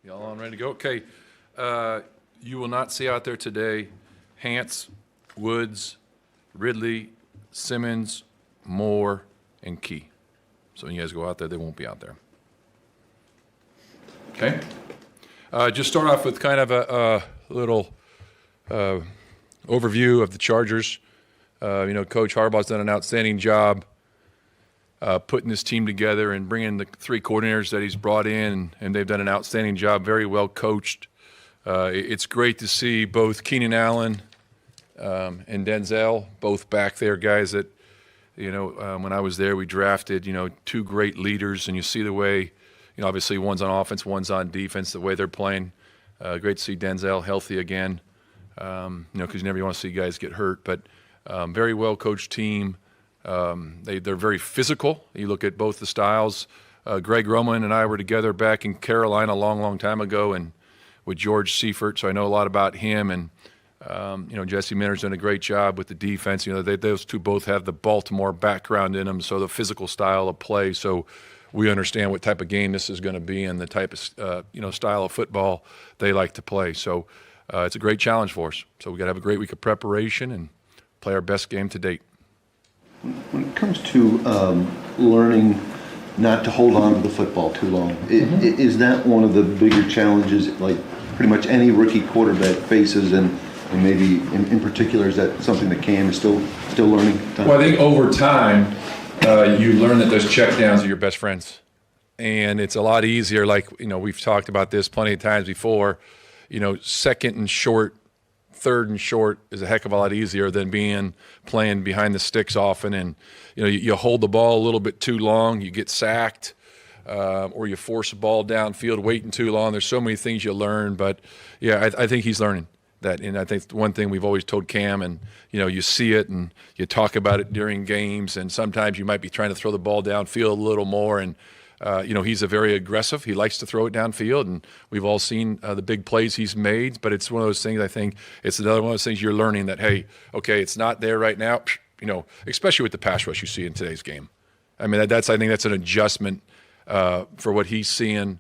Speaker 14: Y'all on ready to go? Okay. You will not see out there today Hance, Woods, Ridley, Simmons, Moore, and Key. So when you guys go out there, they won't be out there. Okay? Just start off with kind of a little overview of the Chargers. Coach Harbaugh's done an outstanding job putting this team together and bringing the 3 coordinators that he's brought in, and they've done an outstanding job, very well coached. It's great to see both Keenan Allen and Denzel both back there, guys that, when I was there, we drafted, 2 great leaders, and you see the way, obviously one's on offense, one's on defense, the way they're playing. Great to see Denzel healthy again, because you never want to see guys get hurt, but very well coached team. They're very physical. You look at both the styles. Greg Roman and I were together back in Carolina a long, long time ago, and with George Seifert, so I know a lot about him. And Jesse Minter's done a great job with the defense. Those two both have the Baltimore background in them, so the physical style of play. So we understand what type of game this is going to be and the type of style of football they like to play. So it's a great challenge for us. So we got to have a great week of preparation and play our best game to date.
Speaker 15: When it comes to learning not to hold on to the football too long, is that one of the bigger challenges, like pretty much any rookie quarterback faces? And And maybe in particular, is that something that Cam is still learning?
Speaker 14: Well, I think over time, you learn that those checkdowns are your best friends. And it's a lot easier, like, we've talked about this plenty of times before, second and short, third and short is a heck of a lot easier than playing behind the sticks often. And, you hold the ball a little bit too long, you get sacked, or you force a ball downfield waiting too long. There's so many things you learn. But, yeah, I think he's learning that. And I think one thing we've always told Cam, and, you see it and you talk about it during games, and sometimes you might be trying to throw the ball downfield a little more. And, he's a very aggressive. He likes to throw it downfield, and we've all seen the big plays he's made. But it's one of those things, I think it's another one of those things you're learning that, hey, okay, it's not there right now, especially with the pass rush you see in today's game. I mean, I think that's an adjustment for what he's seeing.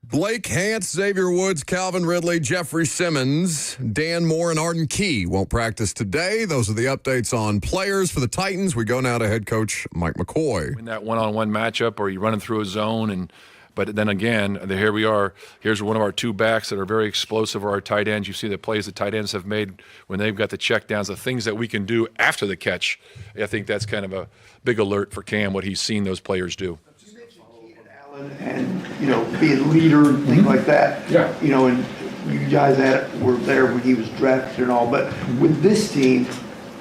Speaker 1: Blake Hance, Xavier Woods, Calvin Ridley, Jeffrey Simmons, Dan Moore, and Arden Key won't practice today. Those are the updates on players for the Titans. We go now to head coach Mike McCoy.
Speaker 14: In that one-on-one matchup, or you're running through a zone, but then again, here we are. Here's one of our two backs that are very explosive, or our tight ends. You see the plays the tight ends have made when they've got the checkdowns, the things that we can do after the catch. I think that's kind of a big alert for Cam, what he's seen those players do.
Speaker 6: And being a leader and things like that.
Speaker 14: Yeah.
Speaker 6: And you guys were there when he was drafted and all. But with this team,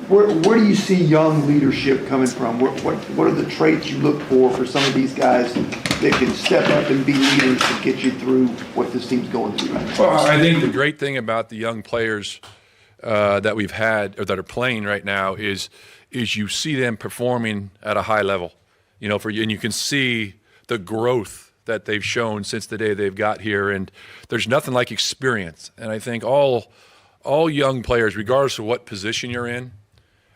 Speaker 6: where do you see young leadership coming from? What are the traits you look for some of these guys that can step up and be leaders to get you through what this team's going through right now?
Speaker 14: Well, I think the great thing about the young players that we've had, or that are playing right now, is you see them performing at a high level. And you can see the growth that they've shown since the day they've got here. And there's nothing like experience. And I think all young players, regardless of what position you're in,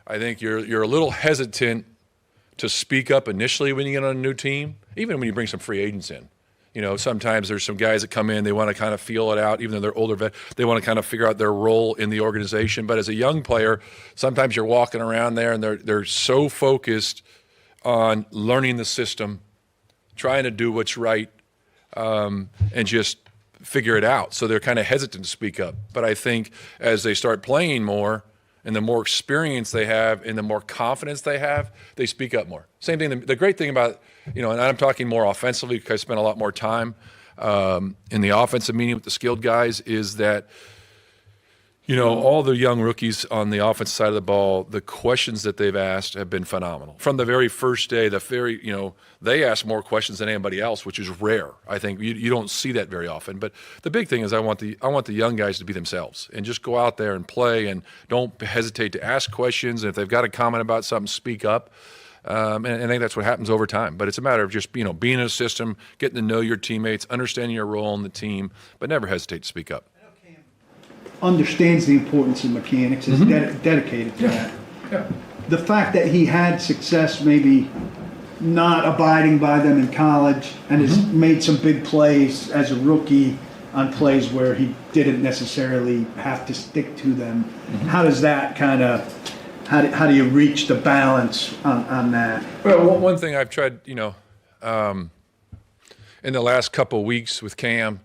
Speaker 14: I think you're a little hesitant to speak up initially when you get on a new team, even when you bring some free agents in. Sometimes there's some guys that come in, they want to kind of feel it out, even though they're older, they want to kind of figure out their role in the organization. But as a young player, sometimes you're walking around there and they're so focused on learning the system, trying to do what's right, and just figure it out. So they're kind of hesitant to speak up. But I think as they start playing more, and the more experience they have and the more confidence they have, they speak up more. Same thing, the great thing about, and I'm talking more offensively because I spent a lot more time in the offensive meeting with the skilled guys, is that, all the young rookies on the offensive side of the ball, the questions that they've asked have been phenomenal. From the very first day, they ask more questions than anybody else, which is rare. I think you don't see that very often. But the big thing is I want the young guys to be themselves and just go out there and play, and don't hesitate to ask questions. And if they've got a comment about something, speak up. And I think that's what happens over time. But it's a matter of just being in a system, getting to know your teammates, understanding your role in the team, but never hesitate to speak up.
Speaker 16: Understands the importance of mechanics, is dedicated to that.
Speaker 14: Yeah.
Speaker 16: The fact that he had success maybe not abiding by them in college and has made some big plays as a rookie on plays where he didn't necessarily have to stick to them. How does that kind of, how do you reach the balance on that?
Speaker 14: Well, one thing I've tried, in the last couple of weeks with Cam,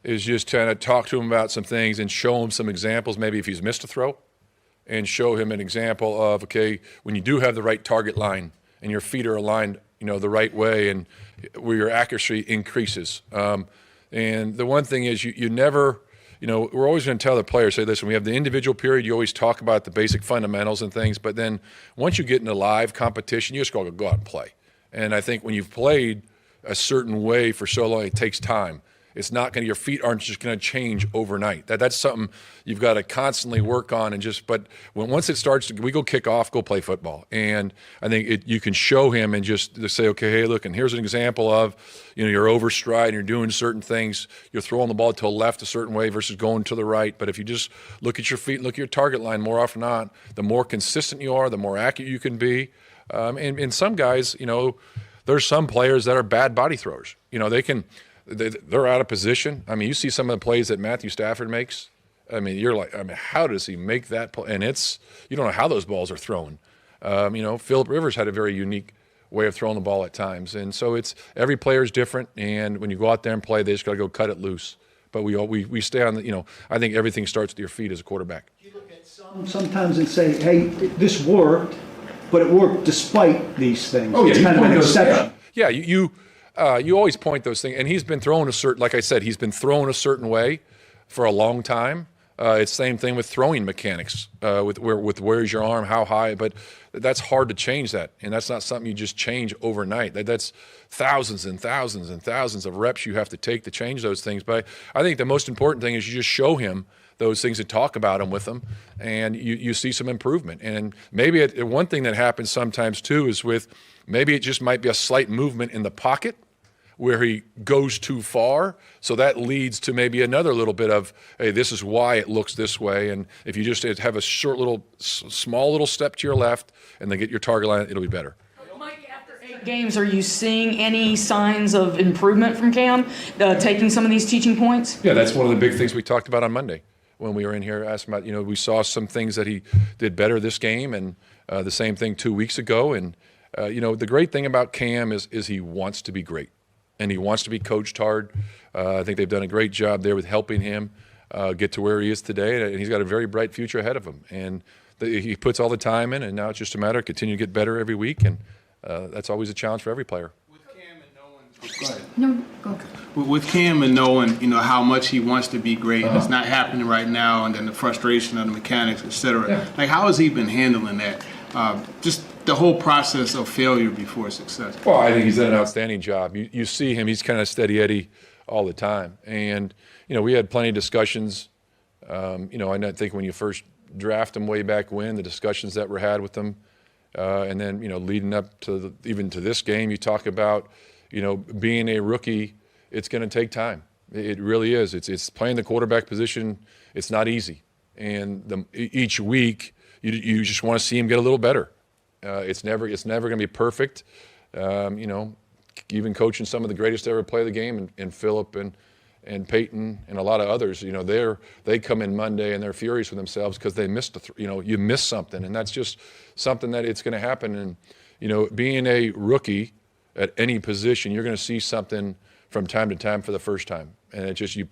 Speaker 14: is just trying to talk to him about some things and show him some examples, maybe if he's missed a throw, and show him an example of, okay, when you do have the right target line and your feet are aligned, the right way, and where your accuracy increases. And the one thing is you never, we're always going to tell the players, say, listen, we have the individual period, you always talk about the basic fundamentals and things, but then once you get into live competition, you just go out and play. And I think when you've played a certain way for so long, it takes time. It's not going to, your feet aren't just going to change overnight. That's something you've got to constantly work on, but once it starts, we go kick off, go play football. And I think you can show him and just say, okay, hey, look, and here's an example of, you're overstride and you're doing certain things. You're throwing the ball to the left a certain way versus going to the right. But if you just look at your feet and look at your target line more often than not, the more consistent you are, the more accurate you can be. And some guys, there's some players that are bad body throwers. They're out of position. I mean, you see some of the plays that Matthew Stafford makes. I mean, you're like, how does he make that play? And you don't know how those balls are thrown. Phillip Rivers had a very unique way of throwing the ball at times. And so every player is different, and when you go out there and play, they just got to go cut it loose. But we stay on the, I think everything starts with your feet as a quarterback.
Speaker 16: You look at sometimes and say, hey, this worked, but it worked despite these things.
Speaker 14: Oh, yeah,
Speaker 16: it's kind of an exception.
Speaker 14: Yeah, you always point those things, and he's been thrown like I said, he's been thrown a certain way for a long time. It's the same thing with throwing mechanics, with where's your arm, how high, but that's hard to change that, and that's not something you just change overnight. That's thousands and thousands and thousands of reps you have to take to change those things. But I think the most important thing is you just show him those things and talk about them with them, and you see some improvement. And maybe one thing that happens sometimes too is maybe it just might be a slight movement in the pocket where he goes too far. So that leads to maybe another little bit of, hey, this is why it looks this way. And if you just have a small little step to your left and then get your target line, it'll be better.
Speaker 17: Mike, after 8 games, are you seeing any signs of improvement from Cam, taking some of these teaching points?
Speaker 14: Yeah, that's one of the big things we talked about on Monday when we were in here, asked about, we saw some things that he did better this game, and the same thing 2 weeks ago. And, the great thing about Cam is he wants to be great. And he wants to be coached hard. I think they've done a great job there with helping him get to where he is today. And he's got a very bright future ahead of him. And he puts all the time in, and now it's just a matter of continuing to get better every week. And that's always a challenge for every player.
Speaker 18: With Cam and knowing, how much he wants to be great, and it's not happening right now, and then the frustration of the mechanics, et cetera. Yeah. Like, how has he been handling that? Just the whole process of failure before success.
Speaker 14: Well, I think he's done an outstanding job. You see him; he's kind of steady Eddie all the time. And we had plenty of discussions. I think when you first draft him way back when, the discussions that were had with him, and then leading up to even to this game, you talk about being a rookie. It's going to take time. It really is. It's playing the quarterback position. It's not easy, and each week you just want to see him get a little better. It's never going to be perfect. Even coaching some of the greatest to ever play the game, and Phillip and Peyton and a lot of others, they come in Monday and they're furious with themselves because they missed you missed something, and that's just something that it's going to happen. And being a rookie at any position, you're going to see something from time to time for the first time, and it just you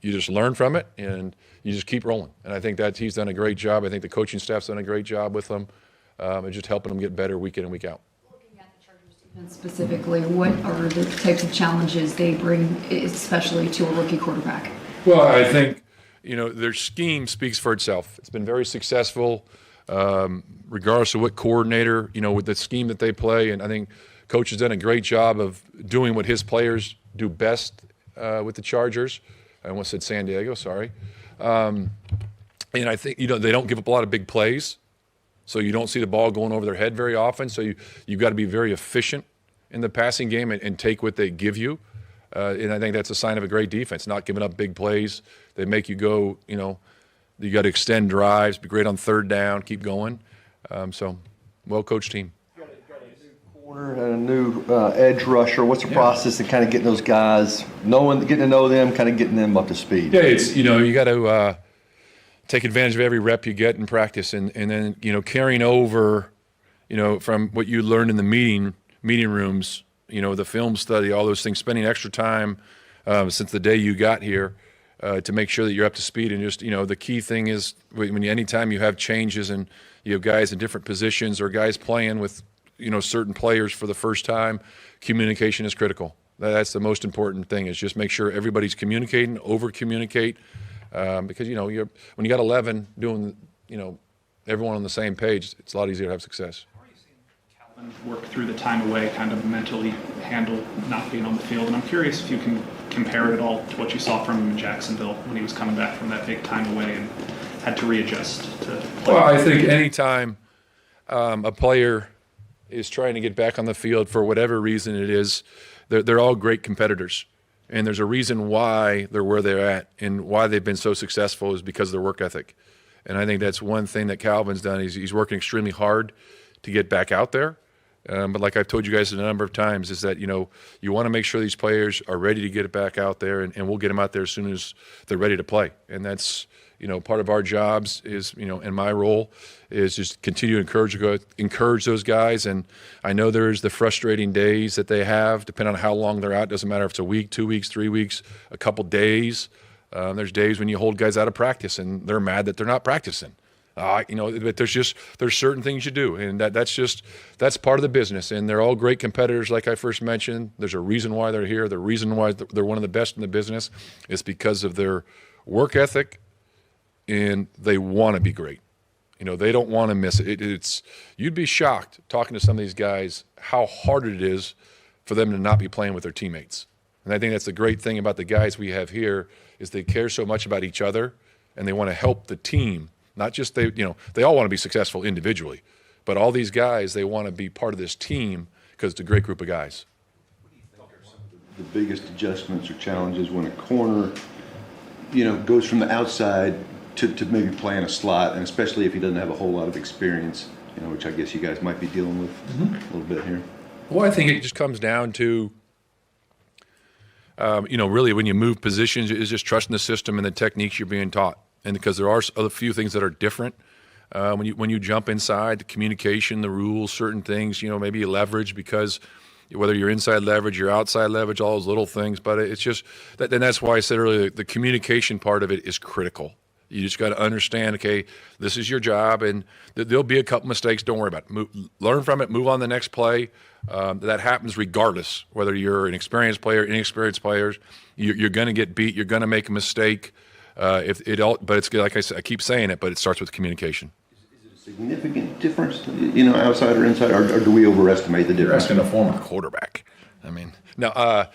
Speaker 14: just learn from it and you just keep rolling. And I think that he's done a great job. I think the coaching staff's done a great job with them. And just helping them get better week in and week out.
Speaker 19: Looking at the Chargers defense specifically, what are the types of challenges they bring, especially to a rookie quarterback?
Speaker 14: Well, I think, their scheme speaks for itself. It's been very successful, regardless of what coordinator, with the scheme that they play. And I think Coach has done a great job of doing what his players do best with the Chargers. I almost said San Diego, sorry. And I think, they don't give up a lot of big plays. So you don't see the ball going over their head very often. So you've got to be very efficient in the passing game and take what they give you. And I think that's a sign of a great defense, not giving up big plays. They make you go, you got to extend drives, be great on third down, keep going. So well-coached team.
Speaker 15: Got a new corner and a new edge rusher. What's the process of kind of getting those guys, getting to know them, kind of getting them up to speed?
Speaker 14: Yeah, it's, you got to take advantage of every rep you get in practice, and then carrying over from what you learned in the meeting rooms, the film study, all those things, spending extra time since the day you got here to make sure that you're up to speed. And just the key thing is anytime you have changes and you have guys in different positions or guys playing with certain players for the first time, communication is critical. That's the most important thing, is just make sure everybody's communicating, over communicate. Because when you got 11 doing everyone on the same page, it's a lot easier to have success.
Speaker 20: How are you seeing Calvin work through the time away, kind of mentally handle not being on the field? And I'm curious if you can compare it at all to what you saw from him in Jacksonville when he was coming back from that big time away and had to readjust to play.
Speaker 14: Well, I think anytime a player is trying to get back on the field for whatever reason it is, they're all great competitors. And there's a reason why they're where they're at, and why they've been so successful is because of their work ethic. And I think that's one thing that Calvin's done. He's working extremely hard to get back out there. But like I've told you guys a number of times, is that, you want to make sure these players are ready to get it back out there, and we'll get them out there as soon as they're ready to play. And that's, part of our jobs is, and my role is just continue to encourage those guys. And I know there's the frustrating days that they have, depending on how long they're out. Doesn't matter if it's a week, 2 weeks, 3 weeks, a couple days. There's days when you hold guys out of practice and they're mad that they're not practicing. But there's certain things you do, and that's part of the business. And they're all great competitors, like I first mentioned. There's a reason why they're here. The reason why they're one of the best in the business is because of their work ethic, and they want to be great. They don't want to miss it. You'd be shocked talking to some of these guys how hard it is for them to not be playing with their teammates. And I think that's the great thing about the guys we have here is they care so much about each other, and they want to help the team. Not just they all want to be successful individually, but all these guys, they want to be part of this team because it's a great group of guys.
Speaker 21: The biggest adjustments or challenges when a corner, goes from the outside to maybe playing a slot, and especially if he doesn't have a whole lot of experience, which I guess you guys might be dealing with a little bit here.
Speaker 14: Well, I think it just comes down to, really when you move positions, is just trusting the system and the techniques you're being taught. And because there are a few things that are different when you jump inside, the communication, the rules, certain things, maybe you leverage because whether you're inside leverage, you're outside leverage, all those little things. But it's just that, and that's why I said earlier, the communication part of it is critical. You just got to understand, okay, this is your job, and there'll be a couple mistakes. Don't worry about it. Learn from it, move on to the next play. That happens regardless, whether you're an experienced player, inexperienced players. You're going to get beat. You're going to make a mistake. But it's like I said, I keep saying it, but it starts with communication.
Speaker 21: Is it a significant difference, outside or inside, or do we overestimate the difference?
Speaker 14: You're asking a former quarterback. I mean, no,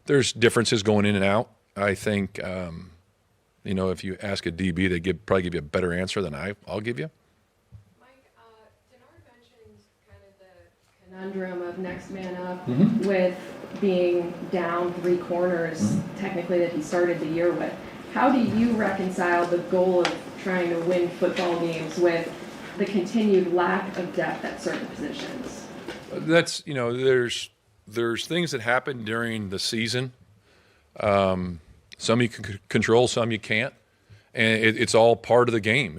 Speaker 14: there's differences going in and out. I think, if you ask a DB, they probably give you a better answer than I'll give you.
Speaker 22: Mike, Denard mentioned kind of the conundrum of next man up
Speaker 14: Mm-hmm.
Speaker 22: with being down 3 corners,
Speaker 14: Mm-hmm.
Speaker 22: technically, that he started the year with. How do you reconcile the goal of trying to win football games with the continued lack of depth at certain positions?
Speaker 14: That's, there's things that happen during the season. Some you can control, some you can't. And it's all part of the game.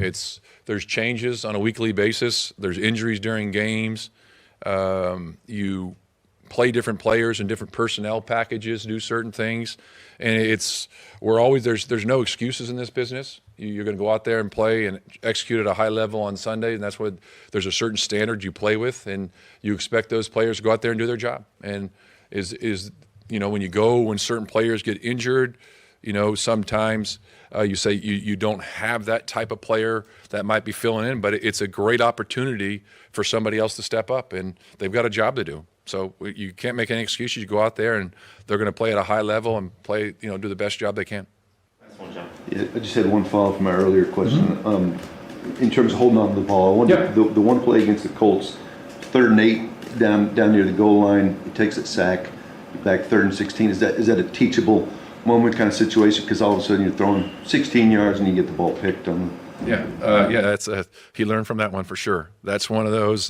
Speaker 14: There's changes on a weekly basis. There's injuries during games. You play different players and different personnel packages, do certain things. And there's no excuses in this business. You're going to go out there and play and execute at a high level on Sunday, and that's what there's a certain standard you play with, and you expect those players to go out there and do their job. And when certain players get injured, sometimes you say you don't have that type of player that might be filling in, but it's a great opportunity for somebody else to step up, and they've got a job to do. So you can't make any excuses. You go out there, and they're going to play at a high level and play, do the best job they can.
Speaker 21: Yeah, I just had one follow-up from my earlier question. In terms of holding on to the ball, the one play against the Colts, 3rd and 8 down near the goal line, he takes a sack, back 3rd and 16. Is that a teachable moment kind of situation? Because all of a sudden you're throwing 16 yards and you get the ball picked on.
Speaker 14: He learned from that one for sure. That's one of those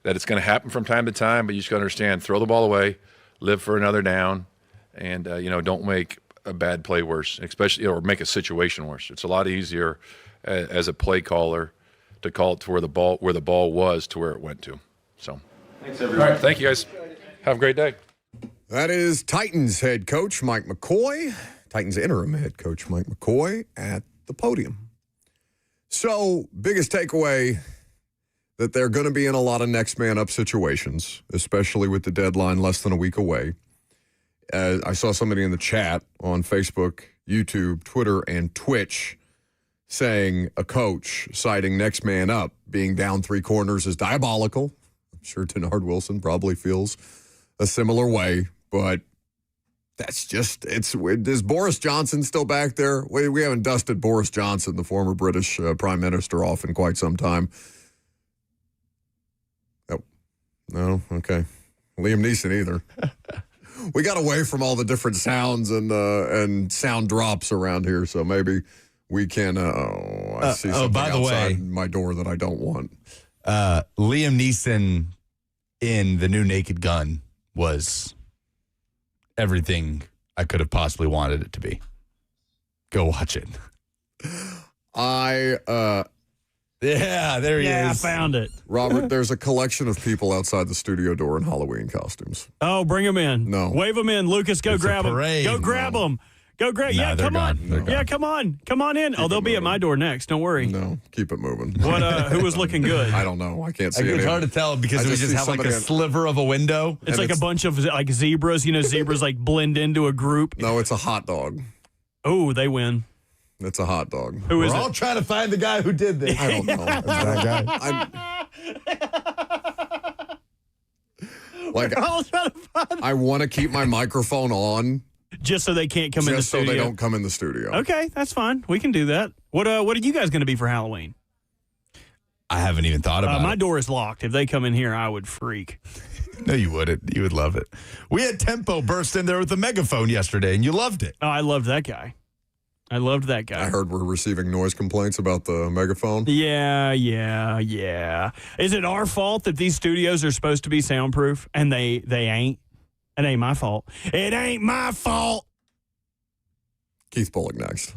Speaker 14: that it's going to happen from time to time, but you just got to understand, throw the ball away, live for another down, and don't make a bad play worse, especially or make a situation worse. It's a lot easier as a play caller to call it to where the ball was to where it went to. So,
Speaker 21: thanks everyone.
Speaker 14: All right, thank you guys. Have a great day.
Speaker 1: That is Titans head coach Mike McCoy, Titans interim head coach Mike McCoy at the podium. So, biggest takeaway, that they're going to be in a lot of next man up situations, especially with the deadline less than a week away. I saw somebody in the chat on Facebook, YouTube, Twitter, and Twitch saying a coach citing next man up being down 3 corners is diabolical. I'm sure Denard Wilson probably feels a similar way, but that's just, is Boris Johnson still back there? We haven't dusted Boris Johnson, the former British Prime Minister, off in quite some time. Oh, no, okay. Liam Neeson either. We got away from all the different sounds and sound drops around here, so maybe we can. I see something
Speaker 8: by the
Speaker 1: outside
Speaker 8: way,
Speaker 1: my door that I don't want.
Speaker 3: Liam Neeson in The New Naked Gun was everything I could have possibly wanted it to be. Go watch it. Yeah, there he is.
Speaker 2: Yeah, I found it.
Speaker 1: Robert, there's a collection of people outside the studio door in Halloween costumes.
Speaker 2: Oh, bring them in.
Speaker 1: No.
Speaker 2: Wave them in. Lucas, go grab them. Go grab them. Go grab.
Speaker 3: Nah,
Speaker 2: Yeah,
Speaker 3: they're
Speaker 2: come on.
Speaker 3: gone.
Speaker 2: Yeah, come on. Come on in. They'll be at my door next. Don't worry.
Speaker 1: No, keep it moving.
Speaker 2: What? Who was looking good?
Speaker 1: I don't know. I can't see
Speaker 3: It's
Speaker 1: any.
Speaker 3: hard to tell because we just have like a sliver of a window.
Speaker 2: It's like a bunch of like zebras. You know, zebras like blend into a group.
Speaker 1: No, it's a hot dog.
Speaker 2: Oh, they win.
Speaker 1: It's a hot dog.
Speaker 2: Who is
Speaker 3: We're
Speaker 2: it?
Speaker 3: all trying to find the guy who did this.
Speaker 1: I don't know. It's that guy. I want to keep my microphone on
Speaker 2: Just so they can't come in the
Speaker 1: just so
Speaker 2: studio.
Speaker 1: they don't come in the studio.
Speaker 2: Okay, that's fine. We can do that. What are you guys going to be for Halloween?
Speaker 3: I haven't even thought about
Speaker 2: My
Speaker 3: it.
Speaker 2: door is locked. If they come in here, I would freak.
Speaker 3: No, you wouldn't. You would love it. We had Tempo burst in there with a megaphone yesterday, and you loved it.
Speaker 2: Oh, I loved that guy. I loved that guy.
Speaker 1: I heard we're receiving noise complaints about the megaphone.
Speaker 2: Yeah. Is it our fault that these studios are supposed to be soundproof and they ain't? It ain't my fault. It ain't my fault.
Speaker 1: Keith Bulock next.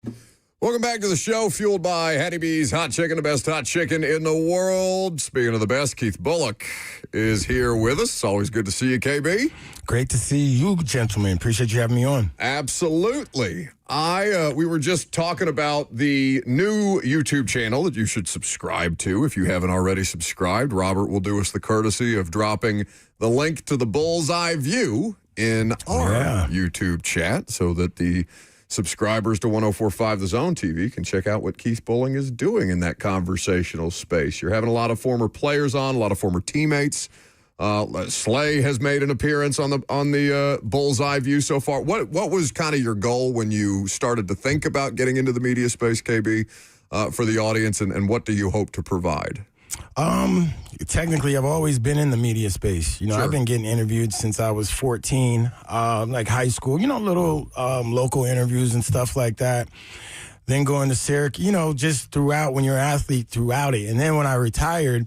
Speaker 1: Welcome back to the show, fueled by Hattie B's Hot Chicken, the best hot chicken in the world. Speaking of the best, Keith Bulock is here with us. It's always good to see you, KB.
Speaker 4: Great to see you, gentlemen. Appreciate you having me on.
Speaker 1: Absolutely. We were just talking about the new YouTube channel that you should subscribe to if you haven't already subscribed. Robert will do us the courtesy of dropping the link to the Bullseye View in our YouTube chat so that the subscribers to 104.5 The Zone TV can check out what Keith Bulling is doing in that conversational space. You're having a lot of former players on, a lot of former teammates. Slay has made an appearance on the Bullseye View so far. What was kind of your goal when you started to think about getting into the media space, KB, for the audience, and what do you hope to provide?
Speaker 4: Technically, I've always been in the media space. You know, I've been getting interviewed since I was 14, like high school, little local interviews and stuff like that. Then going to Syracuse, just throughout, when you're an athlete, throughout it. And then when I retired,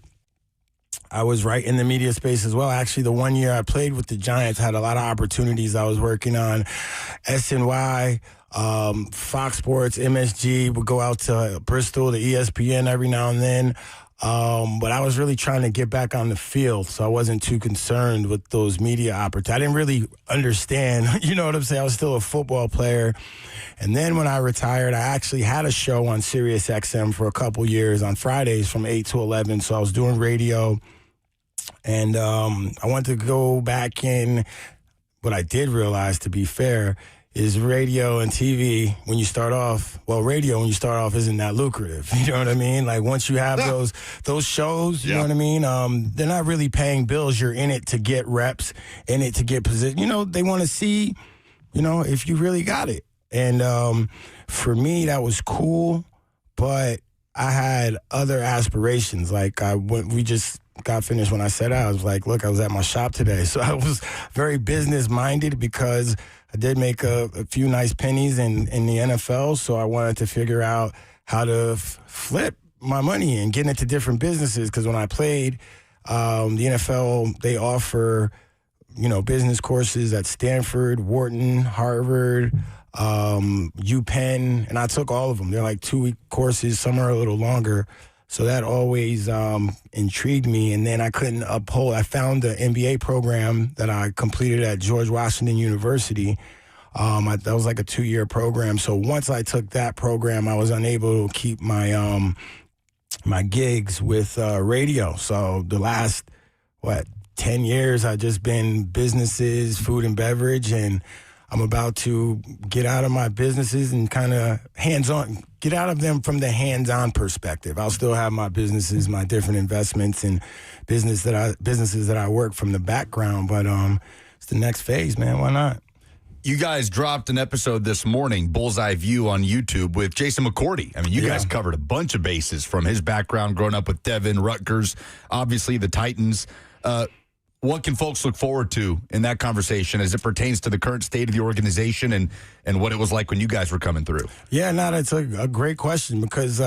Speaker 4: I was right in the media space as well. Actually, the 1 year I played with the Giants, had a lot of opportunities. I was working on SNY, Fox Sports, MSG, would go out to Bristol, to ESPN every now and then. But I was really trying to get back on the field, so I wasn't too concerned with those media opportunities. I didn't really understand, you know what I'm saying? I was still a football player. And then when I retired, I actually had a show on Sirius XM for a couple years on Fridays from 8 to 11. So I was doing radio, and I wanted to go back in. What I did realize, to be fair, is radio and TV, when you start off, isn't that lucrative. You know what I mean? Like, once you have those shows, you know what I mean? They're not really paying bills. You're in it to get reps, in it to get position. They want to see, if you really got it. And for me, that was cool, but I had other aspirations. Like, we just got finished when I said I was like, look, I was at my shop today. So I was very business-minded because I did make a few nice pennies in the NFL, so I wanted to figure out how to flip my money and get into different businesses. Because when I played, the NFL, they offer, business courses at Stanford, Wharton, Harvard, UPenn, and I took all of them. They're like 2-week courses. Some are a little longer. So that always intrigued me. And then I couldn't uphold. I found the MBA program that I completed at George Washington University. That was like a 2-year program. So once I took that program, I was unable to keep my my gigs with radio. So the last, 10 years, I've just been businesses, food and beverage, and I'm about to get out of my businesses and kind of get out of them from the hands-on perspective. I'll still have my businesses, my different investments, and businesses that I work from the background. But it's the next phase, man. Why not?
Speaker 3: You guys dropped an episode this morning, Bullseye View on YouTube, with Jason McCoy. I mean, you guys covered a bunch of bases from his background, growing up with Devin, Rutgers, obviously the Titans. What can folks look forward to in that conversation as it pertains to the current state of the organization and what it was like when you guys were coming through?
Speaker 4: Yeah, that's a great question because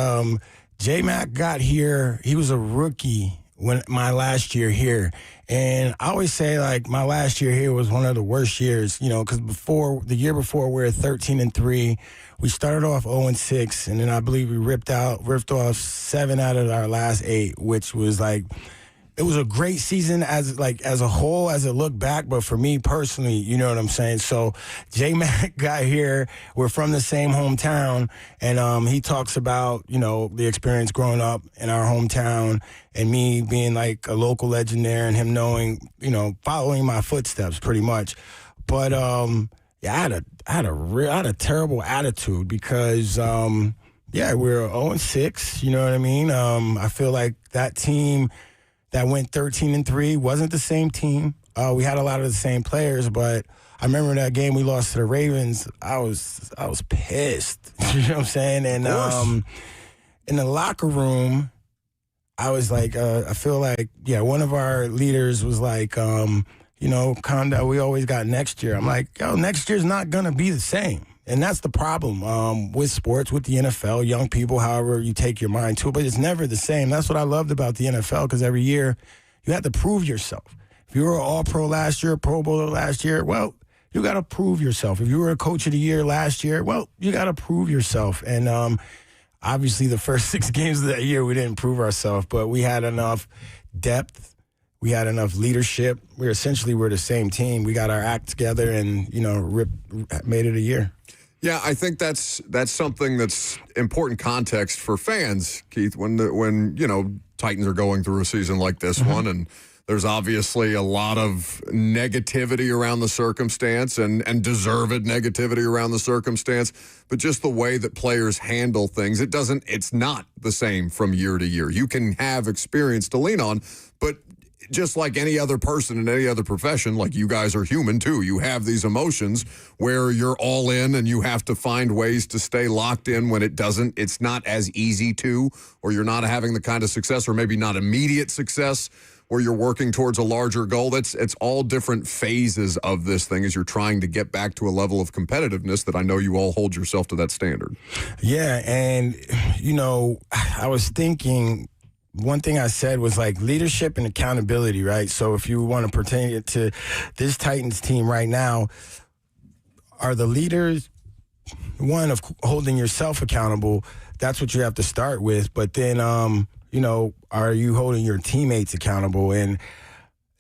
Speaker 4: J-Mac got here. He was a rookie when my last year here. And I always say, like, my last year here was one of the worst years, because the year before we were 13-3. We started off 0-6, and then I believe we ripped off 7 out of our last 8, which was like, it was a great season as a whole, as it looked back, but for me personally, you know what I'm saying? So J-Mac got here, we're from the same hometown, and he talks about, the experience growing up in our hometown and me being like a local legend there and him knowing, following my footsteps pretty much. But I had a terrible attitude because we were 0-6, you know what I mean? I feel like that team that went 13-3 wasn't the same team. We had a lot of the same players, but I remember that game we lost to the Ravens. I was pissed. You know what I'm saying? And in the locker room, I was like, I feel like, one of our leaders was like, Conda, we always got next year. I'm like, next year's not gonna be the same. And that's the problem with sports, with the NFL, young people, however you take your mind to it. But it's never the same. That's what I loved about the NFL, because every year you have to prove yourself. If you were an All-Pro last year, Pro Bowler last year, well, you got to prove yourself. If you were a coach of the year last year, well, you got to prove yourself. And obviously the first 6 games of that year, we didn't prove ourselves, but we had enough depth. We had enough leadership. We're the same team. We got our act together and, made it a year.
Speaker 1: Yeah, I think that's something that's important context for fans, Keith, when Titans are going through a season like this one, and there's obviously a lot of negativity around the circumstance and deserved negativity around the circumstance, but just the way that players handle things, it's not the same from year to year. You can have experience to lean on, but just like any other person in any other profession, like you guys are human too. You have these emotions where you're all in and you have to find ways to stay locked in when it's not as easy to, or you're not having the kind of success or maybe not immediate success where you're working towards a larger goal. It's all different phases of this thing as you're trying to get back to a level of competitiveness that I know you all hold yourself to that standard.
Speaker 4: Yeah, and, I was thinking, one thing I said was like leadership and accountability, right? So if you want to pertain it to this Titans team right now, are the leaders, one, of holding yourself accountable? That's what you have to start with. But then, are you holding your teammates accountable? And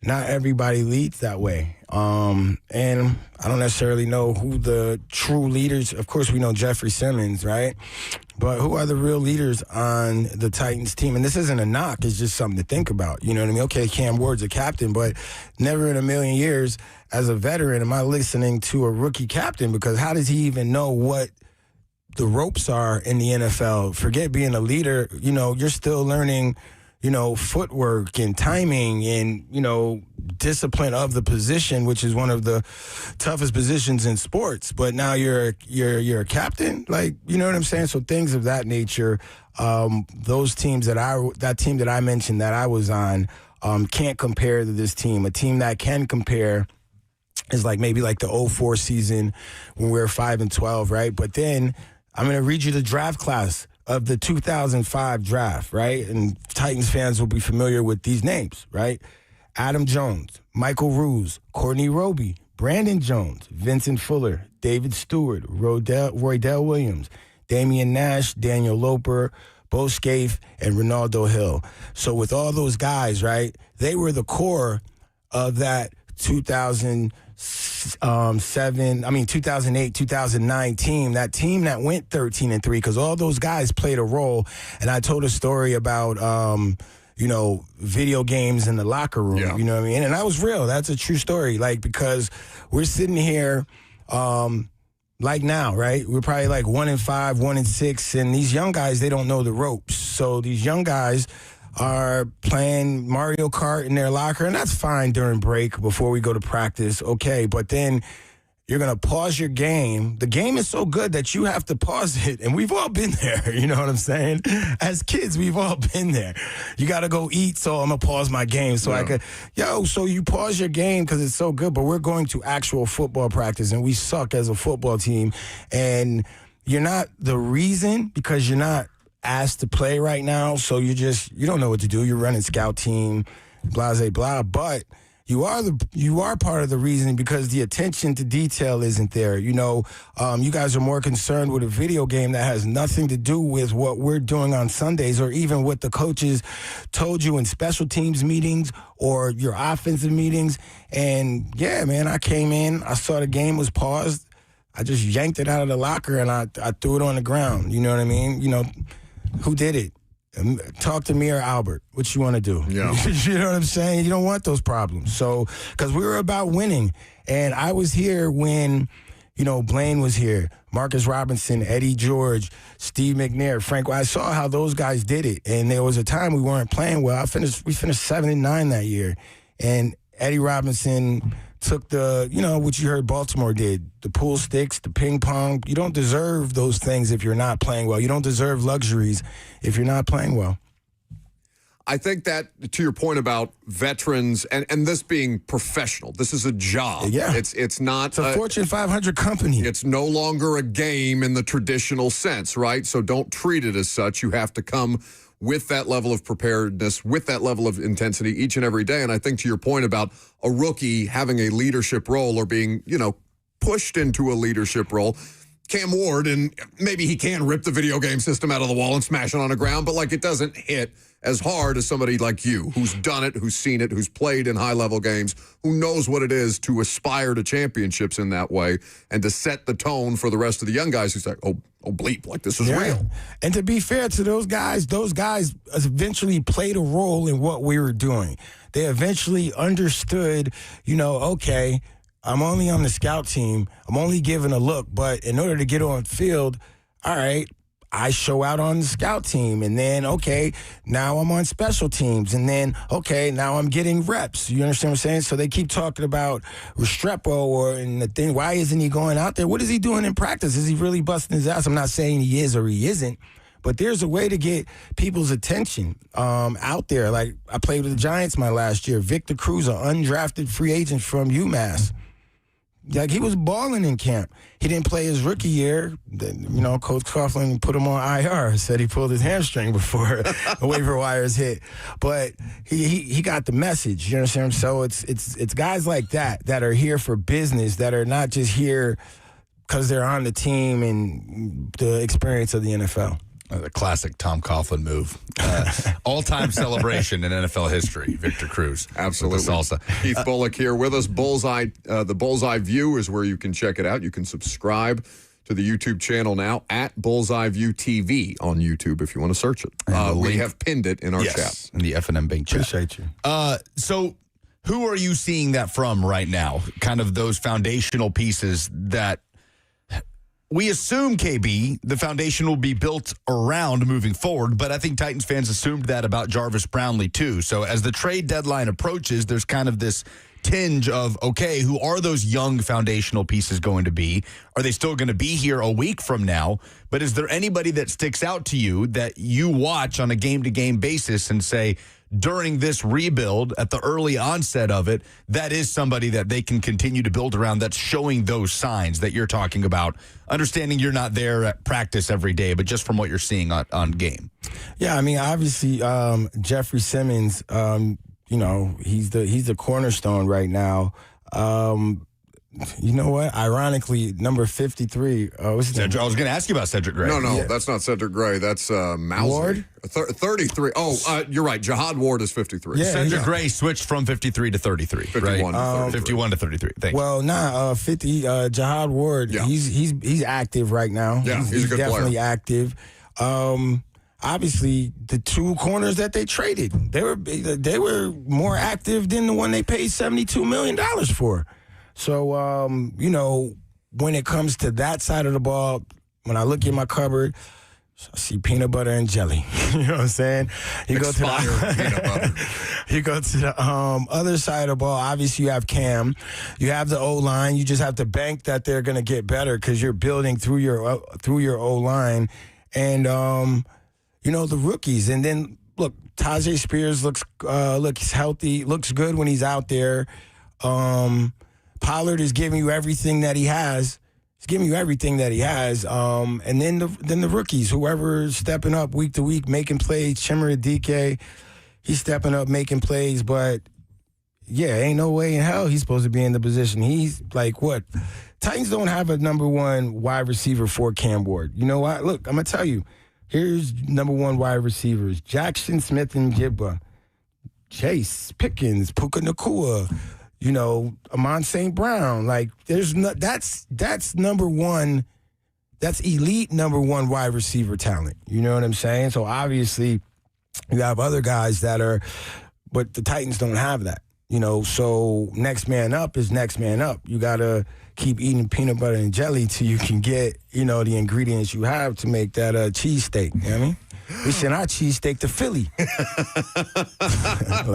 Speaker 4: not everybody leads that way. And I don't necessarily know who the true leaders, of course we know Jeffrey Simmons, right? But who are the real leaders on the Titans team? And this isn't a knock, it's just something to think about. You know what I mean? Okay, Cam Ward's a captain, but never in a million years as a veteran am I listening to a rookie captain, because how does he even know what the ropes are in the NFL? Forget being a leader, you're still learning footwork and timing and, discipline of the position, which is one of the toughest positions in sports. But now you're a captain, you know what I'm saying? So things of that nature, those teams that team that I mentioned that I was on, can't compare to this team. A team that can compare is maybe the 2004 season when we were 5-12, right? But then I'm going to read you the draft class of the 2005 draft, right? And Titans fans will be familiar with these names, right? Adam Jones, Michael Ruse, Courtney Roby, Brandon Jones, Vincent Fuller, David Stewart, Roydell Williams, Damian Nash, Daniel Loper, Bo Scaife, and Ronaldo Hill. So with all those guys, right, they were the core of that 2008, 2009 team, that team that went 13-3, because all those guys played a role. And I told a story about, video games in the locker room, you know what I mean? And that was real. That's a true story. Because we're sitting here, now, right? We're probably 1-5, 1-6, and these young guys, they don't know the ropes. So these young guys are playing Mario Kart in their locker, and that's fine during break before we go to practice, okay, but then you're going to pause your game. The game is so good that you have to pause it, and we've all been there, you know what I'm saying? As kids, we've all been there. You got to go eat, so I'm going to pause my game so I could, so you pause your game because it's so good, but we're going to actual football practice, and we suck as a football team, and you're not the reason because you're not asked to play right now, so you don't know what to do. You're running scout team, blah, blah, blah, but you are part of the reason because the attention to detail isn't there. You guys are more concerned with a video game that has nothing to do with what we're doing on Sundays or even what the coaches told you in special teams meetings or your offensive meetings. And yeah, man, I came in, I saw the game was paused. I just yanked it out of the locker and I threw it on the ground. You know what I mean? Who did it? Talk to me or Albert. What you want to do? Yeah. You know what I'm saying? You don't want those problems. So, because we were about winning. And I was here when, Blaine was here, Marcus Robinson, Eddie George, Steve McNair, Frank. I saw how those guys did it. And there was a time we weren't playing well. We finished 7-9 that year. And Eddie Robinson took what you heard Baltimore did, the pool sticks, the ping pong. You don't deserve those things if you're not playing well. You don't deserve luxuries if you're not playing well.
Speaker 1: I think that, to your point about veterans and this being professional, this is a job.
Speaker 4: Yeah.
Speaker 1: It's not
Speaker 4: a Fortune 500 company.
Speaker 1: It's no longer a game in the traditional sense, right? So don't treat it as such. You have to come with that level of preparedness, with that level of intensity each and every day. And I think to your point about a rookie having a leadership role or being, pushed into a leadership role. Cam Ward, and maybe he can rip the video game system out of the wall and smash it on the ground, but like it doesn't hit as hard as somebody like you who's done it, who's seen it, who's played in high-level games, who knows what it is to aspire to championships in that way and to set the tone for the rest of the young guys who's like, oh bleep, like this is real.
Speaker 4: And to be fair to those guys eventually played a role in what we were doing. They eventually understood, okay, I'm only on the scout team. I'm only giving a look, but in order to get on field, all right, I show out on the scout team, and then, okay, now I'm on special teams, and then, okay, now I'm getting reps. You understand what I'm saying? So they keep talking about Restrepo and the thing. Why isn't he going out there? What is he doing in practice? Is he really busting his ass? I'm not saying he is or he isn't, but there's a way to get people's attention out there. Like, I played with the Giants my last year. Victor Cruz, an undrafted free agent from UMass. Like, he was balling in camp. He didn't play his rookie year. Coach Coughlin put him on IR, said he pulled his hamstring before the waiver wires hit. But he got the message, you understand? So it's guys like that are here for business, that are not just here because they're on the team and the experience of the NFL.
Speaker 3: The classic Tom Coughlin move. All-time celebration in NFL history, Victor Cruz.
Speaker 1: Absolutely.
Speaker 3: Salsa.
Speaker 1: Keith Bulock here with us. Bullseye, the Bullseye View is where you can check it out. You can subscribe to the YouTube channel now at Bullseye View TV on YouTube if you want to search it. We have pinned it in our chat.
Speaker 3: In the F&M Bank chat.
Speaker 4: Appreciate you.
Speaker 3: So who are you seeing that from right now? Kind of those foundational pieces that we assume, KB, the foundation will be built around moving forward, but I think Titans fans assumed that about Jarvis Brownlee too. So as the trade deadline approaches, there's kind of this tinge of, okay, who are those young foundational pieces going to be? Are they still going to be here a week from now? But is there anybody that sticks out to you that you watch on a game-to-game basis and say, during this rebuild, at the early onset of it, that is somebody that they can continue to build around that's showing those signs that you're talking about, understanding you're not there at practice every day, but just from what you're seeing on game?
Speaker 4: Yeah, I mean, obviously, Jeffrey Simmons, he's the cornerstone right now. You know what? Ironically, number 53. I was
Speaker 3: going to ask you about Cedric Gray.
Speaker 1: No, that's not Cedric Gray. That's Mousy. Ward? 33. Oh, you're right. Jihad Ward is 53.
Speaker 3: Yeah, Cedric Gray switched from 53 to 33.
Speaker 1: 51
Speaker 3: right?
Speaker 1: to 33.
Speaker 3: 51 to 33. Thank you.
Speaker 4: Well, 50. Jihad Ward. Yeah. He's active right now.
Speaker 1: Yeah, he's a good
Speaker 4: definitely
Speaker 1: player.
Speaker 4: Active. Obviously, the two corners that they traded, they were more active than the one they paid $72 million for. So, when it comes to that side of the ball, when I look in my cupboard, I see peanut butter and jelly. You know what I'm saying? You go to the other side of the ball. Obviously, you have Cam. You have the O-line. You just have to bank that they're going to get better because you're building through your O-line. And, the rookies. And then, look, Tajay Spears looks healthy, looks good when he's out there. Pollard is giving you everything that he has. He's giving you everything that he has. And then the rookies, whoever's stepping up week to week, making plays. Chimera DK, he's stepping up, making plays. But, yeah, ain't no way in hell he's supposed to be in the position. He's like, what? Titans don't have a number one wide receiver for Cam Ward. You know what? Look, I'm going to tell you. Here's number one wide receivers. Jackson Smith and Jibba. Chase Pickens, Puka Nacua. Amon St. Brown, like that's number one, that's elite number one wide receiver talent. You know what I'm saying? So obviously you have other guys that are, but the Titans don't have that. So next man up is next man up. You gotta keep eating peanut butter and jelly till you can get, the ingredients you have to make that cheesesteak. You know what I mean? We sent our cheesesteak to Philly. Let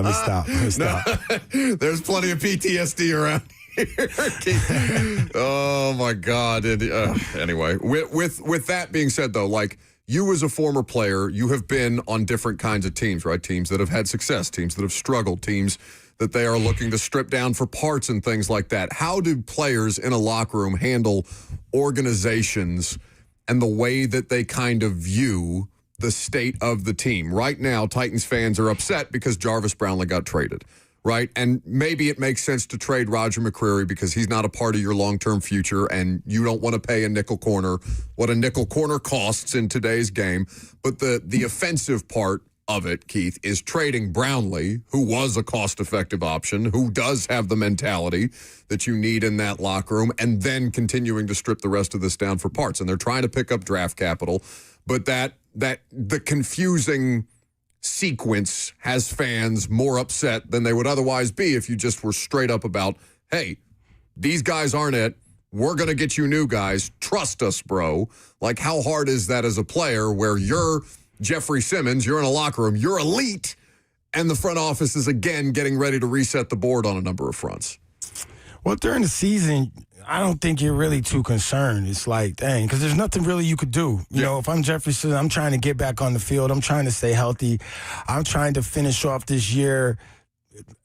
Speaker 4: me stop.
Speaker 1: No, there's plenty of PTSD around here. Oh, my God. Anyway, with that being said, though, like, you as a former player, you have been on different kinds of teams, right? Teams that have had success, teams that have struggled, teams that they are looking to strip down for parts and things like that. How do players in a locker room handle organizations and the way that they kind of view the state of the team? Right now, Titans fans are upset because Jarvis Brownlee got traded. right? And maybe it makes sense to trade Roger McCreary because he's not a part of your long-term future and you don't want to pay a nickel corner what a nickel corner costs in today's game. But the offensive part of it, Keith, is trading Brownlee, who was a cost-effective option, who does have the mentality that you need in that locker room, and then continuing to strip the rest of this down for parts. And they're trying to pick up draft capital, but that the confusing sequence has fans more upset than they would otherwise be if you just were straight up about, hey, these guys aren't it. We're going to get you new guys. Trust us, bro. Like, how hard is that as a player where you're Jeffrey Simmons, you're in a locker room, you're elite, and the front office is again getting ready to reset the board on a number of fronts?
Speaker 4: Well, during the season, I don't think you're really too concerned. It's like, dang, because there's nothing really you could do. You know, if I'm Jeffrey Simmons, I'm trying to get back on the field. I'm trying to stay healthy. I'm trying to finish off this year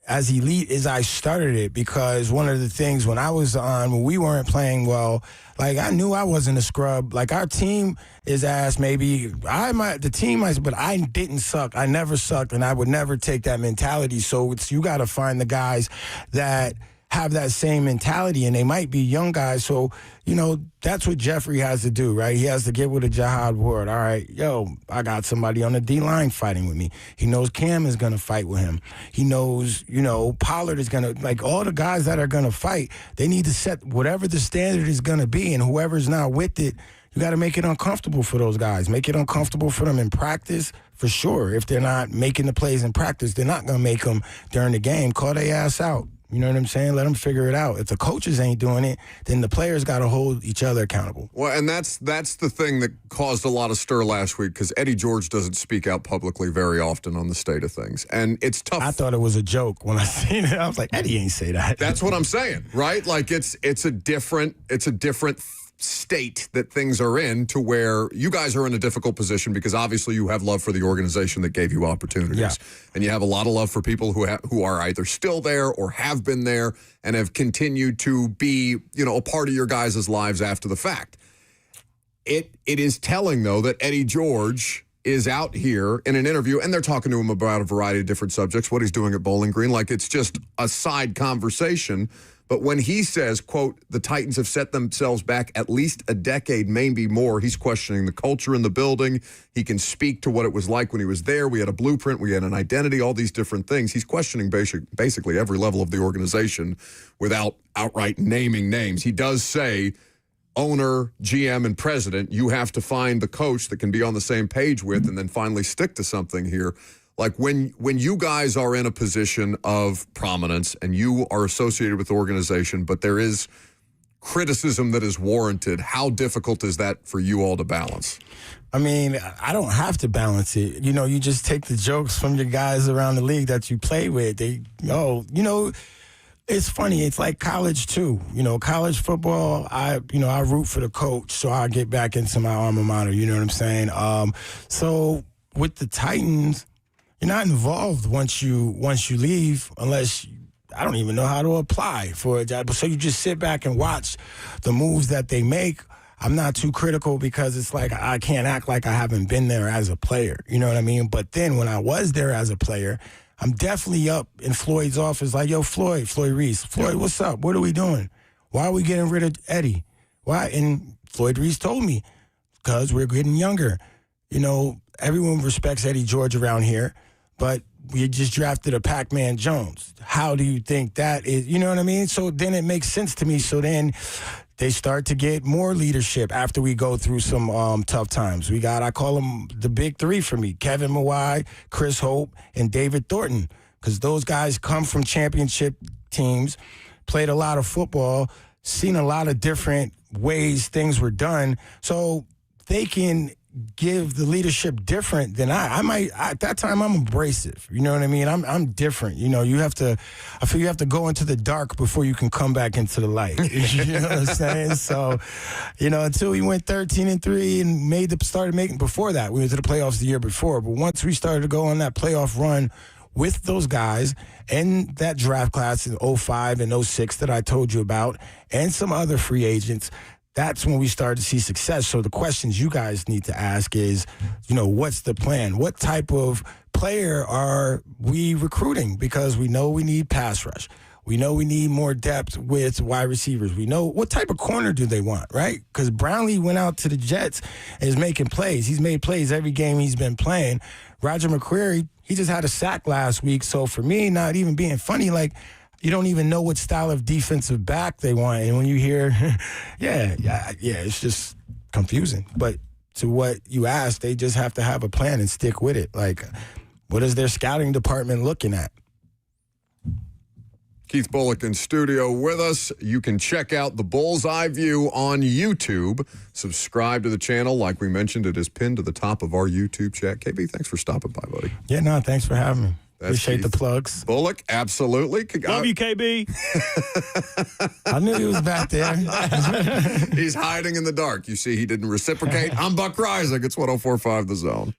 Speaker 4: as elite as I started it, because one of the things when I was on, when we weren't playing well, like, I knew I wasn't a scrub. Like, our team is ass, maybe. The team, but I didn't suck. I never sucked, and I would never take that mentality. So you got to find the guys that have that same mentality, and they might be young guys. So, you know, that's what Jeffrey has to do, right? He has to get with a Jihad Ward. All right, yo, I got somebody on the D-line fighting with me. He knows Cam is going to fight with him. He knows, you know, Pollard is going to, like, all the guys that are going to fight, they need to set whatever the standard is going to be, and whoever's not with it, you got to make it uncomfortable for those guys. Make it uncomfortable for them in practice, for sure. If they're not making the plays in practice, they're not going to make them during the game. Call their ass out. You know what I'm saying? Let them figure it out. If the coaches ain't doing it, then the players got to hold each other accountable.
Speaker 1: Well, and that's the thing that caused a lot of stir last week, because Eddie George doesn't speak out publicly very often on the state of things. And it's tough.
Speaker 4: I thought it was a joke when I seen it. I was like, Eddie ain't say that.
Speaker 1: That's what I'm saying, right? Like, it's a different state that things are in, to where you guys are in a difficult position because obviously you have love for the organization that gave you opportunities.
Speaker 4: Yeah.
Speaker 1: And you have a lot of love for people who are either still there or have been there and have continued to be, you know, a part of your guys' lives after the fact. It is telling, though, that Eddie George is out here in an interview, and they're talking to him about a variety of different subjects, what he's doing at Bowling Green. Like, it's just a side conversation. But when he says, quote, the Titans have set themselves back at least a decade, maybe more, he's questioning the culture in the building. He can speak to what it was like when he was there. We had a blueprint. We had an identity, all these different things. He's questioning basically every level of the organization without outright naming names. He does say, owner, GM, and president, you have to find the coach that can be on the same page with and then finally stick to something here. Like, when you guys are in a position of prominence and you are associated with the organization, but there is criticism that is warranted, how difficult is that for you all to balance?
Speaker 4: I mean, I don't have to balance it. You know, you just take the jokes from your guys around the league that you play with. It's funny. It's like college, too. You know, college football, I root for the coach, so I get back into my alma mater. You know what I'm saying? So with the Titans, you're not involved once you leave, unless I don't even know how to apply for a job. So you just sit back and watch the moves that they make. I'm not too critical because it's like I can't act like I haven't been there as a player. You know what I mean? But then when I was there as a player, I'm definitely up in Floyd's office like, yo, Floyd Reese, what's up? What are we doing? Why are we getting rid of Eddie? Why? And Floyd Reese told me, because we're getting younger. You know, everyone respects Eddie George around here, but we just drafted a Pac-Man Jones. How do you think that is? You know what I mean? So then it makes sense to me. So then they start to get more leadership after we go through some tough times. I call them the big three for me: Kevin Mawai, Chris Hope, and David Thornton, because those guys come from championship teams, played a lot of football, seen a lot of different ways things were done, so they can give the leadership different than I might. At that time, I'm abrasive. You know what I mean? I'm different. You know, I feel you have to go into the dark before you can come back into the light. You know what I'm saying? So, you know, until we went 13-3 and before that, we went to the playoffs the year before. But once we started to go on that playoff run with those guys and that draft class in 05 and 06 that I told you about, and some other free agents, that's when we start to see success. So the questions you guys need to ask is, what's the plan? What type of player are we recruiting? Because we know we need pass rush. We know we need more depth with wide receivers. We know what type of corner do they want, right? Because Brownlee went out to the Jets and is making plays. He's made plays every game he's been playing. Roger McCreary, he just had a sack last week. So for me, not even being funny, like, you don't even know what style of defensive back they want. And when you hear, yeah, it's just confusing. But to what you asked, they just have to have a plan and stick with it. Like, what is their scouting department looking at?
Speaker 1: Keith Bulock in studio with us. You can check out the Bullseye View on YouTube. Subscribe to the channel. Like we mentioned, it is pinned to the top of our YouTube chat. KB, thanks for stopping by, buddy.
Speaker 4: Yeah, no, thanks for having me. Appreciate the plugs.
Speaker 1: Bulock, absolutely.
Speaker 2: Love you, KB.
Speaker 4: I knew he was back there.
Speaker 1: He's hiding in the dark. You see, he didn't reciprocate. I'm Buck Reisig. It's 104.5 The Zone.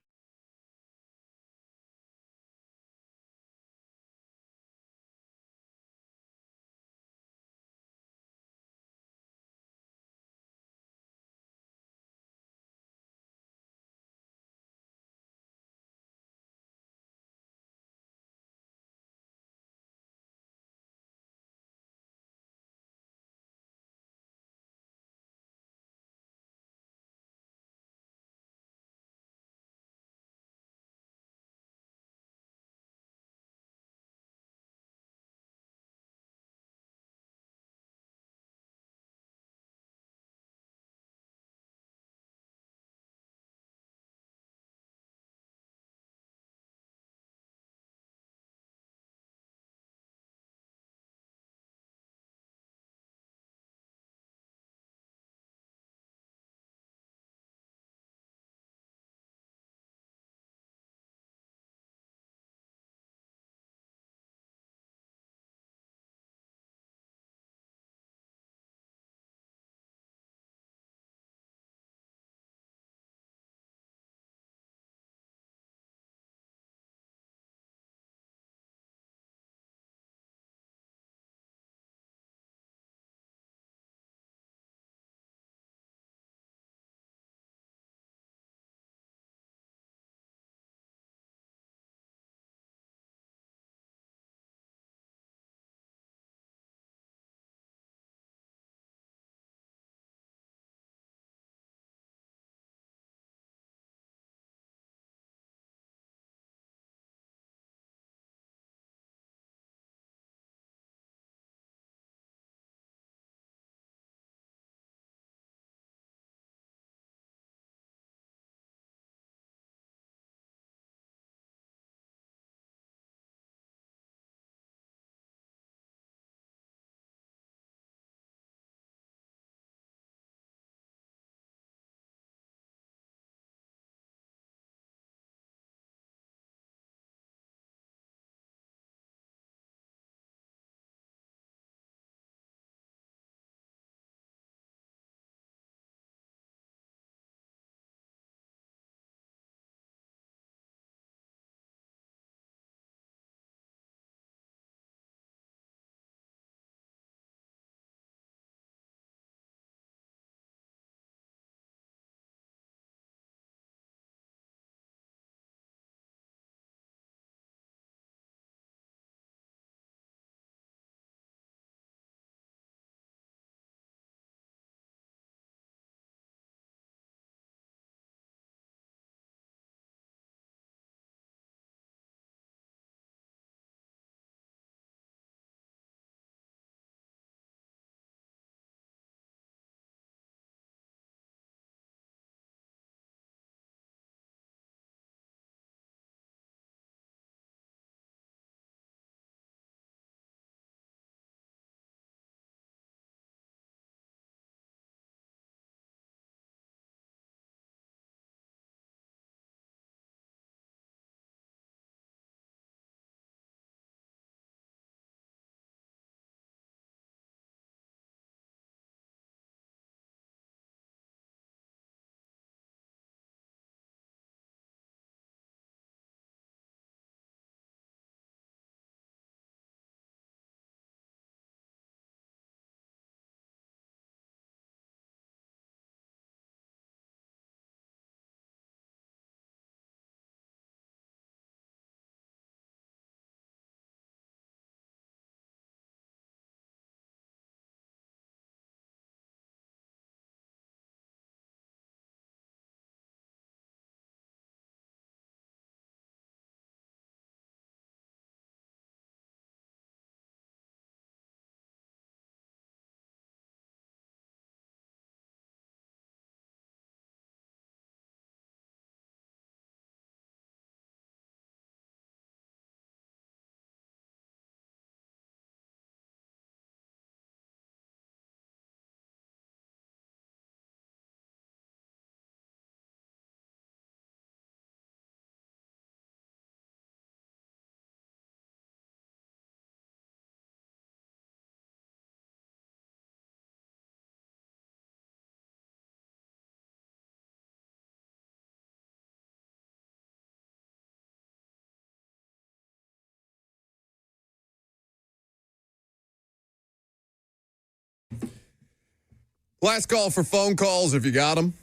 Speaker 1: Last call for phone calls if you got them.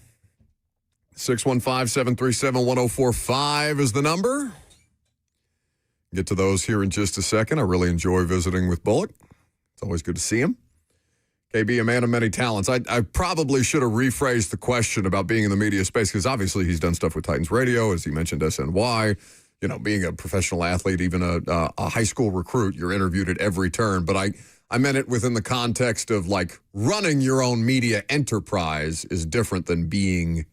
Speaker 1: 615-737-1045 is the number. Get to those here in just a second. I really enjoy visiting with Bulock. It's always good to see him. KB, a man of many talents. I probably should have rephrased the question about being in the media space because obviously he's done stuff with Titans Radio, as he mentioned SNY. You know, being a professional athlete, even a high school recruit, you're interviewed at every turn. But I meant it within the context of, like, running your own media enterprise is different than being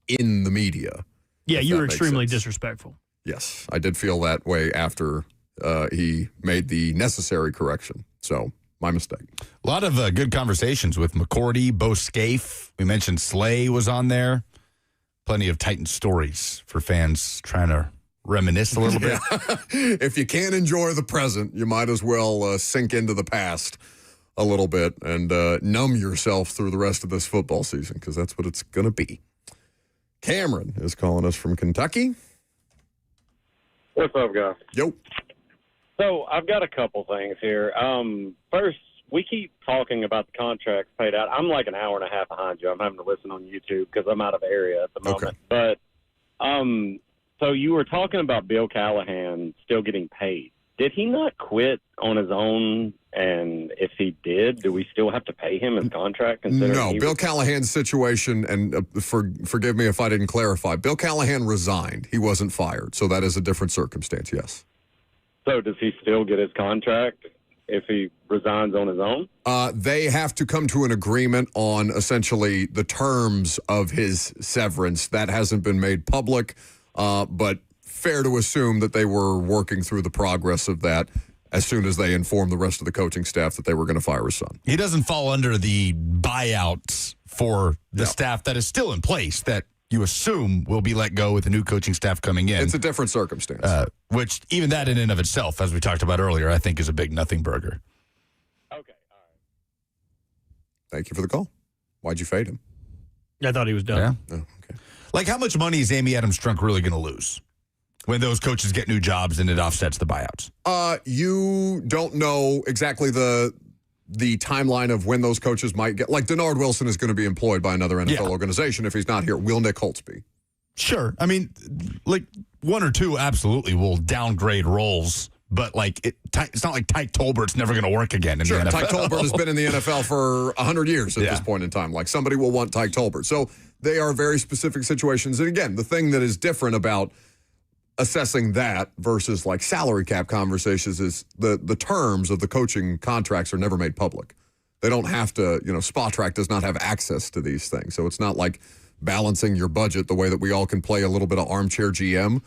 Speaker 1: in the media.
Speaker 2: Yeah, you were extremely disrespectful.
Speaker 1: Yes, I did feel that way after he made the necessary correction. So, my mistake.
Speaker 3: A lot of good conversations with McCoy, Bo Scaife. We mentioned Slay was on there. Plenty of Titan stories for fans trying to reminisce a little bit.
Speaker 1: If you can't enjoy the present, you might as well sink into the past a little bit and numb yourself through the rest of this football season because that's what it's going to be. Cameron is calling us from Kentucky.
Speaker 5: What's up, guys?
Speaker 1: Yo.
Speaker 5: So I've got a couple things here. First, we keep talking about the contracts paid out. I'm like an hour and a half behind you. I'm having to listen on YouTube because I'm out of area at the moment. Okay. But so you were talking about Bill Callahan still getting paid. Did he not quit on his own? And if he did, do we still have to pay him his contract?
Speaker 1: No, Bill Callahan's situation, and forgive me if I didn't clarify, Bill Callahan resigned. He wasn't fired. So that is a different circumstance, yes.
Speaker 5: So does he still get his contract if he resigns on his own?
Speaker 1: They have to come to an agreement on essentially the terms of his severance. That hasn't been made public, but fair to assume that they were working through the progress of that as soon as they informed the rest of the coaching staff that they were going to fire his son.
Speaker 3: He doesn't fall under the buyouts for the staff that is still in place that you assume will be let go with the new coaching staff coming in.
Speaker 1: It's a different circumstance.
Speaker 3: Which even that in and of itself, as we talked about earlier, I think is a big nothing burger.
Speaker 5: Okay, all right.
Speaker 1: Thank you for the call. Why'd you fade him?
Speaker 2: I thought he was done.
Speaker 3: Yeah.
Speaker 1: Oh, okay.
Speaker 3: Like, how much money is Amy Adams-Strunk really going to lose when those coaches get new jobs and it offsets the buyouts?
Speaker 1: You don't know exactly the timeline of when those coaches might get. Like, Denard Wilson is going to be employed by another NFL organization if he's not here. Will Nick Holtz be?
Speaker 3: Sure. I mean, like, one or two absolutely will downgrade roles, but, like, it's not like Tyke Tolbert's never going to work again in the NFL.
Speaker 1: Tyke Tolbert has been in the NFL for 100 years at this point in time. Like, somebody will want Tyke Tolbert. So they are very specific situations. And, again, the thing that is different about assessing that versus like salary cap conversations is the terms of the coaching contracts are never made public. They don't have to, Spotrac does not have access to these things. So it's not like balancing your budget the way that we all can play a little bit of armchair GM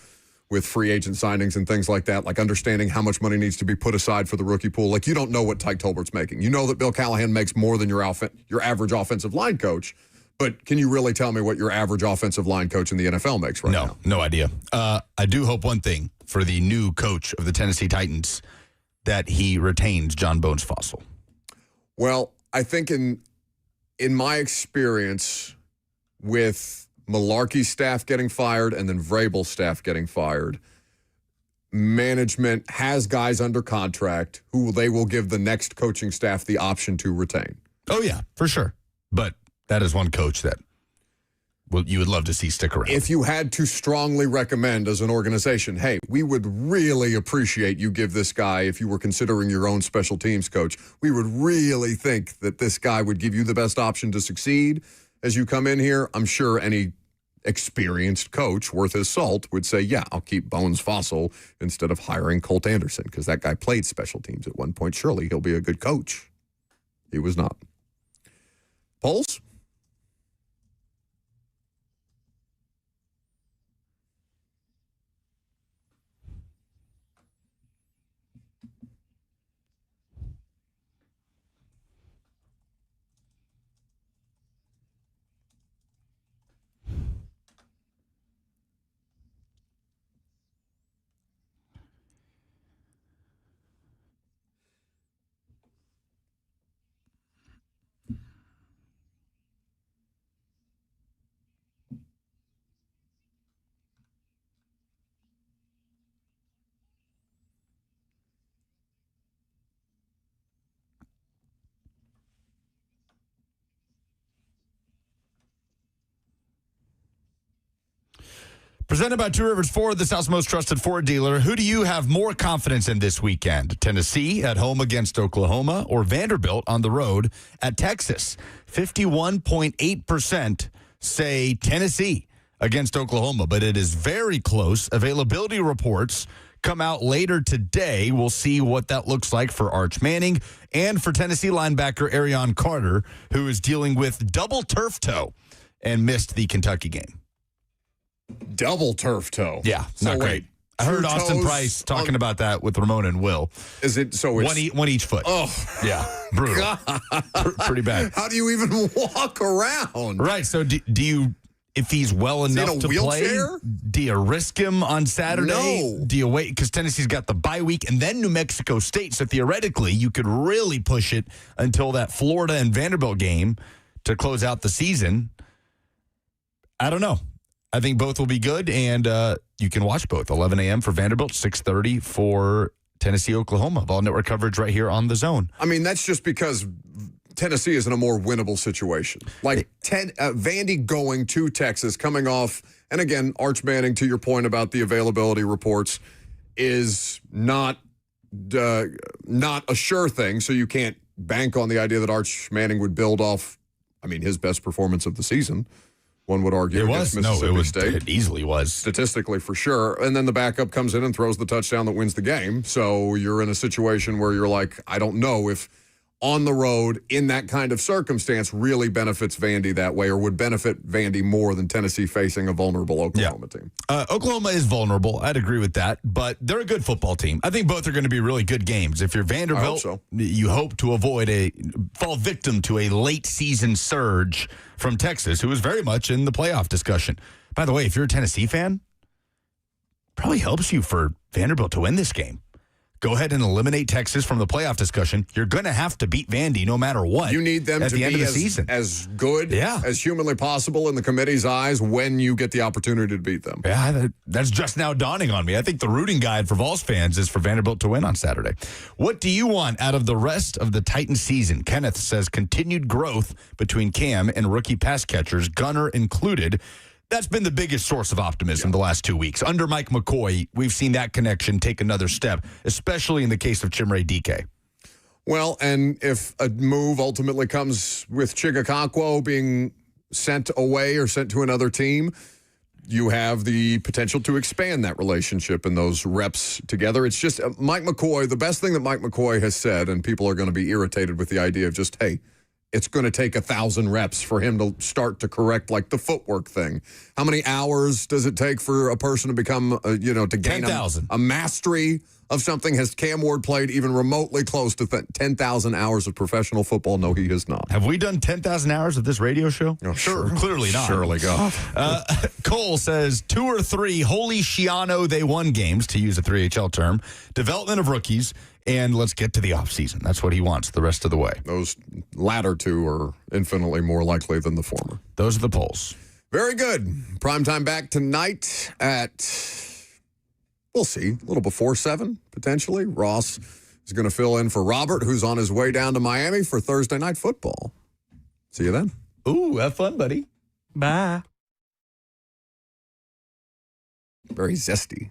Speaker 1: with free agent signings and things like that, like understanding how much money needs to be put aside for the rookie pool. Like, you don't know what Tyke Tolbert's making. You know that Bill Callahan makes more than your average offensive line coach. But can you really tell me what your average offensive line coach in the NFL makes right now?
Speaker 3: No idea. I do hope one thing for the new coach of the Tennessee Titans, that he retains John Bones Fossil.
Speaker 1: Well, I think in my experience with Malarkey's staff getting fired and then Vrabel's staff getting fired, management has guys under contract who they will give the next coaching staff the option to retain.
Speaker 3: Oh, yeah, for sure. But that is one coach that you would love to see stick around.
Speaker 1: If you had to strongly recommend as an organization, hey, we would really appreciate you give this guy, if you were considering your own special teams coach, we would really think that this guy would give you the best option to succeed as you come in here. I'm sure any experienced coach worth his salt would say, yeah, I'll keep Bones Fossil instead of hiring Colt Anderson because that guy played special teams at one point. Surely he'll be a good coach. He was not. Polls?
Speaker 3: Presented by Two Rivers Ford, the South's most trusted Ford dealer. Who do you have more confidence in this weekend? Tennessee at home against Oklahoma or Vanderbilt on the road at Texas? 51.8% say Tennessee against Oklahoma, but it is very close. Availability reports come out later today. We'll see what that looks like for Arch Manning and for Tennessee linebacker Arion Carter, who is dealing with double turf toe and missed the Kentucky game.
Speaker 1: Double turf toe.
Speaker 3: Yeah, not great. I heard Austin Price talking about that with Ramona and Will.
Speaker 1: Is it so? It's,
Speaker 3: one each foot.
Speaker 1: Oh,
Speaker 3: yeah, brutal. Pretty bad.
Speaker 1: How do you even walk around?
Speaker 3: Right. So do you? If he's well enough to
Speaker 1: wheelchair?
Speaker 3: play, do you risk him on Saturday?
Speaker 1: No.
Speaker 3: Do you wait? Because Tennessee's got the bye week and then New Mexico State. So theoretically, you could really push it until that Florida and Vanderbilt game to close out the season. I don't know. I think both will be good, and you can watch both. 11 a.m. for Vanderbilt, 6:30 for Tennessee, Oklahoma. Ball network coverage right here on The Zone.
Speaker 1: I mean, that's just because Tennessee is in a more winnable situation. Like Vandy going to Texas, coming off, and again, Arch Manning, to your point about the availability reports, is not a sure thing, so you can't bank on the idea that Arch Manning would build off, I mean, his best performance of the season. One would argue
Speaker 3: it was.
Speaker 1: Mississippi State.
Speaker 3: It easily was.
Speaker 1: Statistically, for sure. And then the backup comes in and throws the touchdown that wins the game. So you're in a situation where you're like, I don't know if on the road in that kind of circumstance really benefits Vandy that way or would benefit Vandy more than Tennessee facing a vulnerable Oklahoma team.
Speaker 3: Oklahoma is vulnerable. I'd agree with that. But they're a good football team. I think both are going to be really good games. If you're Vanderbilt, you hope to avoid fall victim to a late season surge from Texas, who is very much in the playoff discussion. By the way, if you're a Tennessee fan, probably helps you for Vanderbilt to win this game. Go ahead and eliminate Texas from the playoff discussion. You're going to have to beat Vandy no matter what.
Speaker 1: You need them
Speaker 3: at
Speaker 1: to
Speaker 3: the end
Speaker 1: be
Speaker 3: of the season.
Speaker 1: as good as humanly possible in the committee's eyes when you get the opportunity to beat them.
Speaker 3: Yeah, that's just now dawning on me. I think the rooting guide for Vols fans is for Vanderbilt to win on Saturday. What do you want out of the rest of the Titans season? Kenneth says continued growth between Cam and rookie pass catchers, Gunner included. That's been the biggest source of optimism the last 2 weeks. Under Mike McCoy, we've seen that connection take another step, especially in the case of Chimere Dike.
Speaker 1: Well, and if a move ultimately comes with Chigakakwo being sent away or sent to another team, you have the potential to expand that relationship and those reps together. It's just Mike McCoy, the best thing that Mike McCoy has said, and people are going to be irritated with the idea of just, hey, it's going to take 1,000 reps for him to start to correct like the footwork thing. How many hours does it take for a person to become, to gain
Speaker 3: 10,000.
Speaker 1: a mastery of something? Has Cam Ward played even remotely close to 10,000 hours of professional football? No, he has not.
Speaker 3: Have we done 10,000 hours of this radio show?
Speaker 1: Oh, sure.
Speaker 3: Clearly not.
Speaker 1: Surely, God.
Speaker 3: Cole says 2 or 3 holy Shiano they won games, to use a 3HL term, development of rookies, and let's get to the offseason. That's what he wants the rest of the way.
Speaker 1: Those latter two are infinitely more likely than the former.
Speaker 3: Those are the polls.
Speaker 1: Very good. Primetime back tonight at, we'll see, a little before 7, potentially. Ross is going to fill in for Robert, who's on his way down to Miami for Thursday Night Football. See you then.
Speaker 3: Ooh, have fun, buddy.
Speaker 2: Bye.
Speaker 1: Very zesty.